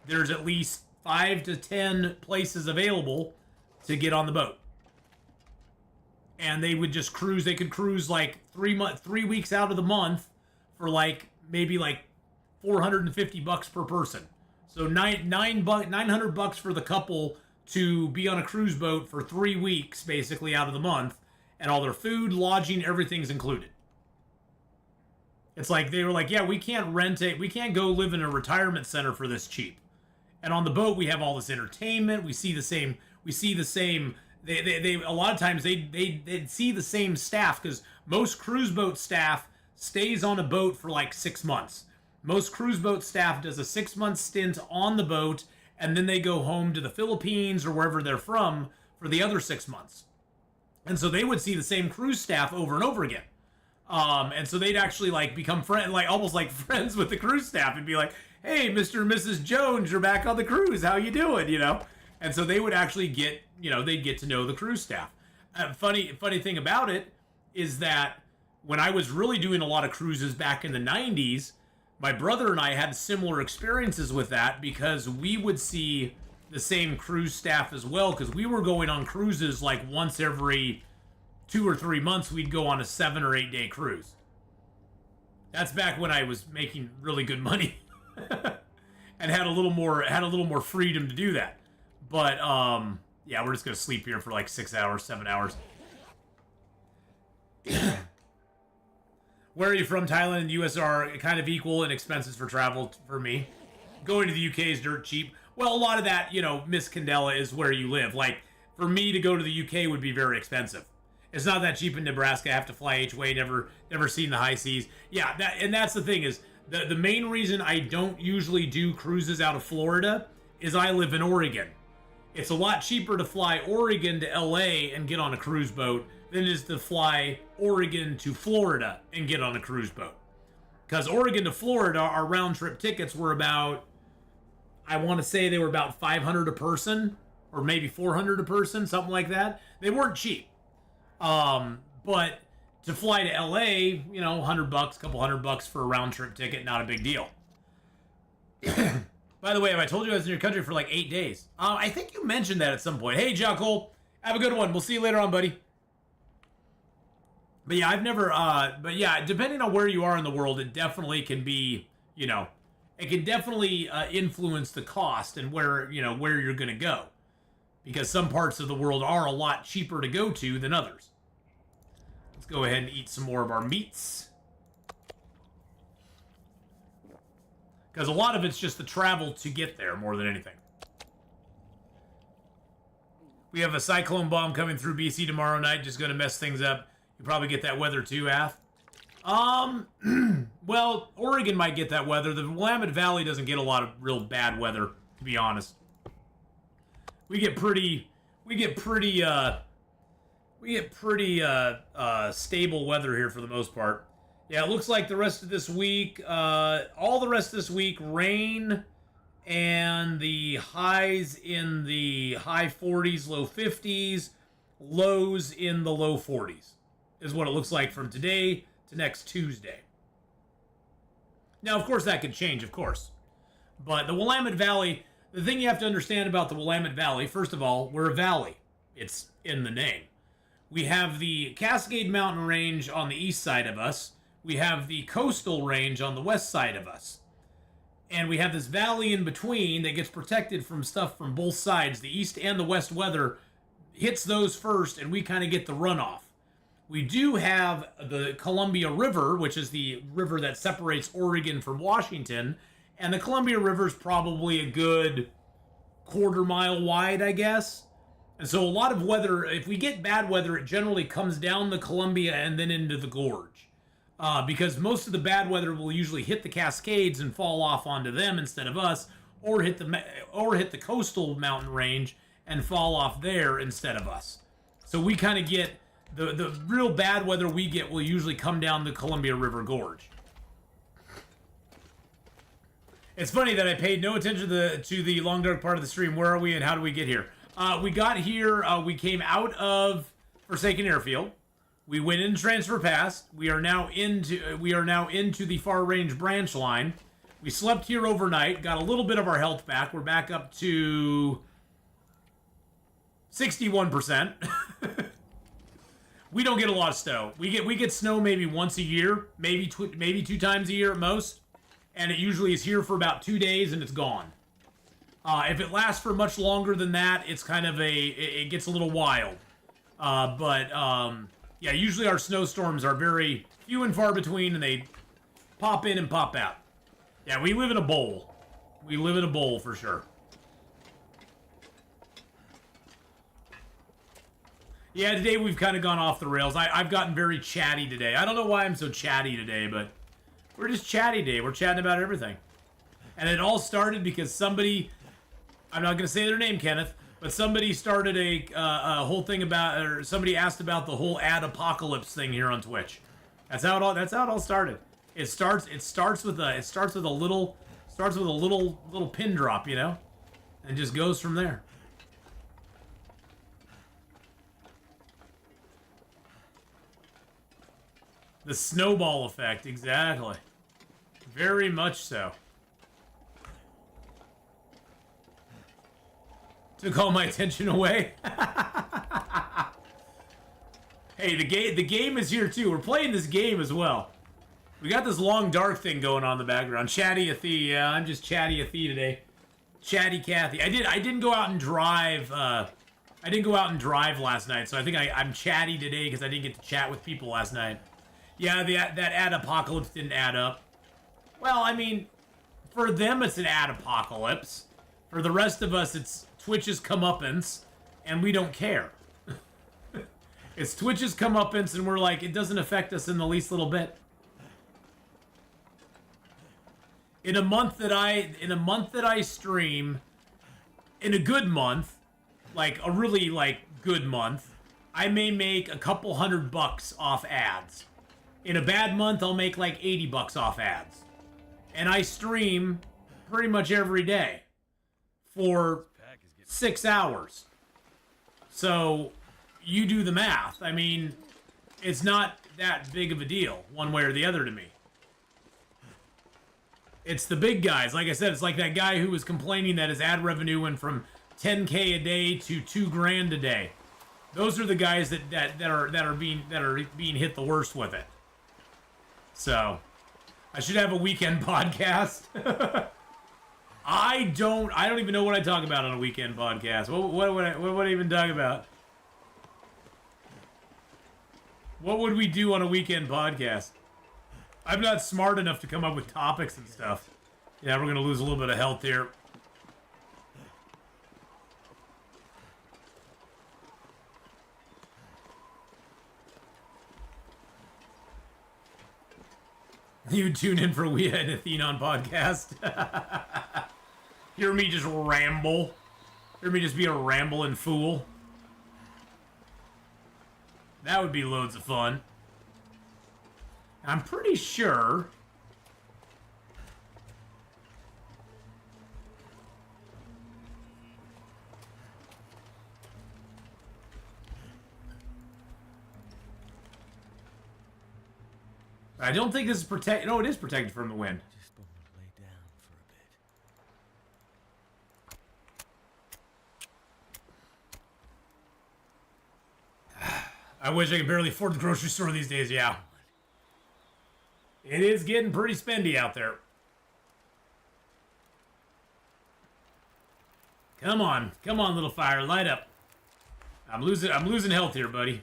there's at least 5 to 10 places available to get on the boat. And they would just cruise. They could cruise like 3 weeks out of the month for like maybe like $450 per person. So $900 for the couple to be on a cruise boat for 3 weeks, basically out of the month, and all their food, lodging, everything's included. It's like they were like, yeah, we can't go live in a retirement center for this cheap. And on the boat, we have all this entertainment. We see the same. They a lot of times they see the same staff, because most cruise boat staff stays on a boat for like 6 months. Most cruise boat staff does a 6-month stint on the boat, and then they go home to the Philippines or wherever they're from for the other 6 months. And so they would see the same cruise staff over and over again. And so they'd actually like become almost like friends with the cruise staff, and be like, "Hey, Mr. and Mrs. Jones, you're back on the cruise. How you doing?" You know? And so they would actually get, they'd get to know the cruise staff. Funny thing about it is that when I was really doing a lot of cruises back in the 90s, my brother and I had similar experiences with that, because we would see the same cruise staff as well, because we were going on cruises like once every 2 or 3 months. We'd go on a 7 or 8 day cruise. That's back when I was making really good money and had a little more freedom to do that. But yeah, we're just gonna sleep here for like 6 hours, 7 hours. Where are you from? Thailand and the US are kind of equal in expenses for travel for me. Going to the UK is dirt cheap. Well, a lot of that, Miss Candela, is where you live. Like, for me to go to the UK would be very expensive. It's not that cheap in Nebraska. I have to fly each way, never seen the high seas. Yeah, that's the thing, is the main reason I don't usually do cruises out of Florida is I live in Oregon. It's a lot cheaper to fly Oregon to LA and get on a cruise boat than it is to fly Oregon to Florida and get on a cruise boat. Because Oregon to Florida, our round trip tickets were about, I want to say they were about $500 a person, or maybe $400 a person, something like that. They weren't cheap. But to fly to LA, $100, couple $100 for a round trip ticket, not a big deal. By the way, have I told you I was in your country for like 8 days? I think you mentioned that at some point. Hey, Jackal, have a good one. We'll see you later on, buddy. But yeah, I've never, but yeah, depending on where you are in the world, it definitely can be, it can definitely influence the cost and where you're going to go. Because some parts of the world are a lot cheaper to go to than others. Let's go ahead and eat some more of our meats. Because a lot of it's just the travel to get there more than anything. We have a cyclone bomb coming through BC tomorrow night, just going to mess things up. You probably get that weather too, Ath. Well, Oregon might get that weather. The Willamette Valley doesn't get a lot of real bad weather, to be honest. We get pretty stable weather here for the most part. Yeah, it looks like the rest of this week, all the rest of this week, rain, and the highs in the high 40s, low 50s, lows in the low 40s is what it looks like from today to next Tuesday. Now, of course, that could change, of course. But the Willamette Valley, the thing you have to understand about the Willamette Valley, first of all, we're a valley. It's in the name. We have the Cascade Mountain Range on the east side of us. We have the coastal range on the west side of us. And we have this valley in between that gets protected from stuff from both sides. The east and the west weather hits those first, and we kind of get the runoff. We do have the Columbia River, which is the river that separates Oregon from Washington. And the Columbia River is probably a good quarter-mile wide, I guess. And so a lot of weather, if we get bad weather, it generally comes down the Columbia and then into the gorge. Because most of the bad weather will usually hit the Cascades and fall off onto them instead of us, or hit the coastal mountain range and fall off there instead of us. So we kind of get the real bad weather we get will usually come down the Columbia River Gorge. It's funny that I paid no attention to the long dark part of the stream. Where are we and how do we get here? We got here. We came out of Forsaken Airfield. We went in Transfer Pass. We are now into the Far Range branch line. We slept here overnight. Got a little bit of our health back. We're back up to 61%. We don't get a lot of snow. We get snow maybe once a year, maybe 2 times a year at most, and it usually is here for about 2 days and it's gone. If it lasts for much longer than that, it's kind of it gets a little wild. Yeah, usually our snowstorms are very few and far between, and pop in and pop out. Yeah, we live in a bowl. We live in a bowl for sure. Yeah, today we've kind of gone off the rails. I've gotten very chatty today. I don't know why I'm so chatty today, but we're just chatty today. We're chatting about everything. And it all started because somebody, I'm not going to say their name, Kenneth, but somebody started a whole thing about, or somebody asked about the whole ad apocalypse thing here on Twitch. That's how it all started. It starts with a little pin drop, you know, and just goes from there. The snowball effect, exactly. Very much so. Took all my attention away. Hey, the game is here too. We're playing this game as well. We got this long dark thing going on in the background. Chatty Athee, yeah, I'm just Chatty Athee today. Chatty Cathy. I didn't go out and drive. I didn't go out and drive last night, so I think I'm chatty today because I didn't get to chat with people last night. Yeah, that ad apocalypse didn't add up. Well, I mean, for them it's an ad apocalypse. For the rest of us, it's Twitch's comeuppance, and we don't care. It's Twitch's comeuppance, and we're like, it doesn't affect us in the least little bit. In a month that I stream, in a good month, like a really good month, I may make a couple $100 off ads. In a bad month, I'll make like $80 off ads. And I stream pretty much every day for 6 hours. So you do the math. I mean, it's not that big of a deal one way or the other to me. It's the big guys. Like I said, it's like that guy who was complaining that his ad revenue went from $10K a day to $2,000 a day. Those are the guys that are being hit the worst with it. So, I should have a weekend podcast. I don't even know what I talk about on a weekend podcast. What would I even talk about? What would we do on a weekend podcast? I'm not smart enough to come up with topics and stuff. Yeah, we're gonna lose a little bit of health here. You tune in for We Had Atheenon podcast. Hear me just ramble. Hear me just be a rambling fool. That would be loads of fun. I'm pretty sure... I don't think this is protected. No, it is protected from the wind. Just want to lay down for a bit. I wish I could barely afford the grocery store these days, yeah. It is getting pretty spendy out there. Come on, little fire, light up. I'm losing health here, buddy.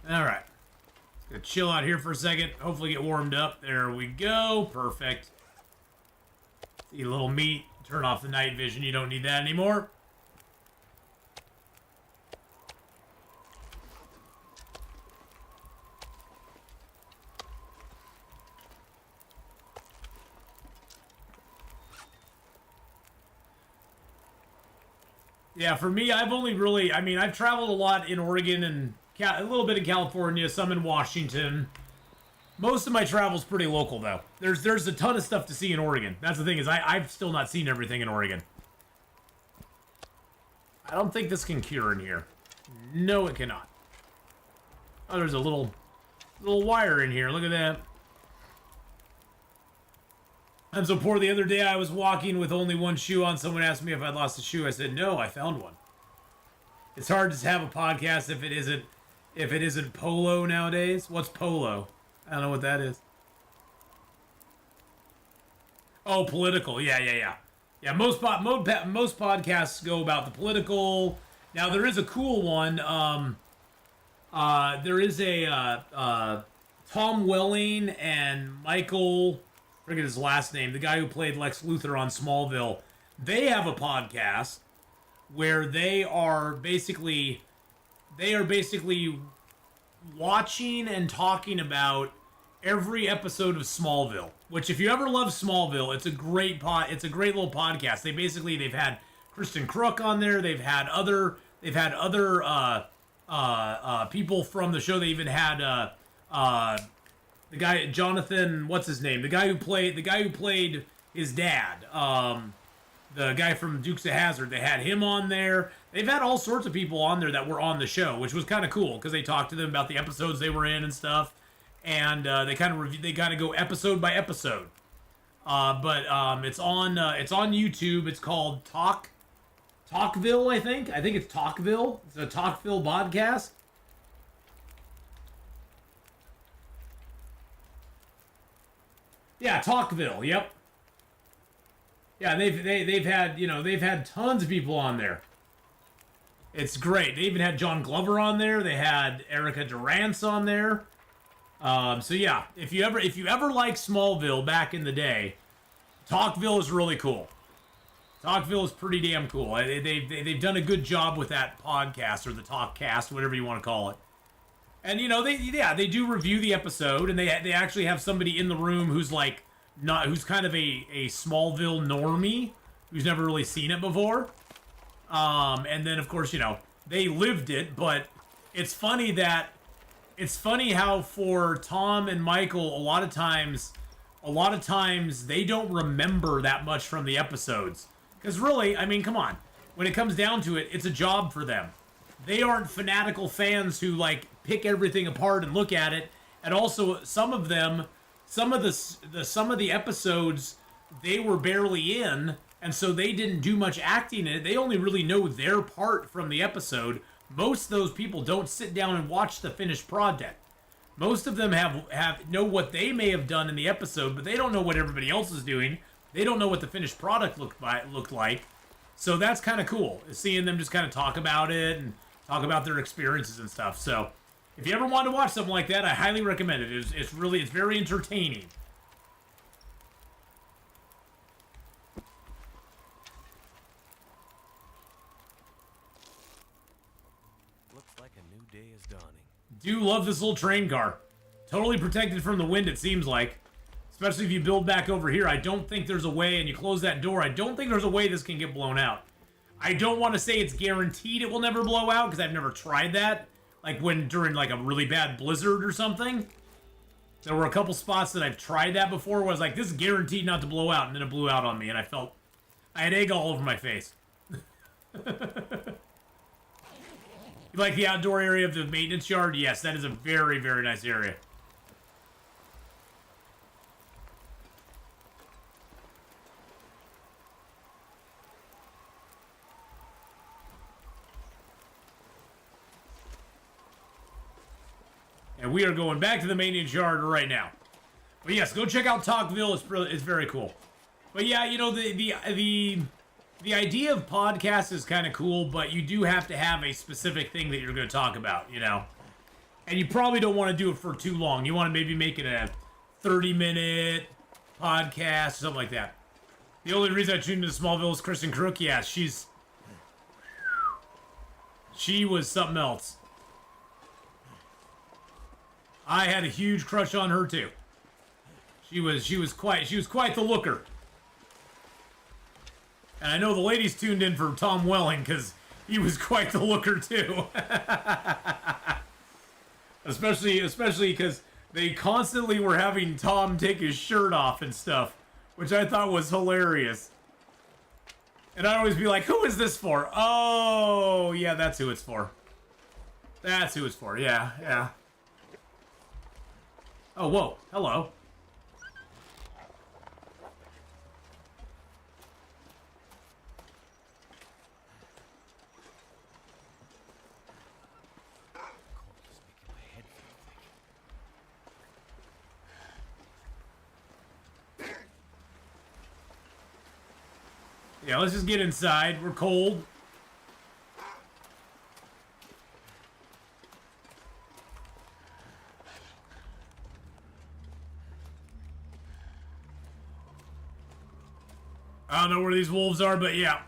Alright. Gonna chill out here for a second. Hopefully get warmed up. There we go. Perfect. Eat a little meat. Turn off the night vision. You don't need that anymore. Yeah, for me, I've only really... I mean, I've traveled a lot in Oregon and... a little bit in California, some in Washington. Most of my travel's pretty local, though. There's a ton of stuff to see in Oregon. That's the thing, is I've still not seen everything in Oregon. I don't think this can cure in here. No, it cannot. Oh, there's a little wire in here. Look at that. I'm so poor. The other day I was walking with only one shoe on. Someone asked me if I'd lost a shoe. I said, no, I found one. It's hard to have a podcast if it isn't polo nowadays. What's polo? I don't know what that is. Oh, political. Yeah. Yeah, most podcasts go about the political. Now, there is a cool one. There is a Tom Welling and Michael, I forget his last name, the guy who played Lex Luthor on Smallville. They have a podcast where they are basically watching and talking about every episode of Smallville. Which, if you ever love Smallville, it's a great little podcast. They've had Kristen Crook on there. They've had other people from the show. They even had the guy Jonathan, what's his name? The guy who played his dad. The guy from Dukes of Hazzard. They had him on there. They've had all sorts of people on there that were on the show, which was kind of cool because they talked to them about the episodes they were in and stuff. And they kind of go episode by episode. But it's on YouTube. It's called Talkville, I think. I think it's Talkville. It's a Talkville podcast. Yeah, Talkville. Yep. Yeah, they've had tons of people on there. It's great. They even had John Glover on there. They had Erica Durance on there. So yeah, if you ever liked Smallville back in the day, Talkville is really cool. Talkville is pretty damn cool. They've done a good job with that podcast, or the Talkcast, whatever you want to call it. And they do review the episode, and they actually have somebody in the room who's who's kind of a Smallville normie who's never really seen it before. And then of course, they lived it, but it's funny how for Tom and Michael, a lot of times they don't remember that much from the episodes. Because really, I mean, come on. When it comes down to it, it's a job for them. They aren't fanatical fans who pick everything apart and look at it. And also, some of the episodes they were barely in, and so they didn't do much acting in it. They only really know their part from the episode. Most of those people don't sit down and watch the finished project. Most of them know what they may have done in the episode, but they don't know what everybody else is doing. They don't know what the finished product looked like. So that's kind of cool, seeing them just kind of talk about it and talk about their experiences and stuff. So if you ever want to watch something like that, I highly recommend it. It's very entertaining. Looks like a new day is dawning. Do love this little train car. Totally protected from the wind, it seems like. Especially if you build back over here. I don't think there's a way, and you close that door, I don't think there's a way this can get blown out. I don't want to say it's guaranteed it will never blow out, because I've never tried that. During a really bad blizzard or something. There were a couple spots that I've tried that before where I was like, this is guaranteed not to blow out, and then it blew out on me, and I had egg all over my face. You like the outdoor area of the maintenance yard? Yes, that is a very, very nice area. And we are going back to the maintenance yard right now. But yes, go check out Talkville. It's very cool. But yeah, the idea of podcasts is kind of cool, but you do have to have a specific thing that you're going to talk about, And you probably don't want to do it for too long. You want to maybe make it a 30-minute podcast, something like that. The only reason I tuned into Smallville is Kristen Crook. Yeah, she was something else. I had a huge crush on her too. She was quite the looker. And I know the ladies tuned in for Tom Welling because he was quite the looker too. especially because they constantly were having Tom take his shirt off and stuff, which I thought was hilarious. And I'd always be like, who is this for? Oh, yeah, that's who it's for. That's who it's for, yeah. Oh, whoa. Hello. Yeah, let's just get inside. We're cold. I don't know where these wolves are, but yeah.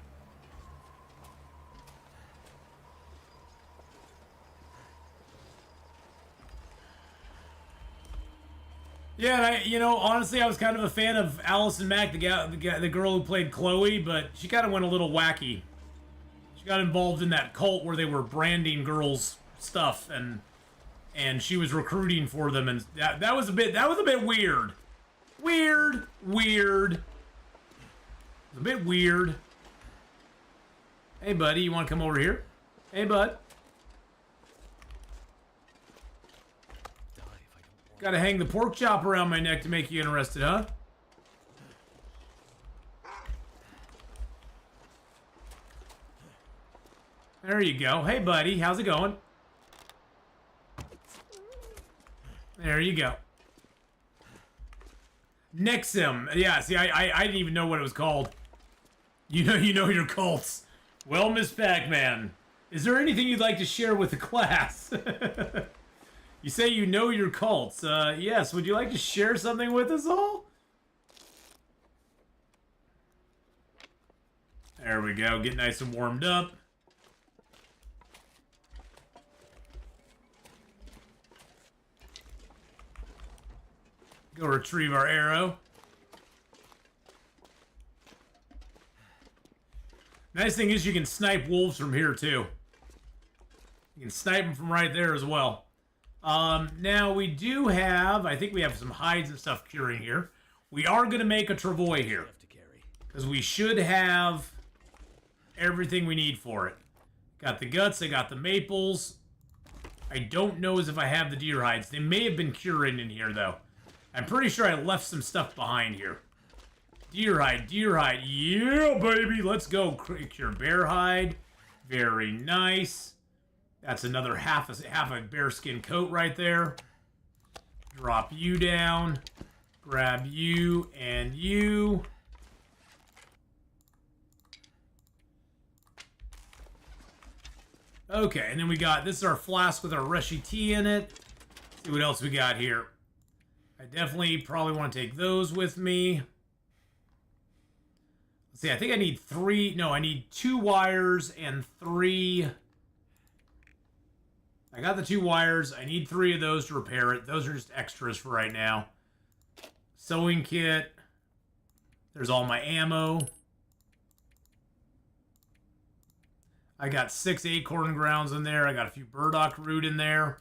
Yeah, and honestly, I was kind of a fan of Allison Mack, the girl who played Chloe, but she kind of went a little wacky. She got involved in that cult where they were branding girls' stuff, and she was recruiting for them, and that was a bit weird. Weird. It was a bit weird. Hey, buddy, you want to come over here? Hey, bud. Gotta hang the pork chop around my neck to make you interested, huh? There you go. Hey, buddy. How's it going? There you go. Nexum. Yeah, see, I didn't even know what it was called. You know your cults. Well, Miss Pac-Man, is there anything you'd like to share with the class? You say you know your cults. Yes, would you like to share something with us all? There we go. Get nice and warmed up. Go retrieve our arrow. Nice thing is you can snipe wolves from here too. You can snipe them from right there as well. Now we do have, I think we have some hides and stuff curing here. We are going to make a travois here. Because we should have everything we need for it. Got the guts, I got the maples. I don't know as if I have the deer hides. They may have been curing in here though. I'm pretty sure I left some stuff behind here. Deer hide. Yeah, baby, let's go. Cure bear hide. Very nice. That's another half a bearskin coat right there. Drop you down. Grab you and you. Okay, and then we got, this is our flask with our rushy tea in it. Let's see what else we got here. I definitely probably want to take those with me. Let's see, I think I need I need 2 wires and 3. I got the 2 wires. I need 3 of those to repair it. Those are just extras for right now. Sewing kit. There's all my ammo. I got 6 acorn grounds in there. I got a few burdock root in there.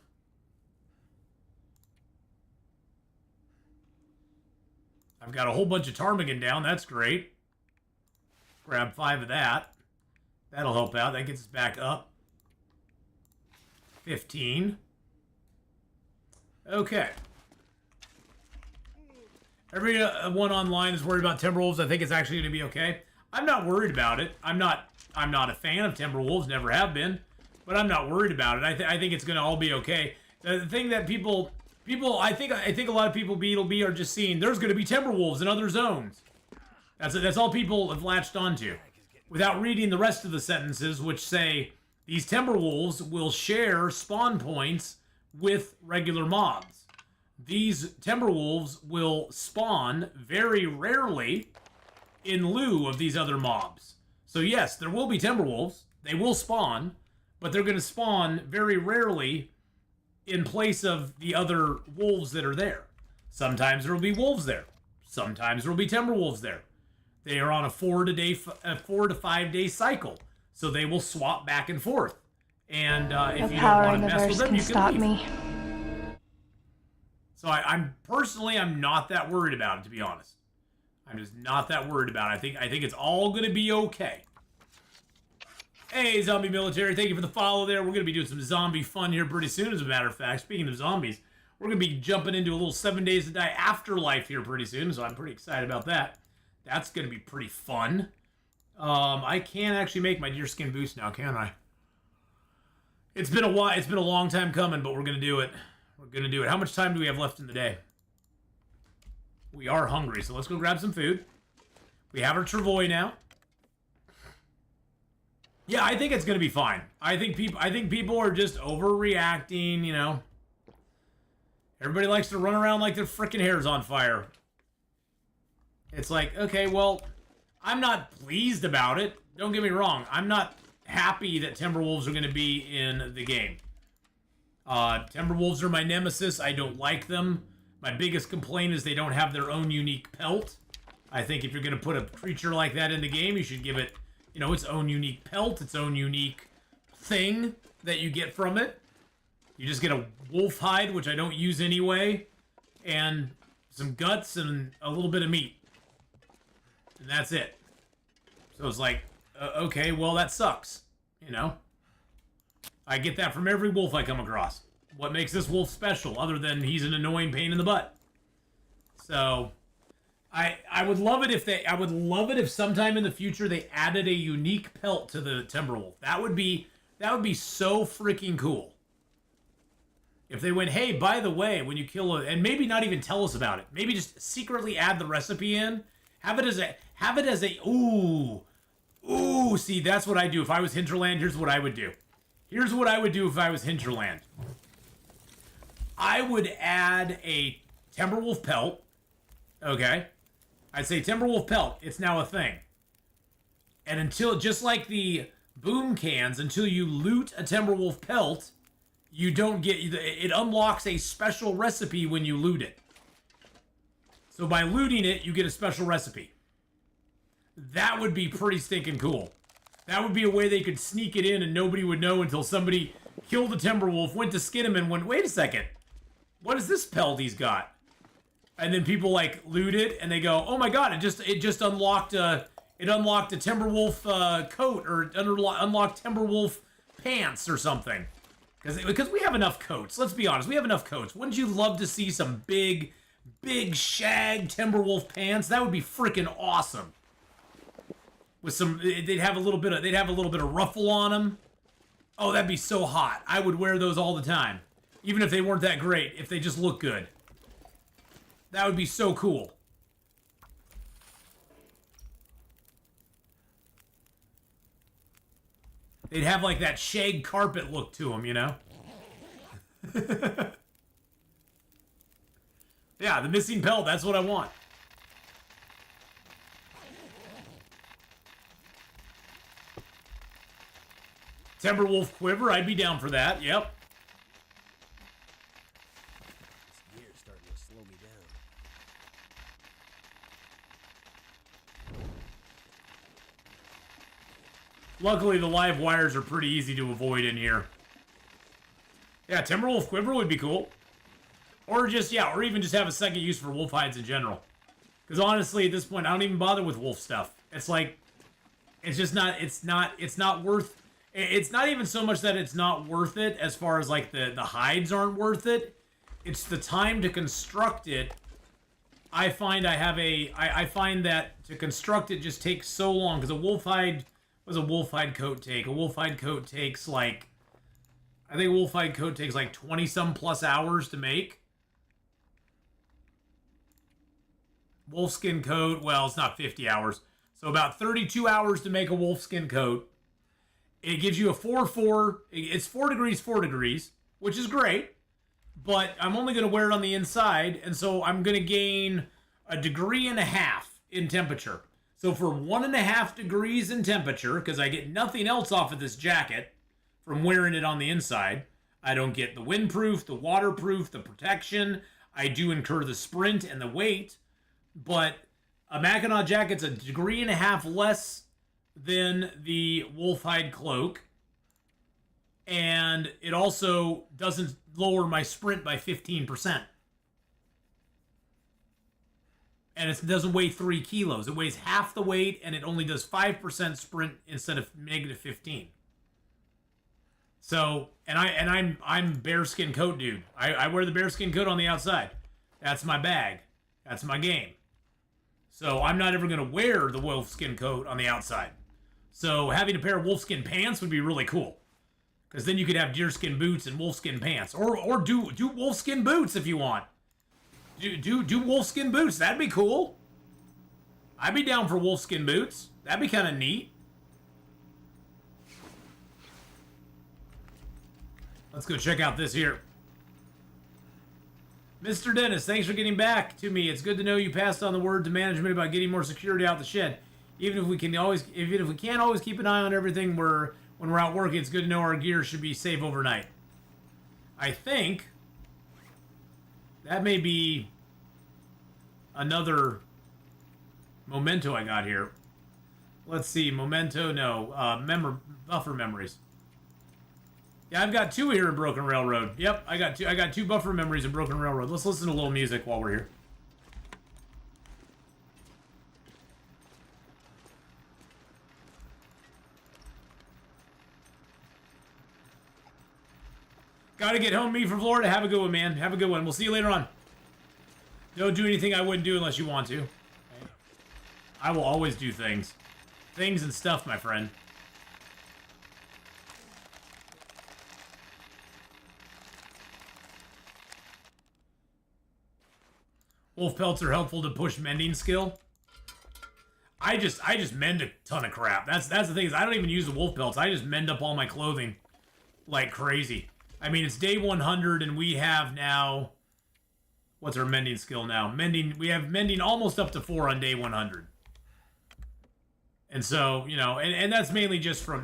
I've got a whole bunch of ptarmigan down. That's great. Grab 5 of that. That'll help out. That gets us back up. 15. Okay. Everyone online is worried about Timberwolves. I think it's actually going to be okay. I'm not worried about it. I'm not a fan of Timberwolves. Never have been. But I'm not worried about it. I think it's going to all be okay. The thing that people, I think a lot of people BB are just seeing there's going to be Timberwolves in other zones. That's all people have latched onto, without reading the rest of the sentences, which say these Timberwolves will share spawn points with regular mobs. These Timberwolves will spawn very rarely in lieu of these other mobs. So yes, there will be Timberwolves. They will spawn, but they're going to spawn very rarely in place of the other wolves that are there. Sometimes there will be wolves there. Sometimes there will be Timberwolves there. They are on a 4 to 5 day cycle, so they will swap back and forth. And if you don't want to mess with them, you can leave. Me. So I'm not that worried about it, to be honest. I'm just not that worried about it. I think it's all gonna be okay. Hey, Zombie Military, thank you for the follow there. We're gonna be doing some zombie fun here pretty soon, as a matter of fact. Speaking of zombies, we're gonna be jumping into a little 7 Days to Die afterlife here pretty soon, so I'm pretty excited about that. That's gonna be pretty fun. I can't actually make my deerskin boost now, can I? It's been a while. It's been a long time coming, but we're gonna do it. We're gonna do it. How much time do we have left in the day? We are hungry, so let's go grab some food. We have our travois now. Yeah, I think it's gonna be fine. I think people are just overreacting. You know, everybody likes to run around like their freaking hair's on fire. It's like, okay, well, I'm not pleased about it. Don't get me wrong. I'm not happy that Timberwolves are going to be in the game. Timberwolves are my nemesis. I don't like them. My biggest complaint is they don't have their own unique pelt. I think if you're going to put a creature like that in the game, you should give it, you know, its own unique pelt, its own unique thing that you get from it. You just get a wolf hide, which I don't use anyway, and some guts and a little bit of meat. And that's it. So it's like, okay, well, that sucks, you know? I get that from every wolf I come across. What makes this wolf special, other than he's an annoying pain in the butt? So, I would love it if sometime in the future they added a unique pelt to the Timberwolf. That would be so freaking cool. If they went, hey, by the way, when you kill and maybe not even tell us about it. Maybe just secretly add the recipe in. Have it as a, ooh, see, that's what I do. If I was Hinterland, here's what I would do. Here's what I would do if I was Hinterland. I would add a Timberwolf pelt. Okay? I'd say Timberwolf pelt. It's now a thing. And until, just like the boom cans, until you loot a Timberwolf pelt, you don't get, it unlocks a special recipe when you loot it. So by looting it, you get a special recipe. That would be pretty stinking cool. That would be a way they could sneak it in and nobody would know until somebody killed the Timberwolf, went to skin him and went, wait a second. What is this pelt he's got? And then people like loot it and they go, oh my god, it just unlocked a Timberwolf coat or unlocked Timberwolf pants or something. Because we have enough coats. Let's be honest, we have enough coats. Wouldn't you love to see some big shag Timberwolf pants? That would be freaking awesome. With some, they'd have a little bit of ruffle on them. Oh, that'd be so hot. I would wear those all the time, even if they weren't that great. If they just look good, that would be so cool. They'd have like that shag carpet look to them, you know? Yeah, the missing pelt, that's what I want. Timberwolf quiver, I'd be down for that, yep. This gear's starting to slow me down. Luckily, the live wires are pretty easy to avoid in here. Yeah, Timberwolf quiver would be cool. Or just, yeah, or even just have a second use for wolf hides in general. Because honestly, at this point, I don't even bother with wolf stuff. It's like, it's just not, it's not worth, it's not even so much that it's not worth it as far as like the hides aren't worth it. It's the time to construct it. I find that to construct it just takes so long. Because a wolf hide, what does a wolf hide coat take? A wolf hide coat takes like, I think a wolf hide coat takes like 20-some plus hours to make. Wolfskin coat, well, it's not 50 hours. So about 32 hours to make a wolfskin coat. It gives you a 4-4. It's 4 degrees, which is great. But I'm only going to wear it on the inside. And so I'm going to gain 1.5 degrees in temperature. So for 1.5 degrees in temperature, because I get nothing else off of this jacket from wearing it on the inside. I don't get the windproof, the waterproof, the protection. I do incur the sprint and the weight. But a Mackinac jacket's 1.5 degrees less than the wolfhide cloak. And it also doesn't lower my sprint by 15%. And it doesn't weigh 3 kilos. It weighs half the weight, and it only does 5% sprint instead of -15. So, and I'm bearskin coat dude. I wear the bearskin coat on the outside. That's my bag. That's my game. So I'm not ever going to wear the wolfskin coat on the outside. So having a pair of wolfskin pants would be really cool. Because then you could have deerskin boots and wolfskin pants. Or do wolfskin boots if you want. Do wolfskin boots. That'd be cool. I'd be down for wolfskin boots. That'd be kind of neat. Let's go check out this here. Mr. Dennis, thanks for getting back to me. It's good to know you passed on the word to management about getting more security out the shed. Even if we can't always keep an eye on everything, when we're out working, it's good to know our gear should be safe overnight. I think that may be another memento I got here. Let's see, memento, no, buffer memories. Yeah, I've got 2 here in Broken Railroad. Yep, I got two buffer memories in Broken Railroad. Let's listen to a little music while we're here. Gotta get home, me from Florida. Have a good one, man. Have a good one. We'll see you later on. Don't do anything I wouldn't do unless you want to. I will always do things. Things and stuff, my friend. Wolf pelts are helpful to push mending skill. I just mend a ton of crap. That's the thing, is I don't even use the wolf pelts. I just mend up all my clothing like crazy. I mean, it's day 100 and we have now, what's our mending skill now? We have mending almost up to 4 on day 100. And so, you know, and that's mainly just from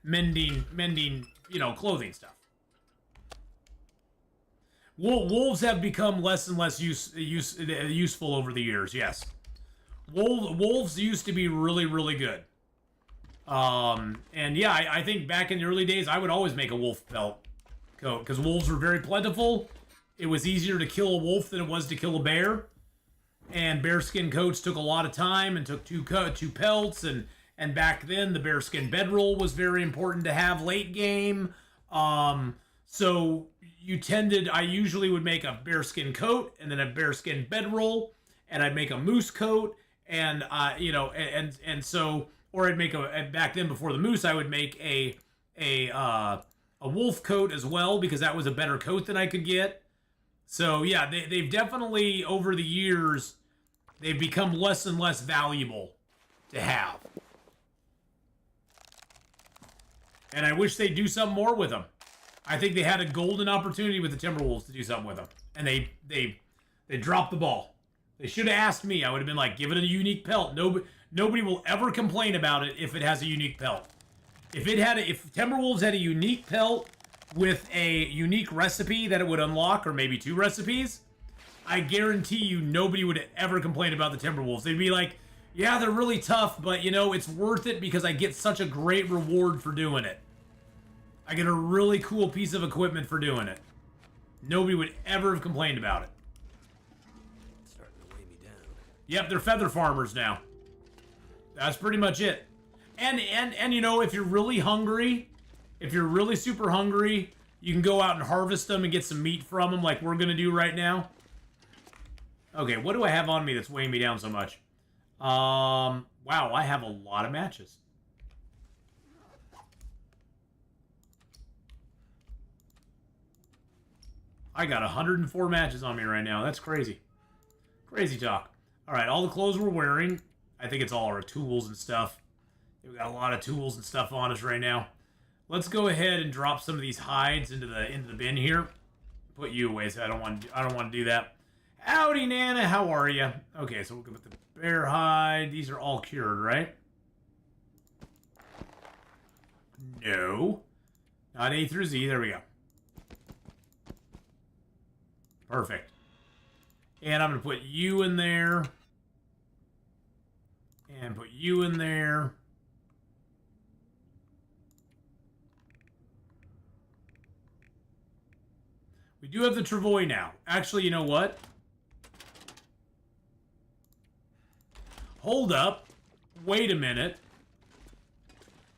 mending, you know, clothing stuff. Wolves have become less and less useful over the years, yes. Wolves used to be really, really good. And yeah, I think back in the early days, I would always make a wolf pelt coat, because wolves were very plentiful. It was easier to kill a wolf than it was to kill a bear. And bearskin coats took a lot of time and took two pelts, and back then the bearskin bedroll was very important to have late game. So I usually would make a bearskin coat and then a bearskin bedroll, and I'd make a moose coat, and you know, and so, or I'd make back then before the moose, I would make a wolf coat as well, because that was a better coat than I could get. So yeah, they've definitely, over the years, they've become less and less valuable to have. And I wish they'd do something more with them. I think they had a golden opportunity with the Timberwolves to do something with them, and they dropped the ball. They should have asked me. I would have been like, give it a unique pelt. Nobody will ever complain about it if it has a unique pelt. If Timberwolves had a unique pelt with a unique recipe that it would unlock, or maybe 2 recipes, I guarantee you nobody would ever complain about the Timberwolves. They'd be like, yeah, they're really tough, but you know, it's worth it because I get such a great reward for doing it. I get a really cool piece of equipment for doing it. Nobody would ever have complained about it. It's starting to weigh me down. Yep, they're feather farmers now. That's pretty much it. And you know, if you're really hungry, if you're really super hungry, you can go out and harvest them and get some meat from them, like we're gonna do right now. Okay, what do I have on me that's weighing me down so much? Wow, I have a lot of matches. I got 104 matches on me right now. That's crazy. Crazy talk. All right, all the clothes we're wearing, I think it's all our tools and stuff. We got a lot of tools and stuff on us right now. Let's go ahead and drop some of these hides into the bin here. Put you away, so I don't want to do that. Howdy, Nana. How are you? Okay, so we'll go with the bear hide. These are all cured, right? No. Not A through Z. There we go. Perfect. And I'm going to put you in there. And put you in there. We do have the Travois now. Actually, you know what? Hold up. Wait a minute.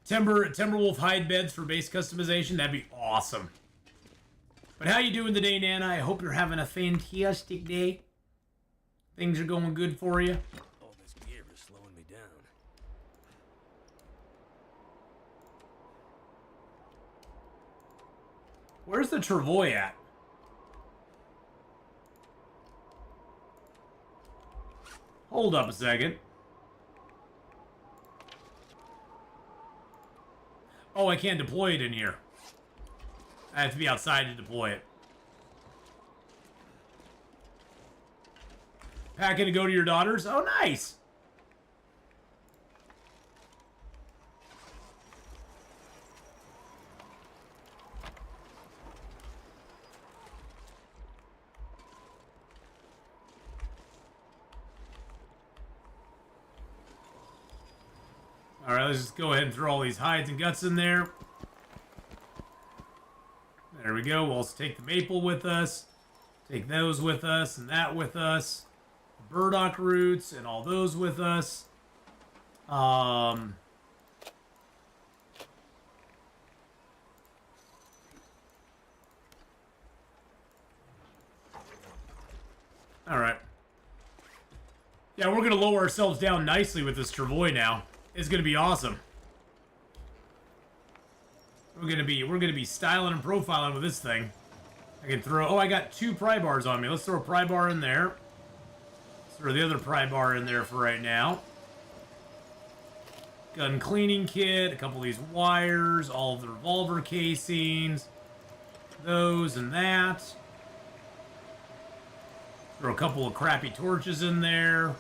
Timberwolf hide beds for base customization. That'd be awesome. But how you doing today, Nana? I hope you're having a fantastic day. Things are going good for you. All this gear is slowing me down. Where's the Travois at? Hold up a second. Oh, I can't deploy it in here. I have to be outside to deploy it. Packing to go to your daughter's? Oh, nice. Alright, let's just go ahead and throw all these hides and guts in there. There we go. We'll also take the maple with us. Take those with us and that with us. The burdock roots and all those with us. Alright. Yeah, we're going to lower ourselves down nicely with this travois now. It's going to be awesome. We're gonna be styling and profiling with this thing. I can throw. Oh, I got 2 pry bars on me. Let's throw a pry bar in there. Let's throw the other pry bar in there for right now. Gun cleaning kit, a couple of these wires, all of the revolver casings, those and that. Throw a couple of crappy torches in there.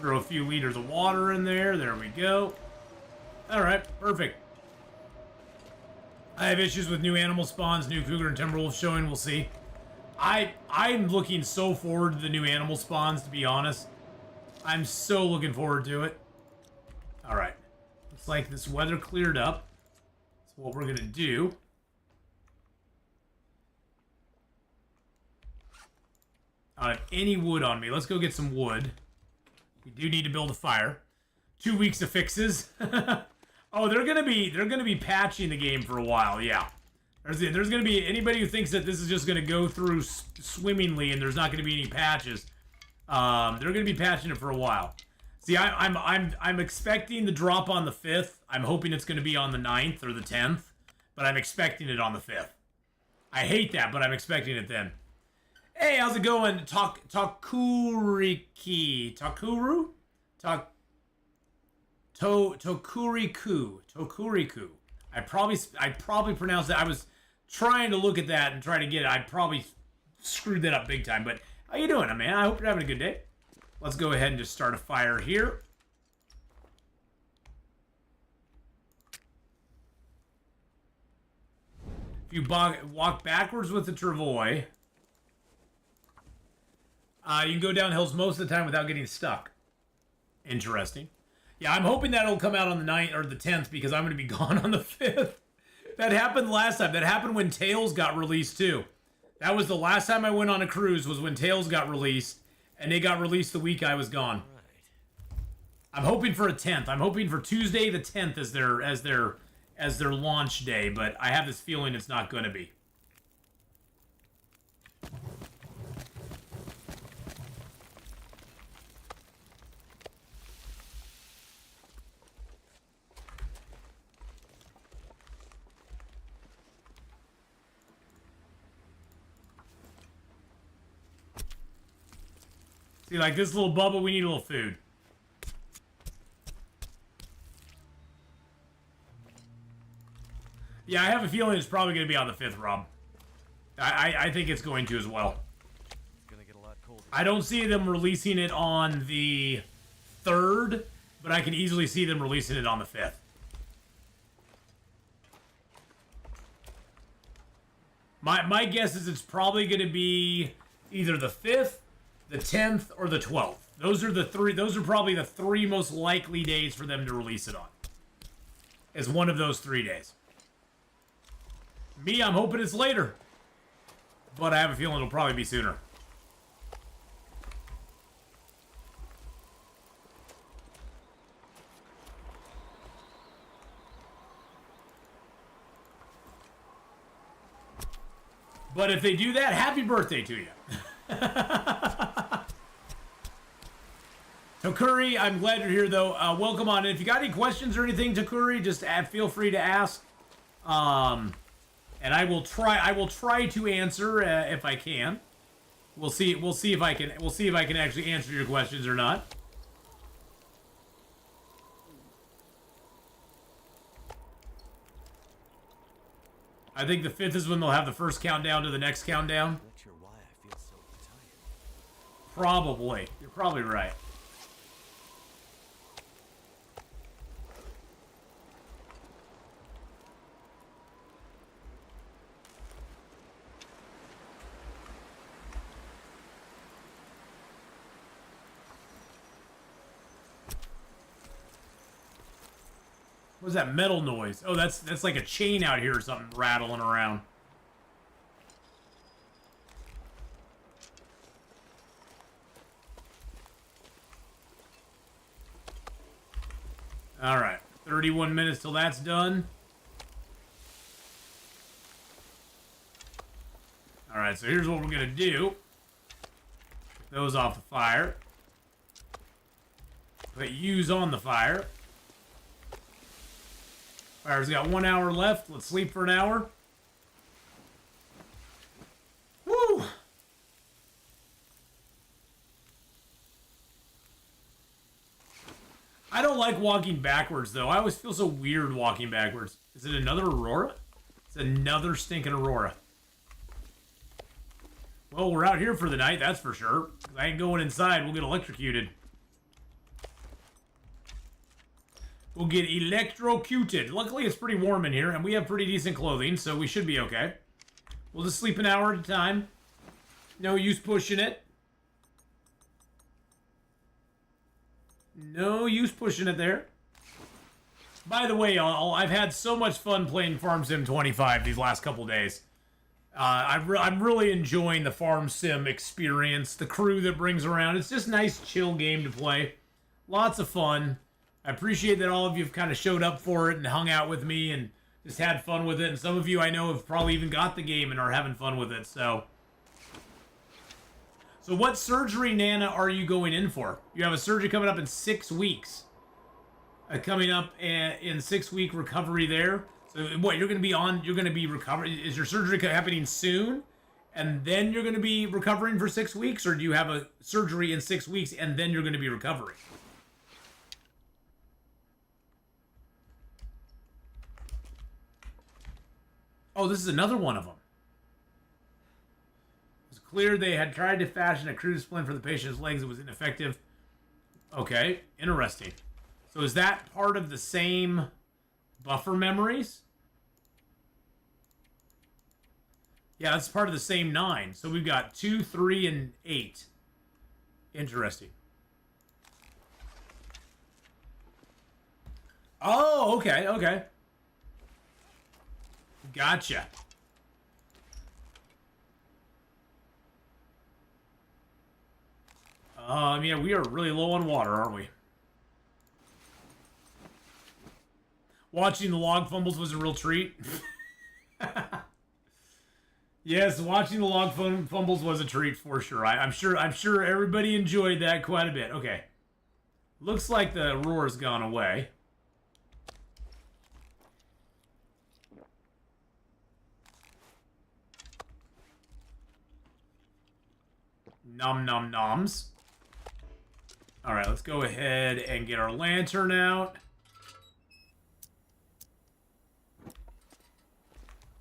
Throw a few liters of water in there. There we go. Alright, perfect. I have issues with new animal spawns, new cougar and timberwolf showing. We'll see. I'm looking so forward to the new animal spawns, to be honest. I'm so looking forward to it. Alright. Looks like this weather cleared up. So what we're going to do... I don't have any wood on me. Let's go get some wood. We do need to build a fire. 2 weeks of fixes. Oh, they're gonna be patching the game for a while. Yeah, there's gonna be anybody who thinks that this is just gonna go through swimmingly and there's not gonna be any patches. They're gonna be patching it for a while. See, I'm expecting the drop on the 5th. I'm hoping it's gonna be on the 9th or the 10th, but I'm expecting it on the 5th. I hate that, but I'm expecting it then. Hey, how's it going? Tokuriki. Tokuru? Tokuriku. I probably pronounced that. I was trying to look at that and try to get it. I probably screwed that up big time. But how you doing, man? I hope you're having a good day. Let's go ahead and just start a fire here. If you walk backwards with the travois, you can go down hills most of the time without getting stuck. Interesting. Yeah, I'm hoping that'll come out on the 9th or the 10th because I'm going to be gone on the 5th. That happened last time. That happened when Tales got released too. That was the last time I went on a cruise was when Tales got released, and they got released the week I was gone. I'm hoping for a 10th. I'm hoping for Tuesday the 10th as their launch day, but I have this feeling it's not going to be. See, like this little bubble, we need a little food. Yeah, I have a feeling it's probably going to be on the 5th, Rob. I think it's going to as well. It's gonna get a lot colder. I don't see them releasing it on the 3rd, but I can easily see them releasing it on the 5th. My guess is it's probably going to be either the 5th, the 10th, or the 12th. Those are probably the 3 most likely days for them to release it on. Is one of those 3 days. Me, I'm hoping it's later. But I have a feeling it'll probably be sooner. But if they do that, happy birthday to you. Tokuri, I'm glad you're here, though. Welcome on in. If you got any questions or anything, Tokuri, just feel free to ask. And I will try to answer if I can. We'll see if I can actually answer your questions or not. I think the 5th is when they'll have the first countdown to the next countdown. Not sure why I feel so tired. Probably. You're probably right. What's that metal noise? Oh, that's like a chain out here or something rattling around. All right, 31 minutes till that's done. All right, so here's what we're gonna do. Put those off the fire. Put yous on the fire. Fire's got 1 hour left. Let's sleep for an hour. Woo! I don't like walking backwards, though. I always feel so weird walking backwards. Is it another Aurora? It's another stinking Aurora. Well, we're out here for the night, that's for sure. I ain't going inside. We'll get electrocuted. We'll get electrocuted. Luckily, it's pretty warm in here, and we have pretty decent clothing, so we should be okay. We'll just sleep an hour at a time. No use pushing it. No use pushing it there. By the way, I've had so much fun playing Farm Sim 25 these last couple days. I'm really enjoying the Farm Sim experience, the crew that brings around. It's just a nice, chill game to play. Lots of fun. I appreciate that all of you have kind of showed up for it and hung out with me and just had fun with it. And some of you I know have probably even got the game and are having fun with it. So what surgery, Nana, are you going in for? You have a surgery coming up in 6 weeks. Coming up in 6 week recovery there. So what, you're going to be recovering? Is your surgery happening soon? And then you're going to be recovering for 6 weeks? Or do you have a surgery in 6 weeks and then you're going to be recovering? Oh, this is another one of them. It was clear they had tried to fashion a crude splint for the patient's legs. It was ineffective. Okay, interesting. So is that part of the same buffer memories? Yeah, that's part of the same 9. So we've got 2, 3, and 8. Interesting. Oh, okay, okay. Gotcha. Yeah, we are really low on water, aren't we? Watching the log fumbles was a real treat. Yes, watching the log fumbles was a treat for sure. I'm sure everybody enjoyed that quite a bit. Okay. Looks like the roar's gone away. Nom nom noms. Alright, let's go ahead and get our lantern out.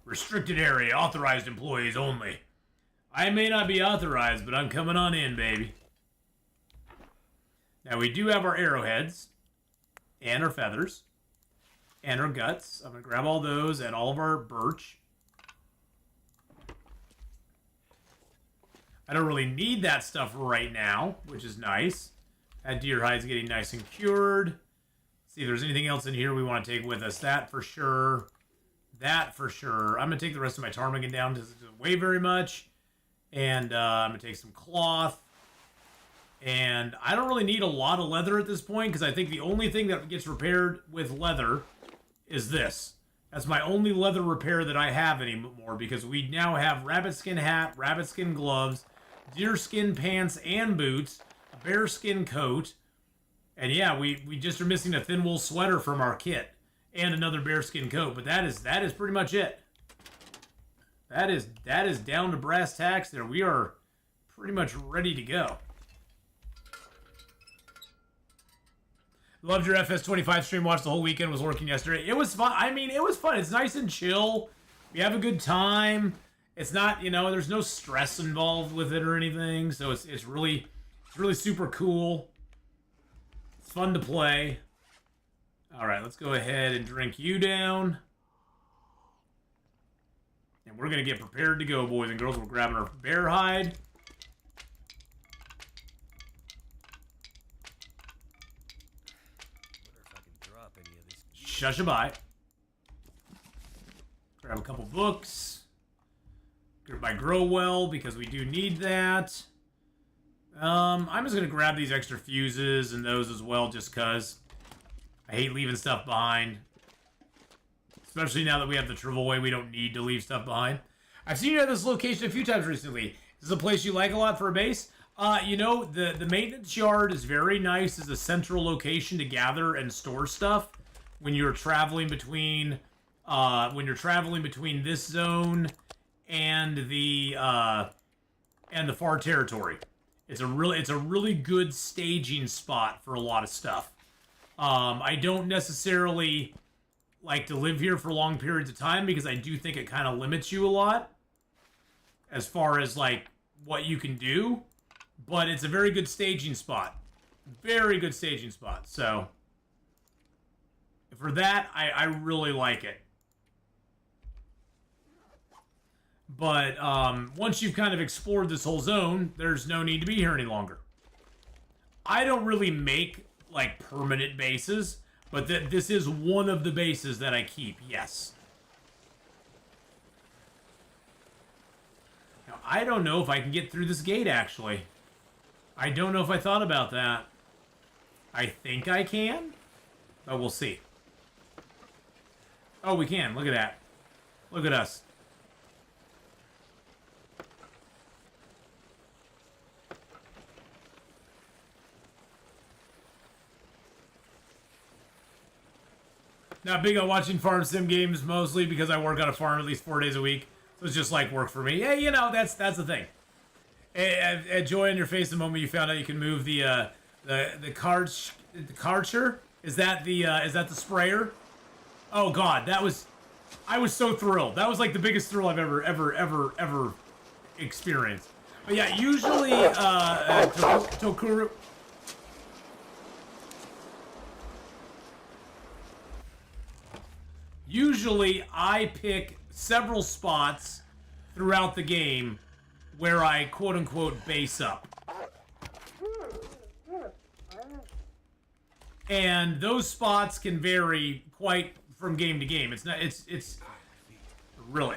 Restricted area, authorized employees only. I may not be authorized, but I'm coming on in, baby. Now, we do have our arrowheads, and our feathers, and our guts. I'm going to grab all those and all of our birch. I don't really need that stuff right now, which is nice. That deer hide's getting nice and cured. See if there's anything else in here we want to take with us. That for sure. That for sure. I'm going to take the rest of my ptarmigan down because it doesn't weigh very much. And I'm going to take some cloth. And I don't really need a lot of leather at this point because I think the only thing that gets repaired with leather is this. That's my only leather repair that I have anymore because we now have rabbit skin hat, rabbit skin gloves, deer skin pants and boots, a bear skin coat, and yeah, we just are missing a thin wool sweater from our kit and another bear skin coat, but that is pretty much it. That is down to brass tacks there. We are pretty much ready to go. Loved your FS25 stream. Watched the whole weekend. Was working yesterday. It was fun. I mean, it was fun. It's nice and chill. We have a good time. It's not, there's no stress involved with it or anything. So it's really super cool. It's fun to play. All right, let's go ahead and drink you down. And we're going to get prepared to go, boys and girls. We're grabbing our bear hide. Shushabai. Grab a couple books. Grab my grow well because we do need that. I'm just gonna grab these extra fuses and those as well, just cause I hate leaving stuff behind. Especially now that we have the Travoy, we don't need to leave stuff behind. I've seen you at this location a few times recently. Is this a place you like a lot for a base? You know, the maintenance yard is very nice as a central location to gather and store stuff when you're traveling between this zone and the far territory. It's a really good staging spot for a lot of stuff. I don't necessarily like to live here for long periods of time because I do think it kind of limits you a lot as far as like what you can do, but it's a very good staging spot. Very good staging spot. So for that, I really like it. But once you've kind of explored this whole zone, there's no need to be here any longer. I don't really make like permanent bases, but this is one of the bases that I keep, yes. Now, I don't know if I can get through this gate, actually. I don't know if I thought about that. I think I can, but we'll see. Oh, we can. Look at that. Look at us. Not big on watching farm sim games, mostly because I work on a farm at least 4 days a week. So it's just like work for me. Yeah, you know, that's the thing. A joy on your face the moment you found out you can move the Karcher. Is that the sprayer? Oh God, I was so thrilled. That was like the biggest thrill I've ever experienced. But yeah, usually Tokuru. Usually, I pick several spots throughout the game where I quote-unquote base up. And those spots can vary quite from game to game. It's really.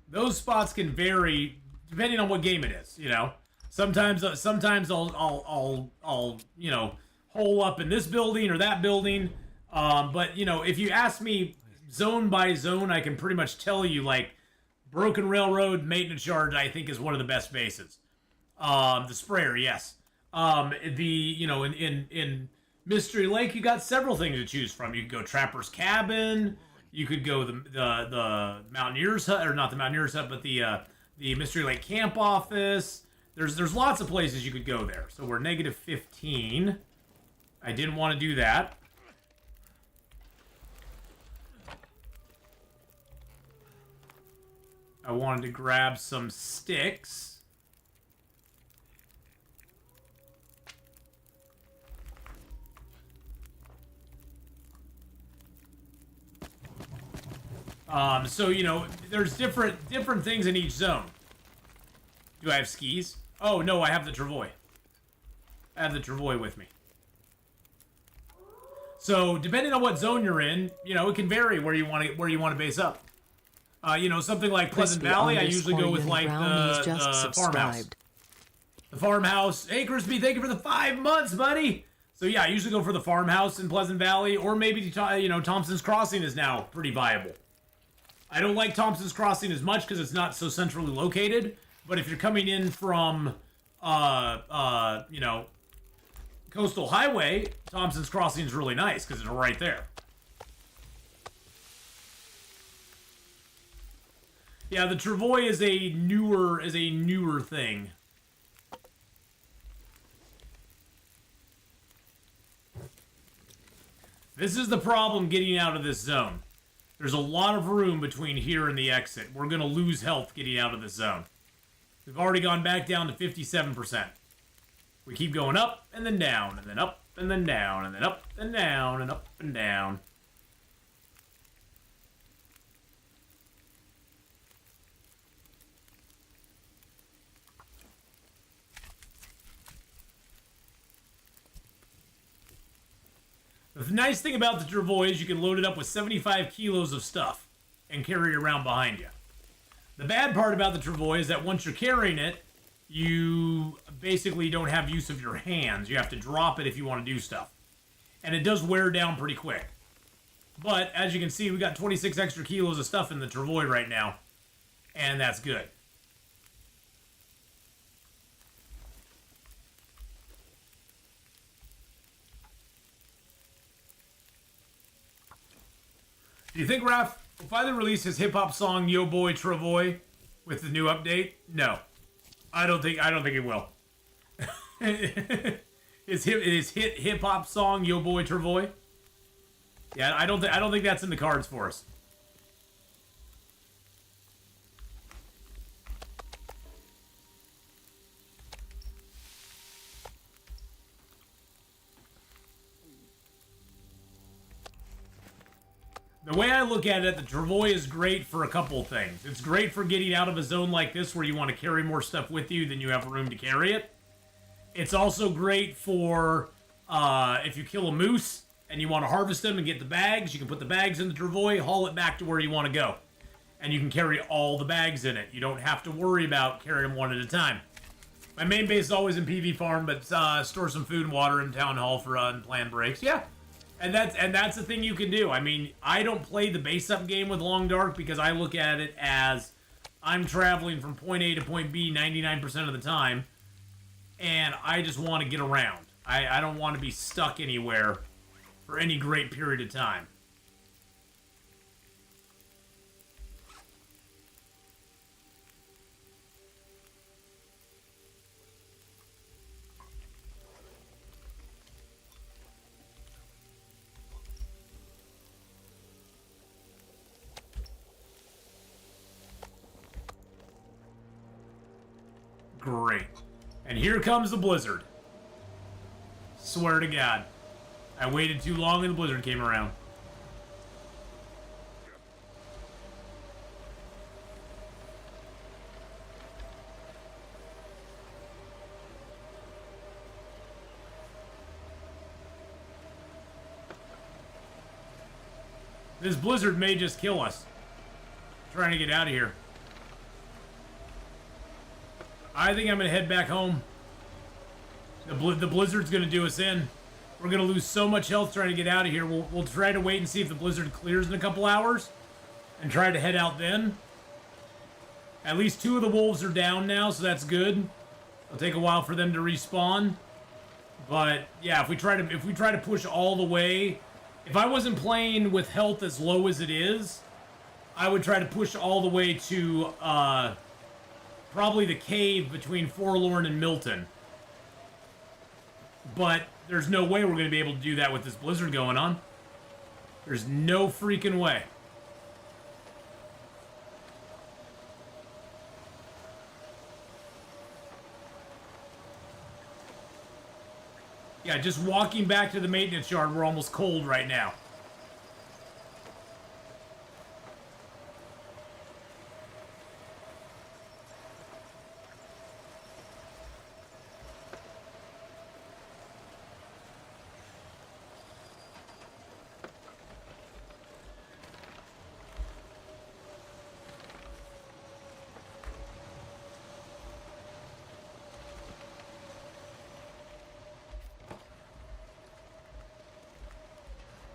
Those spots can vary depending on what game it is, you know. Sometimes I'll you know, hole up in this building or that building. But you know, if you ask me zone by zone, I can pretty much tell you like Broken Railroad Maintenance Yard I think is one of the best bases. The sprayer, yes. You know, in Mystery Lake you got several things to choose from. You could go Trapper's Cabin. You could go the Mountaineer's Hut, or not the Mountaineer's Hut, but the Mystery Lake Camp Office. There's lots of places you could go there. So we're negative 15. I didn't want to do that. I wanted to grab some sticks. So, you know, there's different things in each zone. Do I have skis? Oh, no, I have the Travoy. I have the Travoy with me. So, depending on what zone you're in, you know, it can vary where you want to base up. You know, something like Pleasant Valley, I usually go with, like, the farmhouse. The farmhouse. Hey, Crispy, thank you for the 5 months, buddy! So, yeah, I usually go for the farmhouse in Pleasant Valley, or maybe, you know, Thompson's Crossing is now pretty viable. I don't like Thompson's Crossing as much because it's not so centrally located. But if you're coming in from, you know, Coastal Highway, Thompson's Crossing is really nice because it's right there. Yeah, the Travoy is a newer thing. This is the problem getting out of this zone. There's a lot of room between here and the exit. We're going to lose health getting out of this zone. We've already gone back down to 57%. We keep going up and then down and then up and then down and then up and down and up and down. The nice thing about the travois is you can load it up with 75 kilos of stuff and carry it around behind you. The bad part about the travois is that once you're carrying it, you basically don't have use of your hands. You have to drop it if you want to do stuff. And it does wear down pretty quick. But, as you can see, we got 26 extra kilos of stuff in the travois right now. And that's good. Do you think Raph will finally release his hip-hop song Yo Boy Travois with the new update? No. I don't think it will. His hit hip-hop song Yo Boy Travois? Yeah, I don't think that's in the cards for us. The way I look at it, the travois is great for a couple things. It's great for getting out of a zone like this where you want to carry more stuff with you than you have room to carry it. It's also great for if you kill a moose and you want to harvest them and get the bags, you can put the bags in the travois, haul it back to where you want to go. And you can carry all the bags in it. You don't have to worry about carrying them one at a time. My main base is always in PV Farm, but store some food and water in Town Hall for unplanned breaks. Yeah. And that's the thing you can do. I mean, I don't play the base up game with Long Dark because I look at it as I'm traveling from point A to point B 99% of the time, and I just want to get around. I don't want to be stuck anywhere for any great period of time. Great. And here comes the blizzard. Swear to God. I waited too long and the blizzard came around. This blizzard may just kill us. I'm trying to get out of here. I think I'm going to head back home. The blizzard's going to do us in. We're going to lose so much health trying to get out of here. We'll try to wait and see if the blizzard clears in a couple hours. And try to head out then. At least 2 of the wolves are down now, so that's good. It'll take a while for them to respawn. But, yeah, if we try to push all the way... If I wasn't playing with health as low as it is, I would try to push all the way to... probably the cave between Forlorn and Milton. But there's no way we're going to be able to do that with this blizzard going on. There's no freaking way. Yeah, just walking back to the maintenance yard, we're almost cold right now.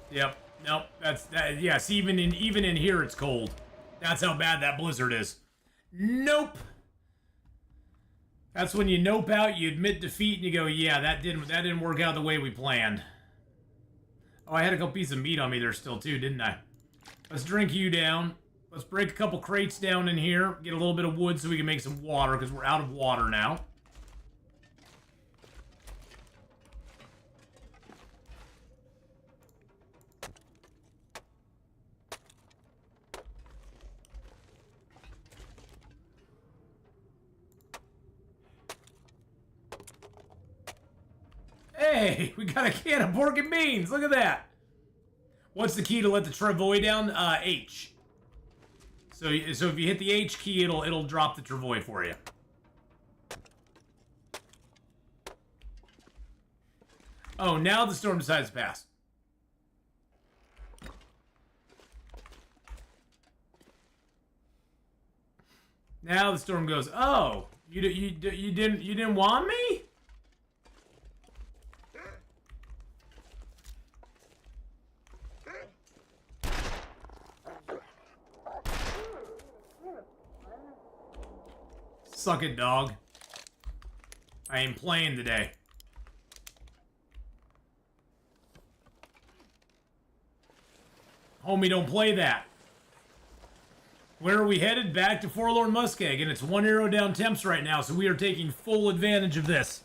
Yep. Nope. That. Yes. Even in here, it's cold. That's how bad that blizzard is. Nope. That's when you nope out, you admit defeat, and you go, yeah, that didn't work out the way we planned. Oh, I had a couple pieces of meat on me there still too, didn't I? Let's drink you down. Let's break a couple crates down in here. Get a little bit of wood so we can make some water because we're out of water now. Hey, we got a can of pork and beans. Look at that. What's the key to let the travois down? H. So if you hit the H key, it'll drop the travois for you. Oh, now the storm decides to pass. Now the storm goes, oh, you didn't want me? Suck it, dog. I ain't playing today. Homie, don't play that. Where are we headed? Back to Forlorn Muskeg, and it's 1 arrow down temps right now, so we are taking full advantage of this.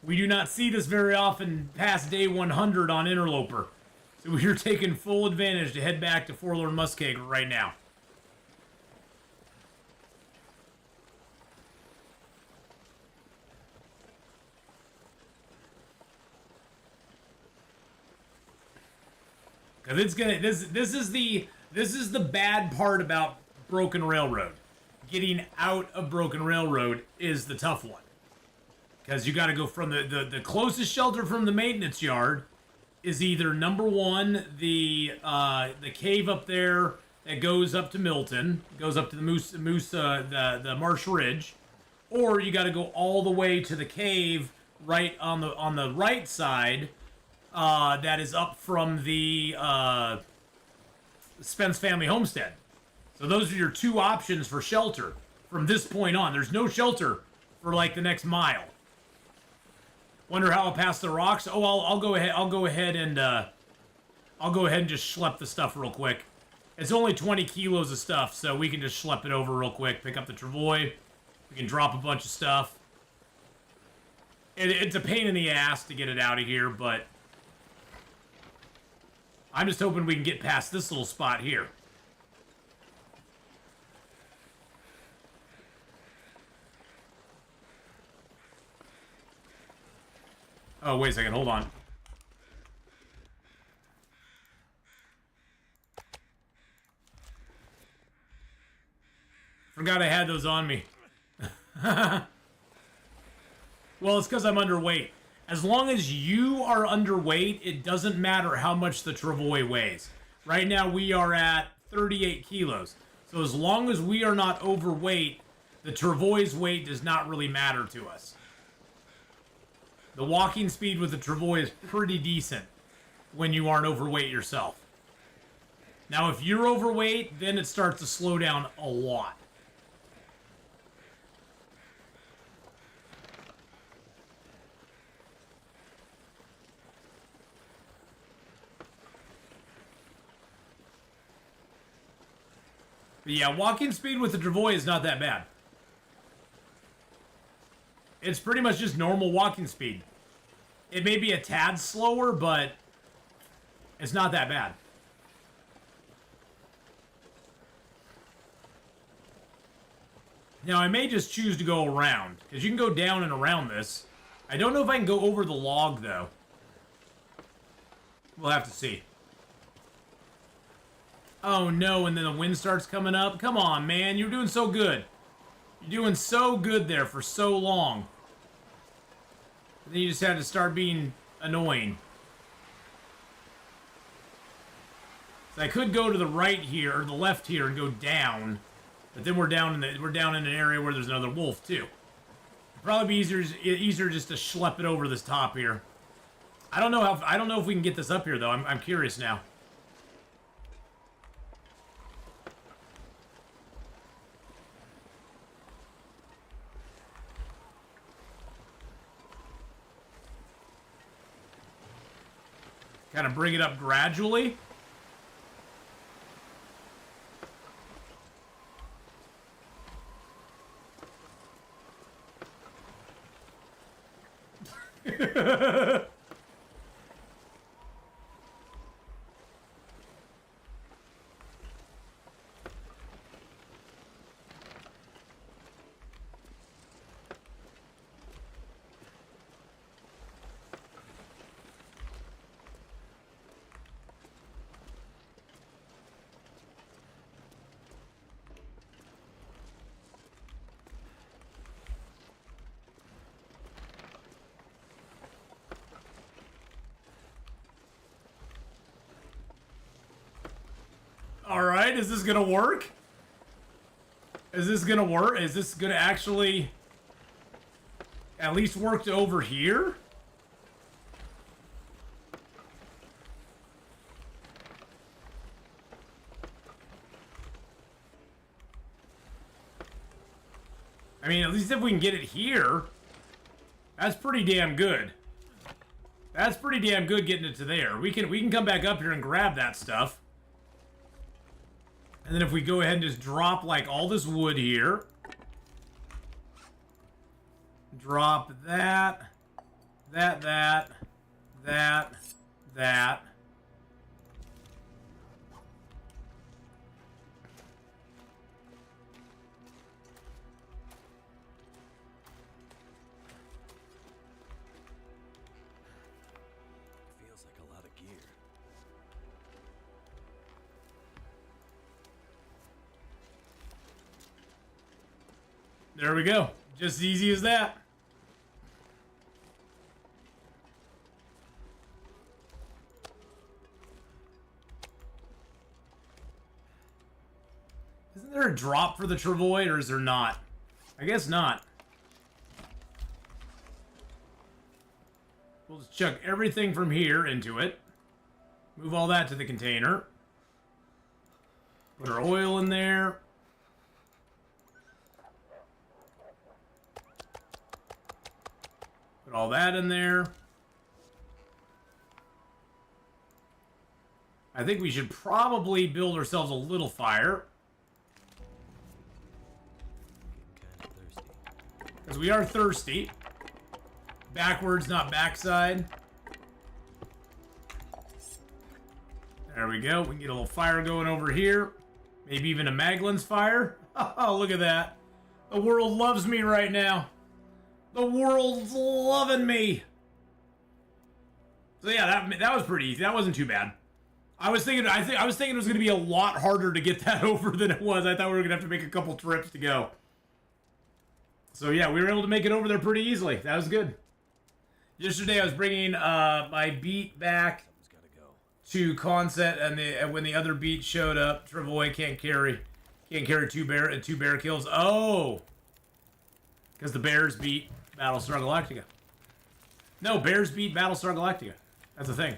We do not see this very often past day 100 on Interloper. So we are taking full advantage to head back to Forlorn Muskeg right now. Cause it's gonna this is the bad part about Broken Railroad. Getting out of Broken Railroad is the tough one. Because you gotta go from the closest shelter from the maintenance yard is either number one, the cave up there that goes up to Milton, goes up to the Marsh Ridge, or you gotta go all the way to the cave right on the right side. That is up from the Spence family homestead. So those are your two options for shelter from this point on. There's no shelter for like the next mile. Wonder how I'll pass the rocks. Oh, I'll go ahead. I'll go ahead and just schlep the stuff real quick. It's only 20 kilos of stuff, so we can just schlep it over real quick. Pick up the travois. We can drop a bunch of stuff. It's a pain in the ass to get it out of here, but I'm just hoping we can get past this little spot here. Oh, wait a second. Hold on. Forgot I had those on me. Well, it's because I'm underweight. As long as you are underweight, it doesn't matter how much the travois weighs. Right now, we are at 38 kilos. So as long as we are not overweight, the travois weight does not really matter to us. The walking speed with the travois is pretty decent when you aren't overweight yourself. Now, if you're overweight, then it starts to slow down a lot. But yeah, walking speed with the travois is not that bad. It's pretty much just normal walking speed. It may be a tad slower, but it's not that bad. Now, I may just choose to go around, because you can go down and around this. I don't know if I can go over the log, though. We'll have to see. Oh, no, and then the wind starts coming up. Come on, man. You're doing so good. You're doing so good there for so long. And then you just had to start being annoying. So I could go to the right here, or the left here, and go down. But then we're down in an area where there's another wolf, too. It'd probably be easier just to schlep it over this top here. I don't know if we can get this up here, though. I'm curious now. Kind of bring it up gradually. Alright, is this gonna work? Is this gonna work? Is this gonna actually at least work to over here? I mean, at least if we can get it here, that's pretty damn good. That's pretty damn good getting it to there. We can come back up here and grab that stuff. And then if we go ahead and just drop like all this wood here. Drop that. That. Feels like a lot of gear. There we go. Just as easy as that. Isn't there a drop for the travois, or is there not? I guess not. We'll just chuck everything from here into it. Move all that to the container. Put our oil in there. Put all that in there. I think we should probably build ourselves a little fire. Getting kind of thirsty. Because we are thirsty. Backwards, not backside. There we go. We can get a little fire going over here. Maybe even a Maglin's fire. Oh, look at that. The world loves me right now. The world's loving me. So yeah, that was pretty easy. That wasn't too bad. I was thinking it was going to be a lot harder to get that over than it was. I thought we were going to have to make a couple trips to go. So yeah, we were able to make it over there pretty easily. That was good. Yesterday I was bringing my beat back to Conset, and when the other beat showed up, Travois can't carry two bear kills. Oh, because the bears beat Battlestar Galactica. No, bears beat Battlestar Galactica. That's the thing.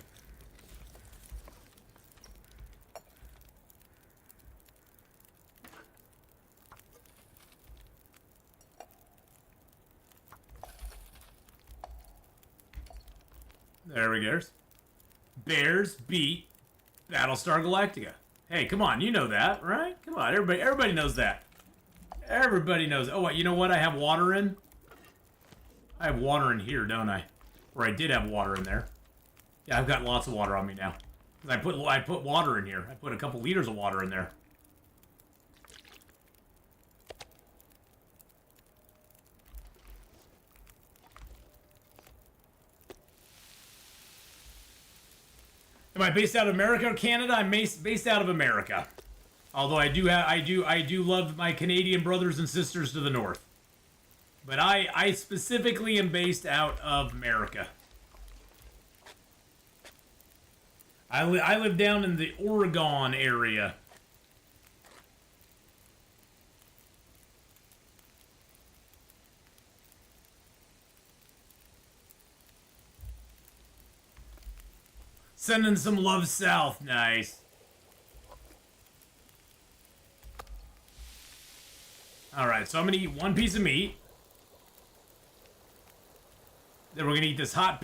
There we go. Bears beat Battlestar Galactica. Hey, come on, you know that, right? Come on, everybody knows that. Everybody knows. Oh, you know what? I have water in. I have water in here, don't I? Or I did have water in there. Yeah, I've got lots of water on me now. I put water in here. I put a couple liters of water in there. Am I based out of America or Canada? I'm based out of America. Although I do love my Canadian brothers and sisters to the north. But I specifically am based out of America. I live down in the Oregon area. Sending some love south. Nice. Alright, so I'm going to eat one piece of meat. Then we're going to eat this hot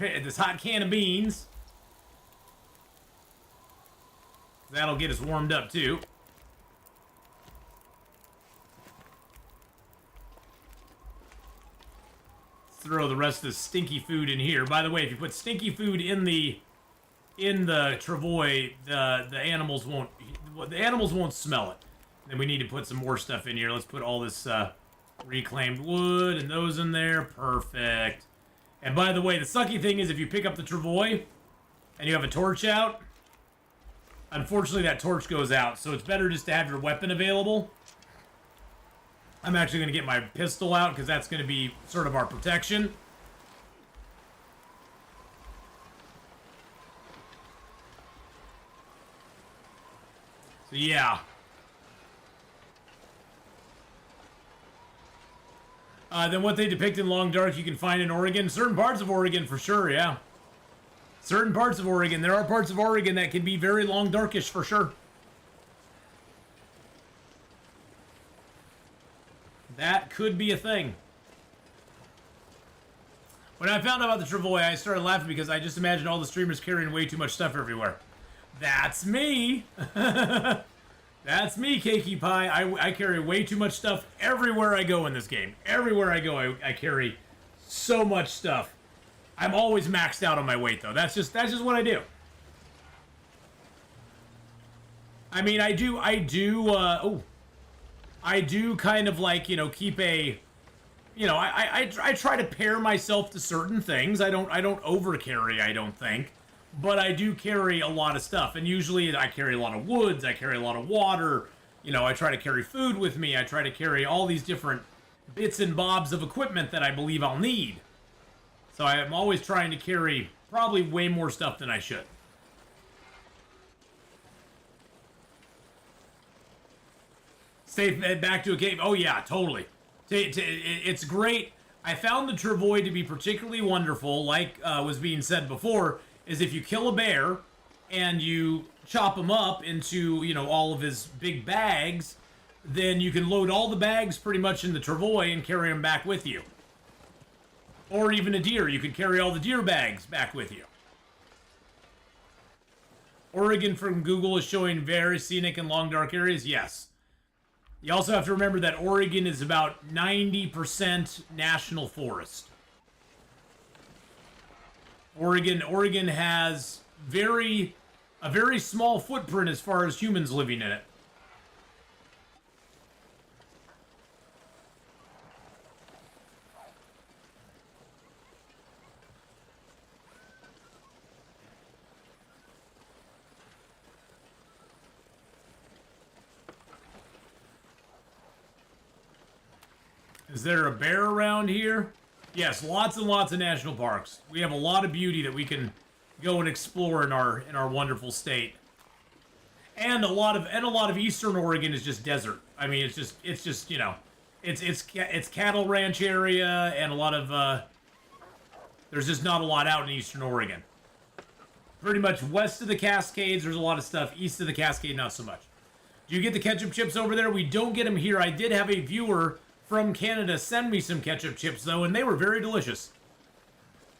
can of beans. That'll get us warmed up too. Throw the rest of the stinky food in here. By the way, if you put stinky food in the travois, the animals won't smell it. Then we need to put some more stuff in here. Let's put all this reclaimed wood and those in there. Perfect. And by the way, the sucky thing is if you pick up the travois and you have a torch out, unfortunately that torch goes out. So it's better just to have your weapon available. I'm actually going to get my pistol out because that's going to be sort of our protection. So yeah. than what they depict in Long Dark you can find in Oregon. Certain parts of Oregon, for sure, yeah. Certain parts of Oregon. There are parts of Oregon that can be very Long Darkish, for sure. That could be a thing. When I found out about the Travois, I started laughing because I just imagined all the streamers carrying way too much stuff everywhere. That's me! That's me, Cakey Pie. I carry way too much stuff everywhere I go in this game. Everywhere I go, I carry so much stuff. I'm always maxed out on my weight, though. That's just what I do. I mean, I do kind of like, you know, keep a, you know, I try to pair myself to certain things. I don't over carry, I don't think. But I do carry a lot of stuff, and usually I carry a lot of woods, I carry a lot of water, you know, I try to carry food with me, I try to carry all these different bits and bobs of equipment that I believe I'll need. So I'm always trying to carry probably way more stuff than I should. Safe back to a cave. Oh yeah, totally. It's great. I found the Travois to be particularly wonderful, like was being said before, is if you kill a bear and you chop him up into, you know, all of his big bags, then you can load all the bags pretty much in the Travois and carry them back with you. Or even a deer, you could carry all the deer bags back with you. Oregon from Google is showing very scenic and long dark areas, yes. You also have to remember that Oregon is about 90% national forest. Oregon has a very small footprint as far as humans living in it. Is there a bear around here? Yes, lots and lots of national parks. We have a lot of beauty that we can go and explore in our wonderful state. And a lot of eastern Oregon is just desert. I mean, it's just you know, it's cattle ranch area, and a lot of there's just not a lot out in eastern Oregon. Pretty much west of the Cascades, there's a lot of stuff. East of the Cascade, not so much. Do you get the ketchup chips over there? We don't get them here. I did have a viewer from Canada send me some ketchup chips, though, and they were very delicious.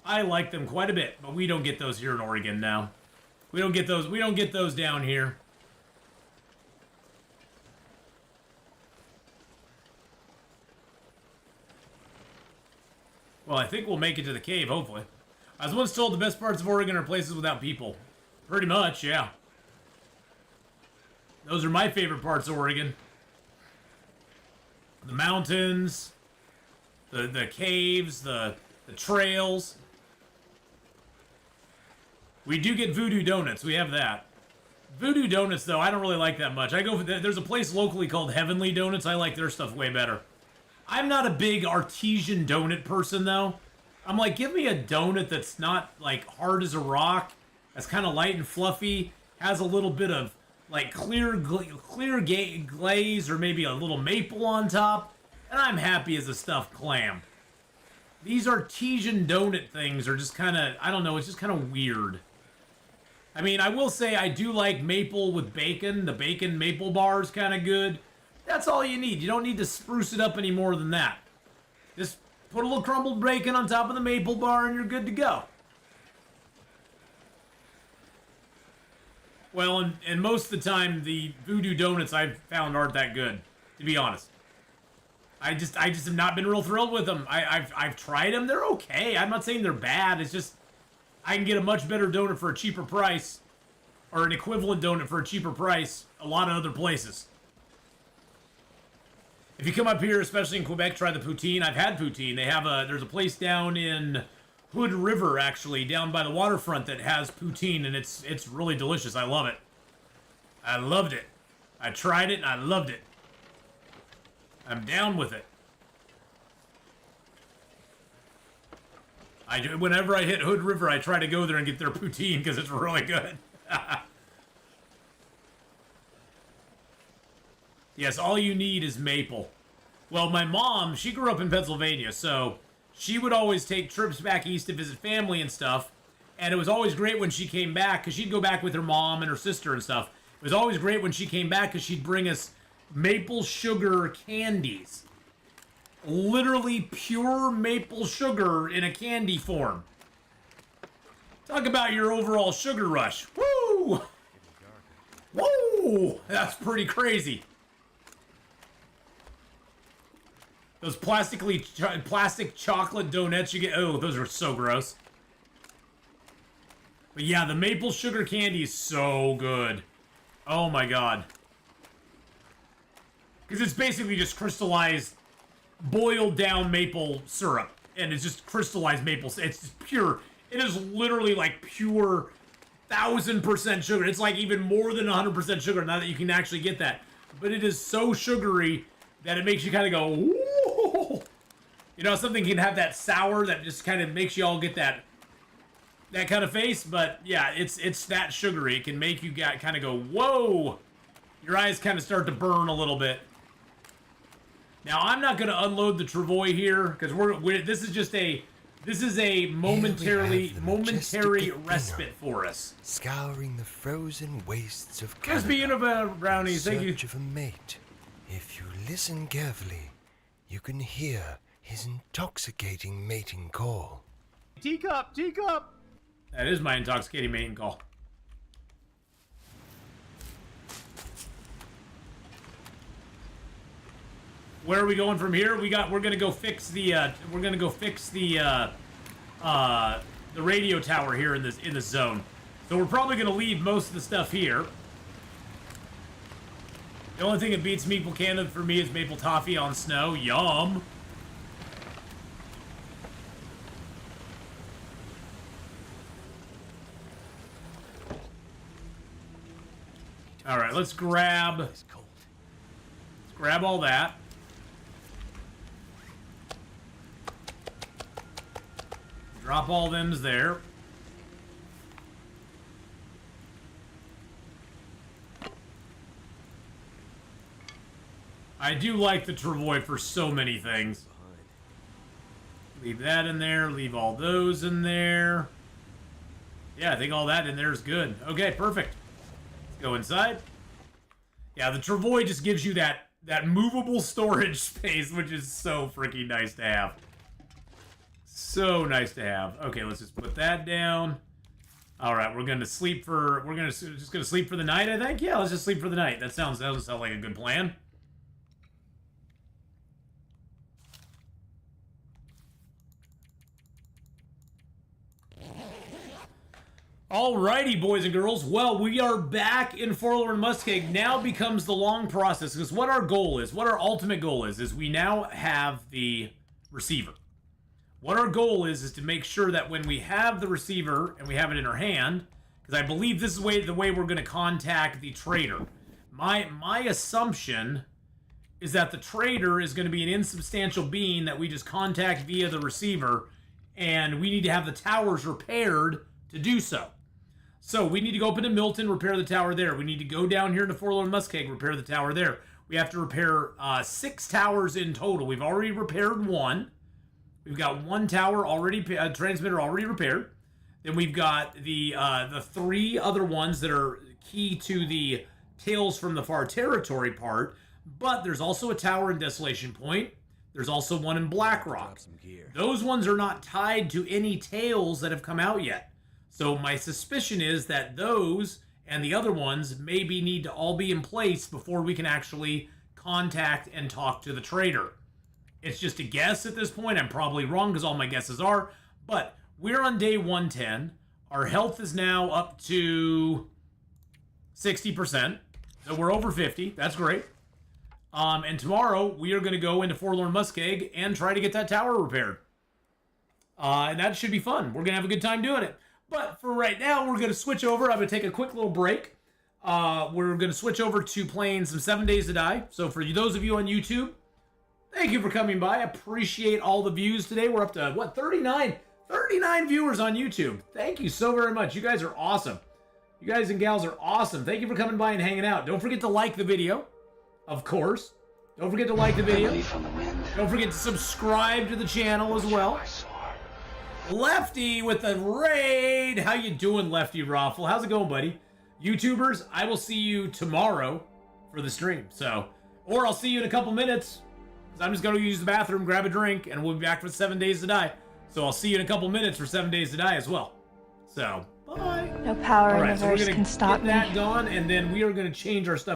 I like them quite a bit, but we don't get those here in Oregon now. We don't get those down here. Well, I think we'll make it to the cave, hopefully. I was once told the best parts of Oregon are places without people. Pretty much, yeah. Those are my favorite parts of Oregon. The mountains, the caves, the trails. We do get voodoo donuts. We have that. Voodoo donuts, though, I don't really like that much. I go for there's a place locally called Heavenly Donuts. I like their stuff way better. I'm not a big artesian donut person, though. I'm like, give me a donut that's not, like, hard as a rock. That's kind of light and fluffy. Has a little bit of, like, clear glaze or maybe a little maple on top. And I'm happy as a stuffed clam. These artesian donut things are just kind of, I don't know, it's just kind of weird. I mean, I will say I do like maple with bacon. The bacon maple bar is kind of good. That's all you need. You don't need to spruce it up any more than that. Just put a little crumbled bacon on top of the maple bar and you're good to go. Well, and most of the time, the voodoo donuts I've found aren't that good, to be honest. I just have not been real thrilled with them. I've tried them. They're okay. I'm not saying they're bad. It's just I can get a much better donut for a cheaper price, or an equivalent donut for a cheaper price, a lot of other places. If you come up here, especially in Quebec, try the poutine. I've had poutine. There's a place down in Hood River, actually, down by the waterfront that has poutine, and it's really delicious. I love it. I loved it. I tried it, and I loved it. I'm down with it. Whenever I hit Hood River, I try to go there and get their poutine because it's really good. Yes, all you need is maple. Well, my mom, she grew up in Pennsylvania, so she would always take trips back east to visit family and stuff. And it was always great when she came back, because she'd go back with her mom and her sister and stuff. It was always great when she came back, because she'd bring us maple sugar candies. Literally pure maple sugar in a candy form. Talk about your overall sugar rush. Woo! Whoa! That's pretty crazy. Those plastic chocolate donuts you get. Oh, those are so gross. But yeah, the maple sugar candy is so good. Oh my god. Because it's basically just crystallized, boiled down maple syrup. And it's just crystallized maple. It's just pure. It is literally like pure 1000% sugar. It's like even more than 100% sugar now that you can actually get that. But it is so sugary that it makes you kind of go, whoa. You know, something can have that sour that just kind of makes you all get that kind of face. But yeah, it's that sugary. It can make you kind of go, whoa. Your eyes kind of start to burn a little bit. Now, I'm not going to unload the Travois here because this is just a momentary respite for us. Scouring the frozen wastes of Crispy Universe brownies, thank you. search of a mate. If you listen carefully, you can hear his intoxicating mating call. Teacup, teacup. That is my intoxicating mating call. Where are we going from here? We're gonna go fix the the radio tower here in this zone. So we're probably gonna leave most of the stuff here. The only thing that beats Maple Canada for me is maple toffee on snow. Yum. All right, let's grab all that. Drop all them's there. I do like the Travois for so many things. Leave that in there. Leave all those in there. Yeah, I think all that in there is good. Okay, perfect. Let's go inside. Yeah, the Travois just gives you that movable storage space, which is so freaking nice to have. So nice to have. Okay, let's just put that down. All right, we're gonna sleep for. We're just gonna sleep for the night. I think. Yeah, let's just sleep for the night. That doesn't sound like a good plan. Alrighty, boys and girls. Well, we are back in Forlorn Muskeg. Now becomes the long process, because what our goal is, what our ultimate goal is we now have the receiver. What our goal is to make sure that when we have the receiver and we have it in our hand, because I believe this is the way we're going to contact the trader. My assumption is that the trader is going to be an insubstantial being that we just contact via the receiver, and we need to have the towers repaired to do so. So we need to go up into Milton, repair the tower there. We need to go down here into Forlorn Muskeg, repair the tower there. We have to repair 6 towers in total. We've already repaired 1. We've got 1 tower already, transmitter already repaired. Then we've got the 3 other ones that are key to the Tales from the Far Territory part. But there's also a tower in Desolation Point. There's also one in Blackrock. Those ones are not tied to any tales that have come out yet. So my suspicion is that those and the other ones maybe need to all be in place before we can actually contact and talk to the trader. It's just a guess at this point. I'm probably wrong because all my guesses are. But we're on day 110. Our health is now up to 60%. So we're over 50. That's great. And tomorrow we are going to go into Forlorn Muskeg and try to get that tower repaired. And that should be fun. We're going to have a good time doing it. But for right now, we're going to switch over. I'm going to take a quick little break. We're going to switch over to playing some 7 Days to Die. So for those of you on YouTube, thank you for coming by. I appreciate all the views today. We're up to, what, 39 viewers on YouTube. Thank you so very much. You guys are awesome. You guys and gals are awesome. Thank you for coming by and hanging out. Don't forget to like the video, of course. Don't forget to like the video. Don't forget to subscribe to the channel as well. Lefty with the raid. How you doing, Lefty Raffle? How's it going, buddy? YouTubers, I will see you tomorrow for the stream. So, or I'll see you in a couple minutes. Because I'm just going to use the bathroom, grab a drink, and we'll be back for 7 Days to Die. So I'll see you in a couple minutes for 7 Days to Die as well. So, bye. No power in All right, the so we're verse going can to stop get that me. going, and then we are going to change our stuff.